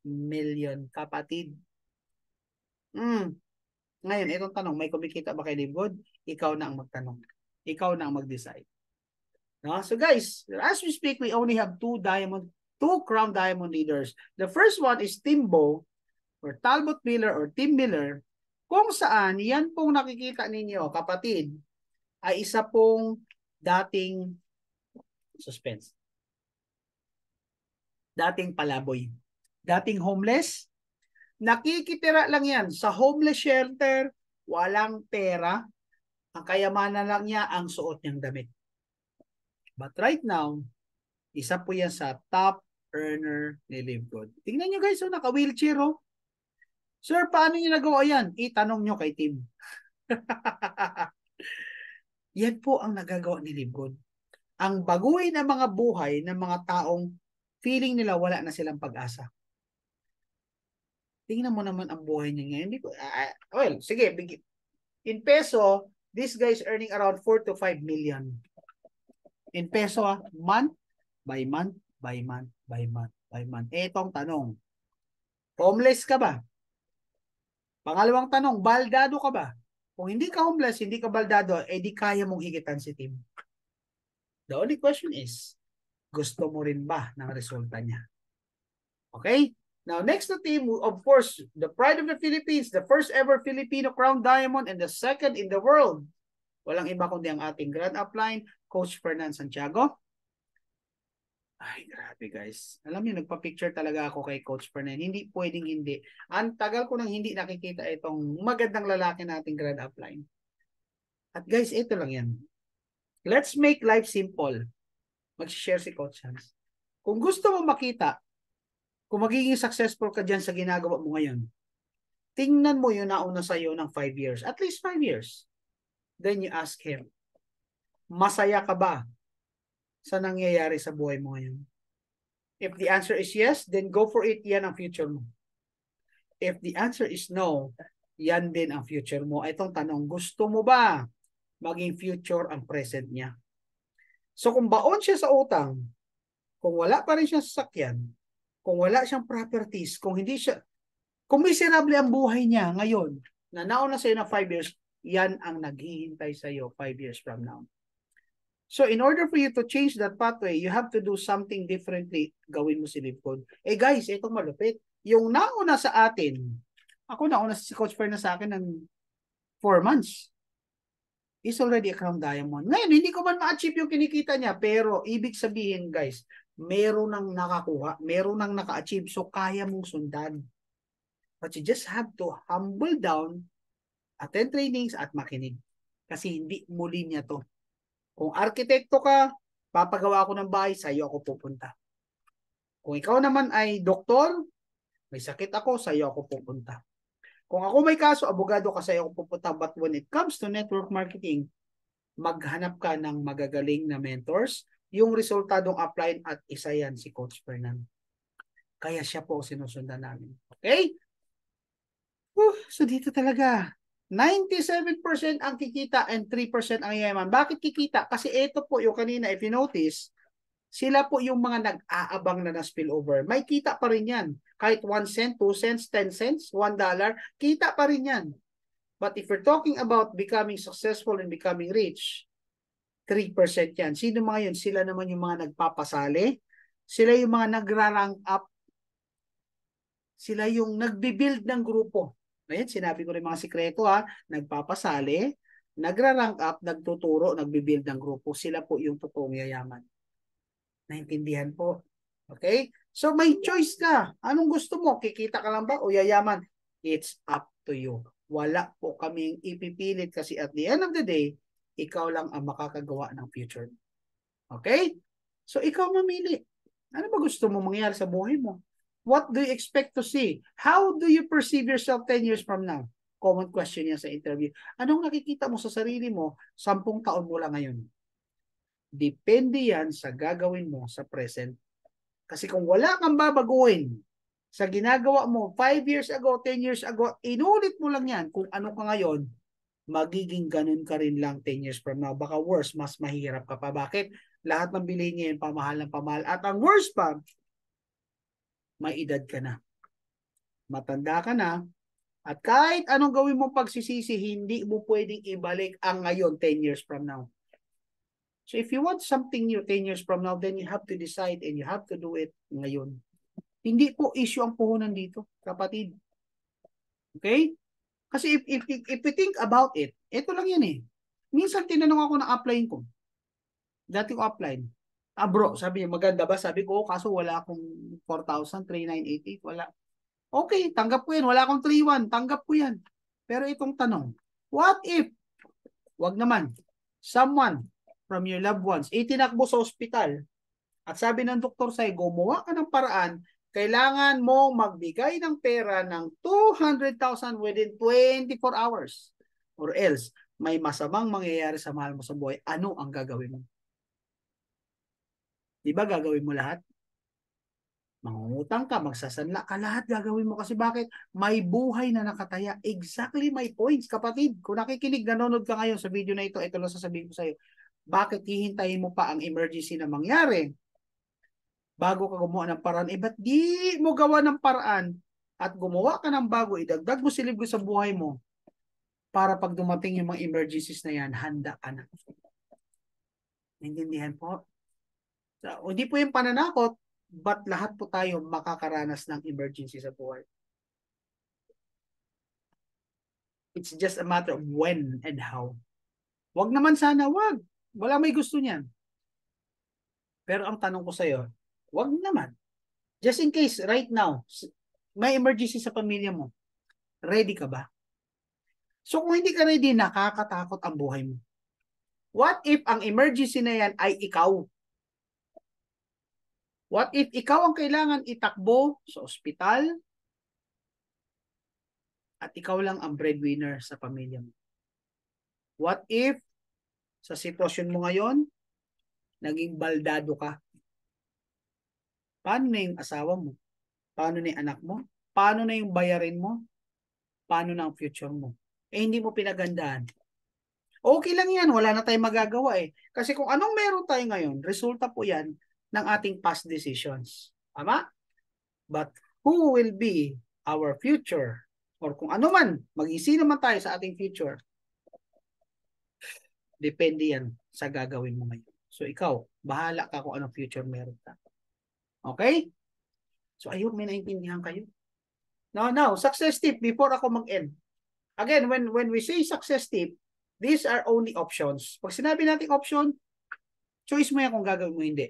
million, kapatid. Ngayon, itong tanong, may kumikita ba kay Livegood? Ikaw na ang magtanong. Ikaw na ang mag-decide. No? So guys, as we speak, we only have two Crown Diamond leaders. The first one is Timbo or Talbot Miller or Tim Miller, kung saan yan pong nakikita ninyo, kapatid, ay isa pong dating suspense. Dating palaboy. Dating homeless. Nakikitira lang yan sa homeless shelter, walang pera. Ang kayamanan lang niya ang suot niyang damit. But right now, isa po yan sa top earner ni Livegood. Tingnan nyo guys, naka-wheelchair oh. Sir, paano niyo nagawa yan? Itanong nyo kay Tim. Yan po ang nagagawa ni Livegood. Ang baguhin ang mga buhay ng mga taong feeling nila wala na silang pag-asa. Tingnan mo naman ang buhay niya ngayon. Well, sige, in peso, this guy is earning around 4 to 5 million. In peso, month by month by month by month by month. Etong tanong, homeless ka ba? Pangalawang tanong, baldado ka ba? Kung hindi ka homeless, hindi ka baldado, di kaya mong higitan si Tim. The only question is, Gusto mo rin ba ng resulta niya? Okay? Now, next na team, of course, the pride of the Philippines, the first ever Filipino crown diamond and the second in the world. Walang iba kundi ang ating grand upline, Coach Fernan Santiago. Ay, grabe guys. Alam niyo, nagpa-picture talaga ako kay Coach Fernan. Hindi pwedeng hindi. Ang tagal ko nang hindi nakikita itong magandang lalaki nating grand upline. At guys, ito lang yan. Let's make life simple. Mag-share si Coach Hans. Kung gusto mo makita kung magiging successful ka dyan sa ginagawa mo ngayon, tingnan mo yung nauna sa'yo ng 5 years. At least 5 years. Then you ask him, masaya ka ba sa nangyayari sa buhay mo ngayon? If the answer is yes, then go for it. Yan ang future mo. If the answer is no, yan din ang future mo. Itong tanong, gusto mo ba maging future ang present niya? So kung baon siya sa utang, kung wala pa rin siyang sasakyan, kung wala siyang properties, kung miserable ang buhay niya ngayon, na nauna sa'yo na 5 years, yan ang naghihintay sa'yo 5 years from now. So in order for you to change that pathway, you have to do something differently. Gawin mo si Livcon. Guys, itong malupit. Yung nauna sa atin, ako nauna si Coach Fernan sa akin ng 4 months. Is already a crown diamond. Ngayon, hindi ko man ma-achieve yung kinikita niya, pero ibig sabihin guys, meron nang nakakuha, meron nang naka-achieve, so kaya mong sundan. But you just have to humble down, attend trainings at makinig. Kasi hindi muli niya to. Kung arkitekto ka, papagawa ako ng bahay, sa iyo ako pupunta. Kung ikaw naman ay doktor, may sakit ako, sa iyo ako pupunta. Kung ako may kaso, abogado ka, sa iyo ako pupunta. But when it comes to network marketing, maghanap ka ng magagaling na mentors, yung resultadong upline at isa yan si Coach Fernan. Kaya siya po sinusundan namin. Okay? So dito talaga, 97% ang kikita and 3% ang yaman. Bakit kikita? Kasi ito po yung kanina, if you notice, sila po yung mga nag-aabang na spillover. May kita pa rin yan. Kahit 1 cent, 2 cents, 10 cents, $1, kita pa rin yan. But if you're talking about becoming successful and becoming rich, 3% yan. Sino mga yun? Sila naman yung mga nagpapasali. Sila yung mga nagra-rank up. Sila yung nagbibuild ng grupo. Ngayon, sinabi ko rin mga sikreto ha. Nagpapasali, nagra-rank up, nagtuturo, nagbibuild ng grupo. Sila po yung totoong yayaman. Naintindihan po? Okay? So may choice ka. Anong gusto mo? Kikita ka lang ba o yayaman? It's up to you. Wala po kaming ipipilit kasi at the end of the day, ikaw lang ang makakagawa ng future. Okay? So ikaw mamili. Ano ba gusto mo mangyari sa buhay mo? What do you expect to see? How do you perceive yourself 10 years from now? Common question yan sa interview. Anong nakikita mo sa sarili mo 10 taon mula ngayon? Depende yan sa gagawin mo sa present. Kasi kung wala kang babaguhin sa ginagawa mo 5 years ago, 10 years ago, inulit mo lang yan kung ano ka ngayon, magiging ganun ka rin lang 10 years from now. Baka worse, mas mahirap ka pa. Bakit? Lahat ng bilhin ngayon, pamahal ng pamahal. At ang worst pa, may edad ka na. Matanda ka na. At kahit anong gawin mo pagsisisi, hindi mo pwedeng ibalik ang ngayon 10 years from now. So if you want something new 10 years from now, then you have to decide and you have to do it ngayon. Hindi po issue ang puhunan dito, kapatid. Okay? Kasi if we think about it, ito lang yan eh. Minsan tinanong ako ng upline ko. Dati ko upline. Bro, sabi niya, maganda ba? Sabi ko, kaso wala akong 4,000, 3,988. Wala. Okay, tanggap ko yan. Wala akong 3,1. Tanggap ko yan. Pero itong tanong, what if, wag naman, someone from your loved ones, itinakbo sa ospital, at sabi ng doktor sa'yo, gumawa ka ng paraan, kailangan mo magbigay ng pera ng 200,000 within 24 hours. Or else, may masamang mangyayari sa mahal mo sa buhay. Ano ang gagawin mo? Diba gagawin mo lahat? Mangungutang ka, magsasanla ka, lahat gagawin mo. Kasi bakit? May buhay na nakataya. Exactly my points, kapatid. Kung nakikinig, nanonood ka ngayon sa video na ito lang sasabihin ko sa'yo. Bakit hihintayin mo pa ang emergency na mangyari? Bago ka gumawa ng paraan, ba't di mo gawa ng paraan at gumawa ka ng bago, idagdag mo silib sa buhay mo para pag dumating yung mga emergencies na yan, handa ka na. Naintindihan po? So, hindi po yung pananakot, but lahat po tayo makakaranas ng emergency sa buhay. It's just a matter of when and how. Wag naman sana, wag. Wala may gusto niyan. Pero ang tanong ko sa'yo, wag naman. Just in case, right now, may emergency sa pamilya mo, ready ka ba? So kung hindi ka ready, nakakatakot ang buhay mo. What if ang emergency na yan ay ikaw? What if ikaw ang kailangan itakbo sa ospital at ikaw lang ang breadwinner sa pamilya mo? What if sa sitwasyon mo ngayon, naging baldado ka? Paano na yung asawa mo? Paano na yung anak mo? Paano na yung bayarin mo? Paano na ang future mo? Eh, hindi mo pinagandaan. Okay lang yan, wala na tayong magagawa eh. Kasi kung anong meron tayo ngayon, resulta po yan ng ating past decisions. Tama? But who will be our future? Or kung ano man, mag-isip naman tayo sa ating future. Depende yan sa gagawin mo ngayon. So ikaw, bahala ka kung anong future meron ka. Okay? So ayun, may naintindihan kayo. Now, success tip before ako mag-end. Again, when we say success tip, these are only options. Pag sinabi natin option, choice mo yan kung gagawin mo hindi.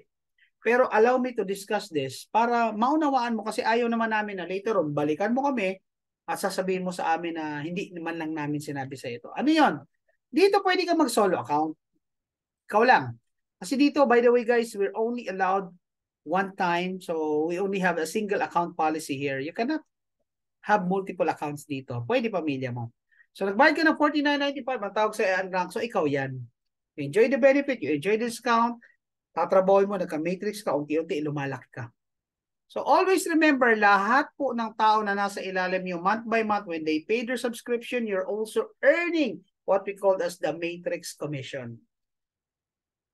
Pero allow me to discuss this para maunawaan mo kasi ayaw naman namin na later on, balikan mo kami at sasabihin mo sa amin na hindi naman lang namin sinabi sa ito. Ano yon? Dito pwede ka mag-solo account. Ikaw lang. Kasi dito, by the way guys, we're only allowed one time. So we only have a single account policy here. You cannot have multiple accounts dito. Pwede pamilya mo. So nagbayad ka ng $49.95, ang tawag sa unrank. So ikaw yan. You enjoy the benefit, you enjoy the discount, tatrabahoy mo, nagka-matrix ka, unti-unti lumalaki ka. So always remember, lahat po ng tao na nasa ilalim nyo, month by month, when they pay their subscription, you're also earning what we call as the matrix commission.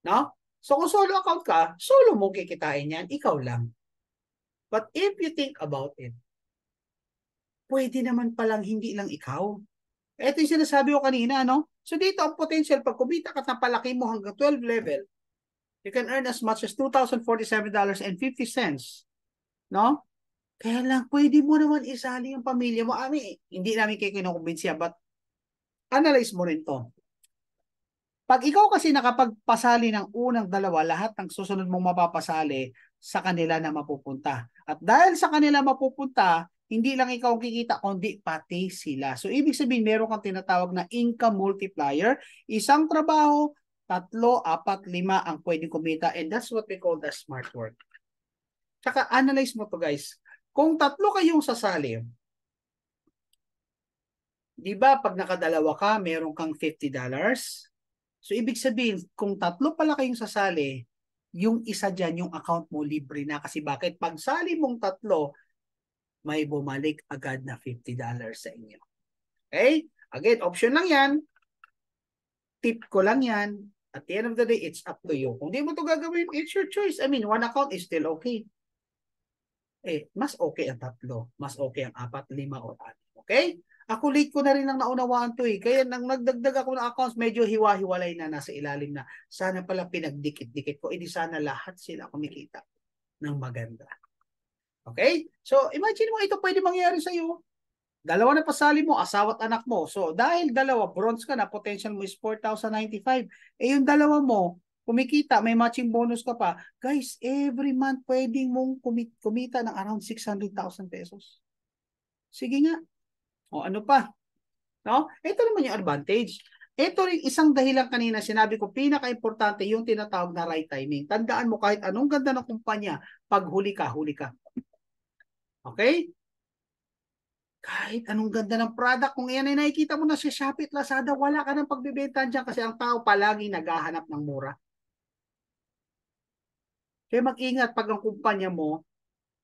No? So kung solo account ka, solo mo kikitain yan, ikaw lang. But if you think about it, pwede naman palang hindi lang ikaw. Ito yung sinasabi ko kanina, no? So dito ang potential, pag kumita ka at palaki mo hanggang 12 level, you can earn as much as $2,047.50. No? Kaya lang, pwede mo naman isali yung pamilya mo. Hindi namin kayo kinukumbinsiya, but analyze mo rin to. Pag ikaw kasi nakapagpasali ng unang dalawa, lahat ng susunod mong mapapasali sa kanila na mapupunta. At dahil sa kanila mapupunta, hindi lang ikaw kikita, kundi pati sila. So, ibig sabihin, meron kang tinatawag na income multiplier. Isang trabaho, 3, 4, 5 ang pwedeng kumita. And that's what we call the smart work. Tsaka, analyze mo to guys. Kung 3 kayong sasali, di ba pag nakadalawa ka, meron kang $50. So, ibig sabihin, kung 3 pala kayong sasali, yung isa dyan, yung account mo, libre na. Kasi bakit? Pag sali mong 3, may bumalik agad na $50 sa inyo. Okay? Again, option lang yan. Tip ko lang yan. At the end of the day, it's up to you. Kung di mo to gagawin, it's your choice. I mean, one account is still okay. Mas okay ang 3. Mas okay ang 4, 5, o 6. Okay? Ako late ko na rin ang naunawaan to eh. Kaya nang nagdagdag ako ng accounts, medyo hiwa-hiwalay na, nasa ilalim na. Sana pala pinagdikit-dikit ko. Di sana lahat sila kumikita ng maganda. Okay? So, imagine mo, ito pwede mangyari sa iyo. 2 na pasali mo, asawa at anak mo. So, dahil 2, bronze ka na, potential mo is 4,095. Yung 2 mo, kumikita, may matching bonus ka pa. Guys, every month pwedeng mong kumita ng around 600,000 pesos. Sige nga. O ano pa? No? Ito naman yung advantage. Ito rin isang dahilan kanina, sinabi ko, pinaka-importante yung tinatawag na right timing. Tandaan mo, kahit anong ganda ng kumpanya, pag huli ka, huli ka. Okay? Kahit anong ganda ng product, kung yan ay nakikita mo na sa Shopee at Lazada, wala ka ng pagbibenta dyan kasi ang tao palagi naghahanap ng mura. Kaya mag-ingat pag ang kumpanya mo,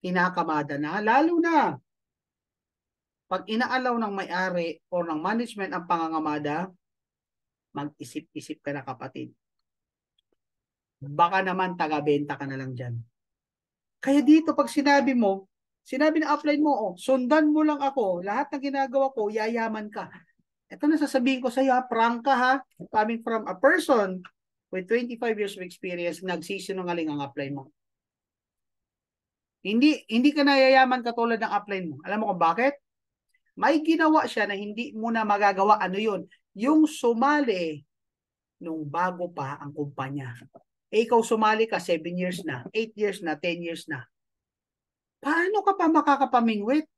kinakamada na, lalo na pag inaalaw ng may-ari o ng management ang pangangamada, mag-isip-isip ka na kapatid. Baka naman taga-benta ka na lang dyan. Kaya dito pag sinabi mo, sinabi na upline mo, oh, sundan mo lang ako, lahat ng ginagawa ko, yayaman ka. Ito na sasabihin ko sa iyo, prank ka ha, coming from a person with 25 years of experience, nagsisinungaling ang upline mo. Hindi ka nayayaman katulad ng upline mo. Alam mo kung bakit? May ginawa siya na hindi mo na magagawa. Ano yun? Yung sumali nung bago pa ang kumpanya. Ikaw sumali ka 7 years na, 8 years na, 10 years na. Paano ka pa makakapamingwit?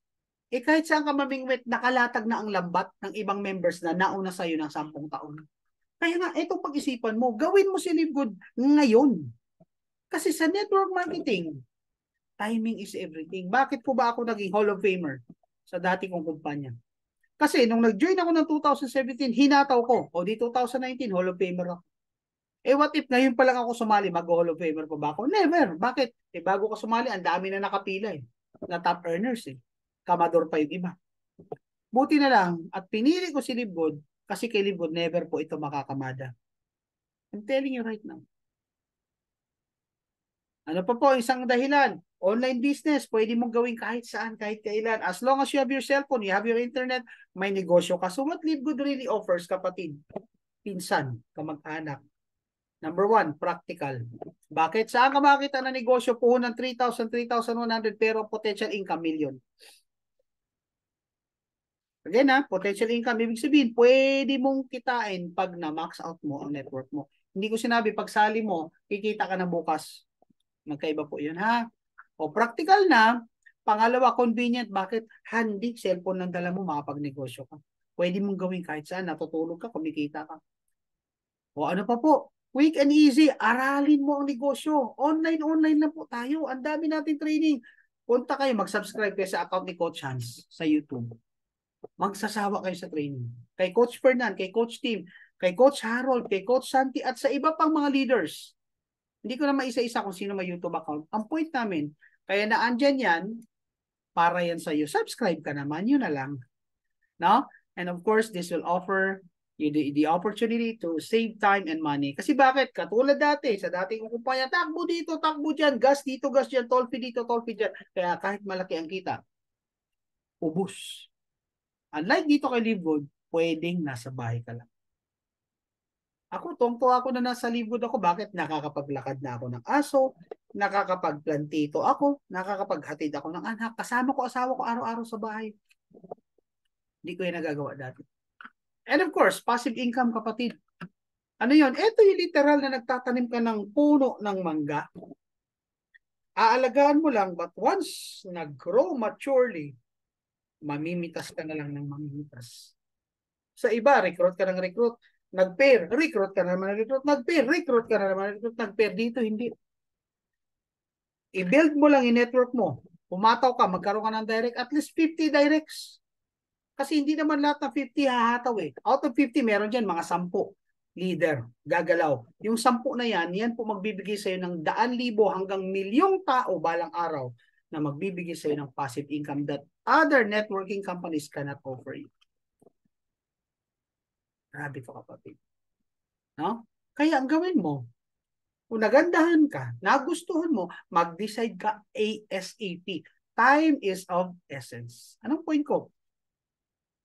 Kahit saan ka mamingwit, nakalatag na ang lambat ng ibang members na nauna sa'yo ng 10 taon. Kaya nga, itong pag-isipan mo, gawin mo si Live Good ngayon. Kasi sa network marketing, timing is everything. Bakit po ba ako naging Hall of Famer sa dati kong kumpanya? Kasi nung nag-join ako ng 2017, hinataw ko. O di 2019, Hall of Famer ako. What if ngayon pa lang ako sumali, mag-Hall of Famer pa ba ako? Never. Bakit? Bago ko sumali, ang dami na nakapila na top earners Kamador pa yung iba. Buti na lang, at pinili ko si Live Good, kasi kay Live Good, never po ito makakamada. I'm telling you right now. Ano pa po, isang dahilan, online business, pwede mong gawin kahit saan, kahit kailan. As long as you have your cellphone, you have your internet, may negosyo ka. So what Live Good really offers, kapatid, pinsan, kamag-anak. Number 1, practical. Bakit? Saan ka makita na negosyo po ng 3,000, 3,100 pero potential income million? Again potential income, ibig sabihin, pwede mong kitain pag na-max out mo ang network mo. Hindi ko sinabi, pag sali mo, kikita ka na bukas. Magkaiba po yun, ha? O practical na, pangalawa, convenient. Bakit? Handy, cellphone ng dala mo, makapagnegosyo ka. Pwede mong gawin kahit saan, natutulog ka, kumikita ka. O ano pa po? Quick and easy, aralin mo ang negosyo. Online lang po tayo. Ang dami natin training. Punta kayo, mag-subscribe kayo sa account ni Coach Hans sa YouTube. Magsasawa kayo sa training. Kay Coach Fernan, kay Coach Tim, kay Coach Harold, kay Coach Santi, at sa iba pang mga leaders. Hindi ko na maisa-isa kung sino may YouTube account. Ang point namin, kaya na andyan yan, para yan sa iyo. Subscribe ka naman, yun na lang. No? And of course, this will offer you the opportunity to save time and money. Kasi bakit? Katulad dati, sa dating kumpanya, takbo dito, takbo dyan, gas dito, gas dyan, toll fee dito, toll fee dyan. Kaya kahit malaki ang kita, ubus. Unlike dito kay Live Good, pwedeng nasa bahay ka lang. Ako, tungto ako na nasa Live Good ako. Bakit? Nakakapaglakad na ako ng aso, nakakapagplantito ako, nakakapaghatid ako ng anak. Kasama ko asawa ko araw-araw sa bahay. Hindi ko yung nagagawa dati. And of course, passive income, kapatid. Ano yun? Ito yung literal na nagtatanim ka ng puno ng mangga. Aalagaan mo lang, but once nag-grow maturely, mamimitas ka na lang ng mamimitas. Sa iba, recruit ka ng recruit, nag-pair, recruit ka na naman ng recruit, nag-pair, recruit ka na naman ng recruit, nag-pair. Dito, hindi. I-build mo lang yung network mo. Pumataw ka, magkaroon ka ng direct, at least 50 directs. Kasi hindi naman lahat ng 50 hahataw Out of 50, meron dyan mga 10 leader, gagalaw. Yung 10 na yan po magbibigay sa'yo ng 100,000 hanggang 1,000,000 tao balang araw na magbibigay sa'yo ng passive income that other networking companies cannot offer you. Grabe to, kapatid. No? Kaya ang gawin mo, kung nagandahan ka, nagustuhan mo, mag-decide ka ASAP. Time is of essence. Anong point ko?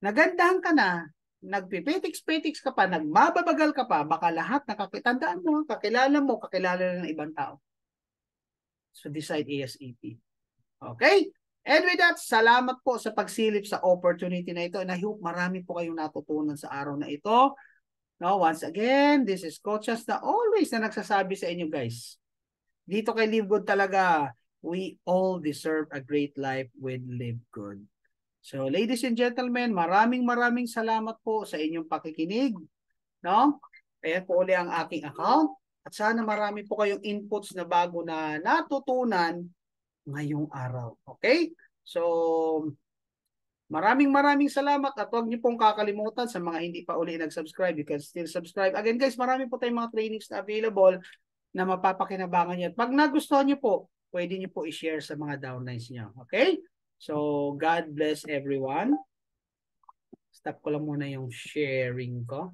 Nagandahan ka na, nagpipetiks-petiks ka pa, nagmababagal ka pa, baka lahat nakakitandaan mo, kakilala ng ibang tao. So decide ASAP. Okay? And with that, salamat po sa pagsilip sa opportunity na ito. And I hope marami po kayong natutunan sa araw na ito. No, once again, this is Coach Hans na always na nagsasabi sa inyo, guys. Dito kay Live Good talaga, we all deserve a great life with Live Good. So, ladies and gentlemen, maraming salamat po sa inyong pakikinig. No? Ayan po uli ang aking account. At sana marami po kayong inputs na bago na natutunan ngayong araw. Okay? So, maraming salamat at huwag niyo pong kakalimutan sa mga hindi pa uli nag-subscribe. You can still subscribe. Again guys, marami po tayong mga trainings na available na mapapakinabangan niyo. At pag nagustuhan niyo po, pwede niyo po i-share sa mga downlines niyo. Okay? So, God bless everyone. Stop ko lang muna yung sharing ko.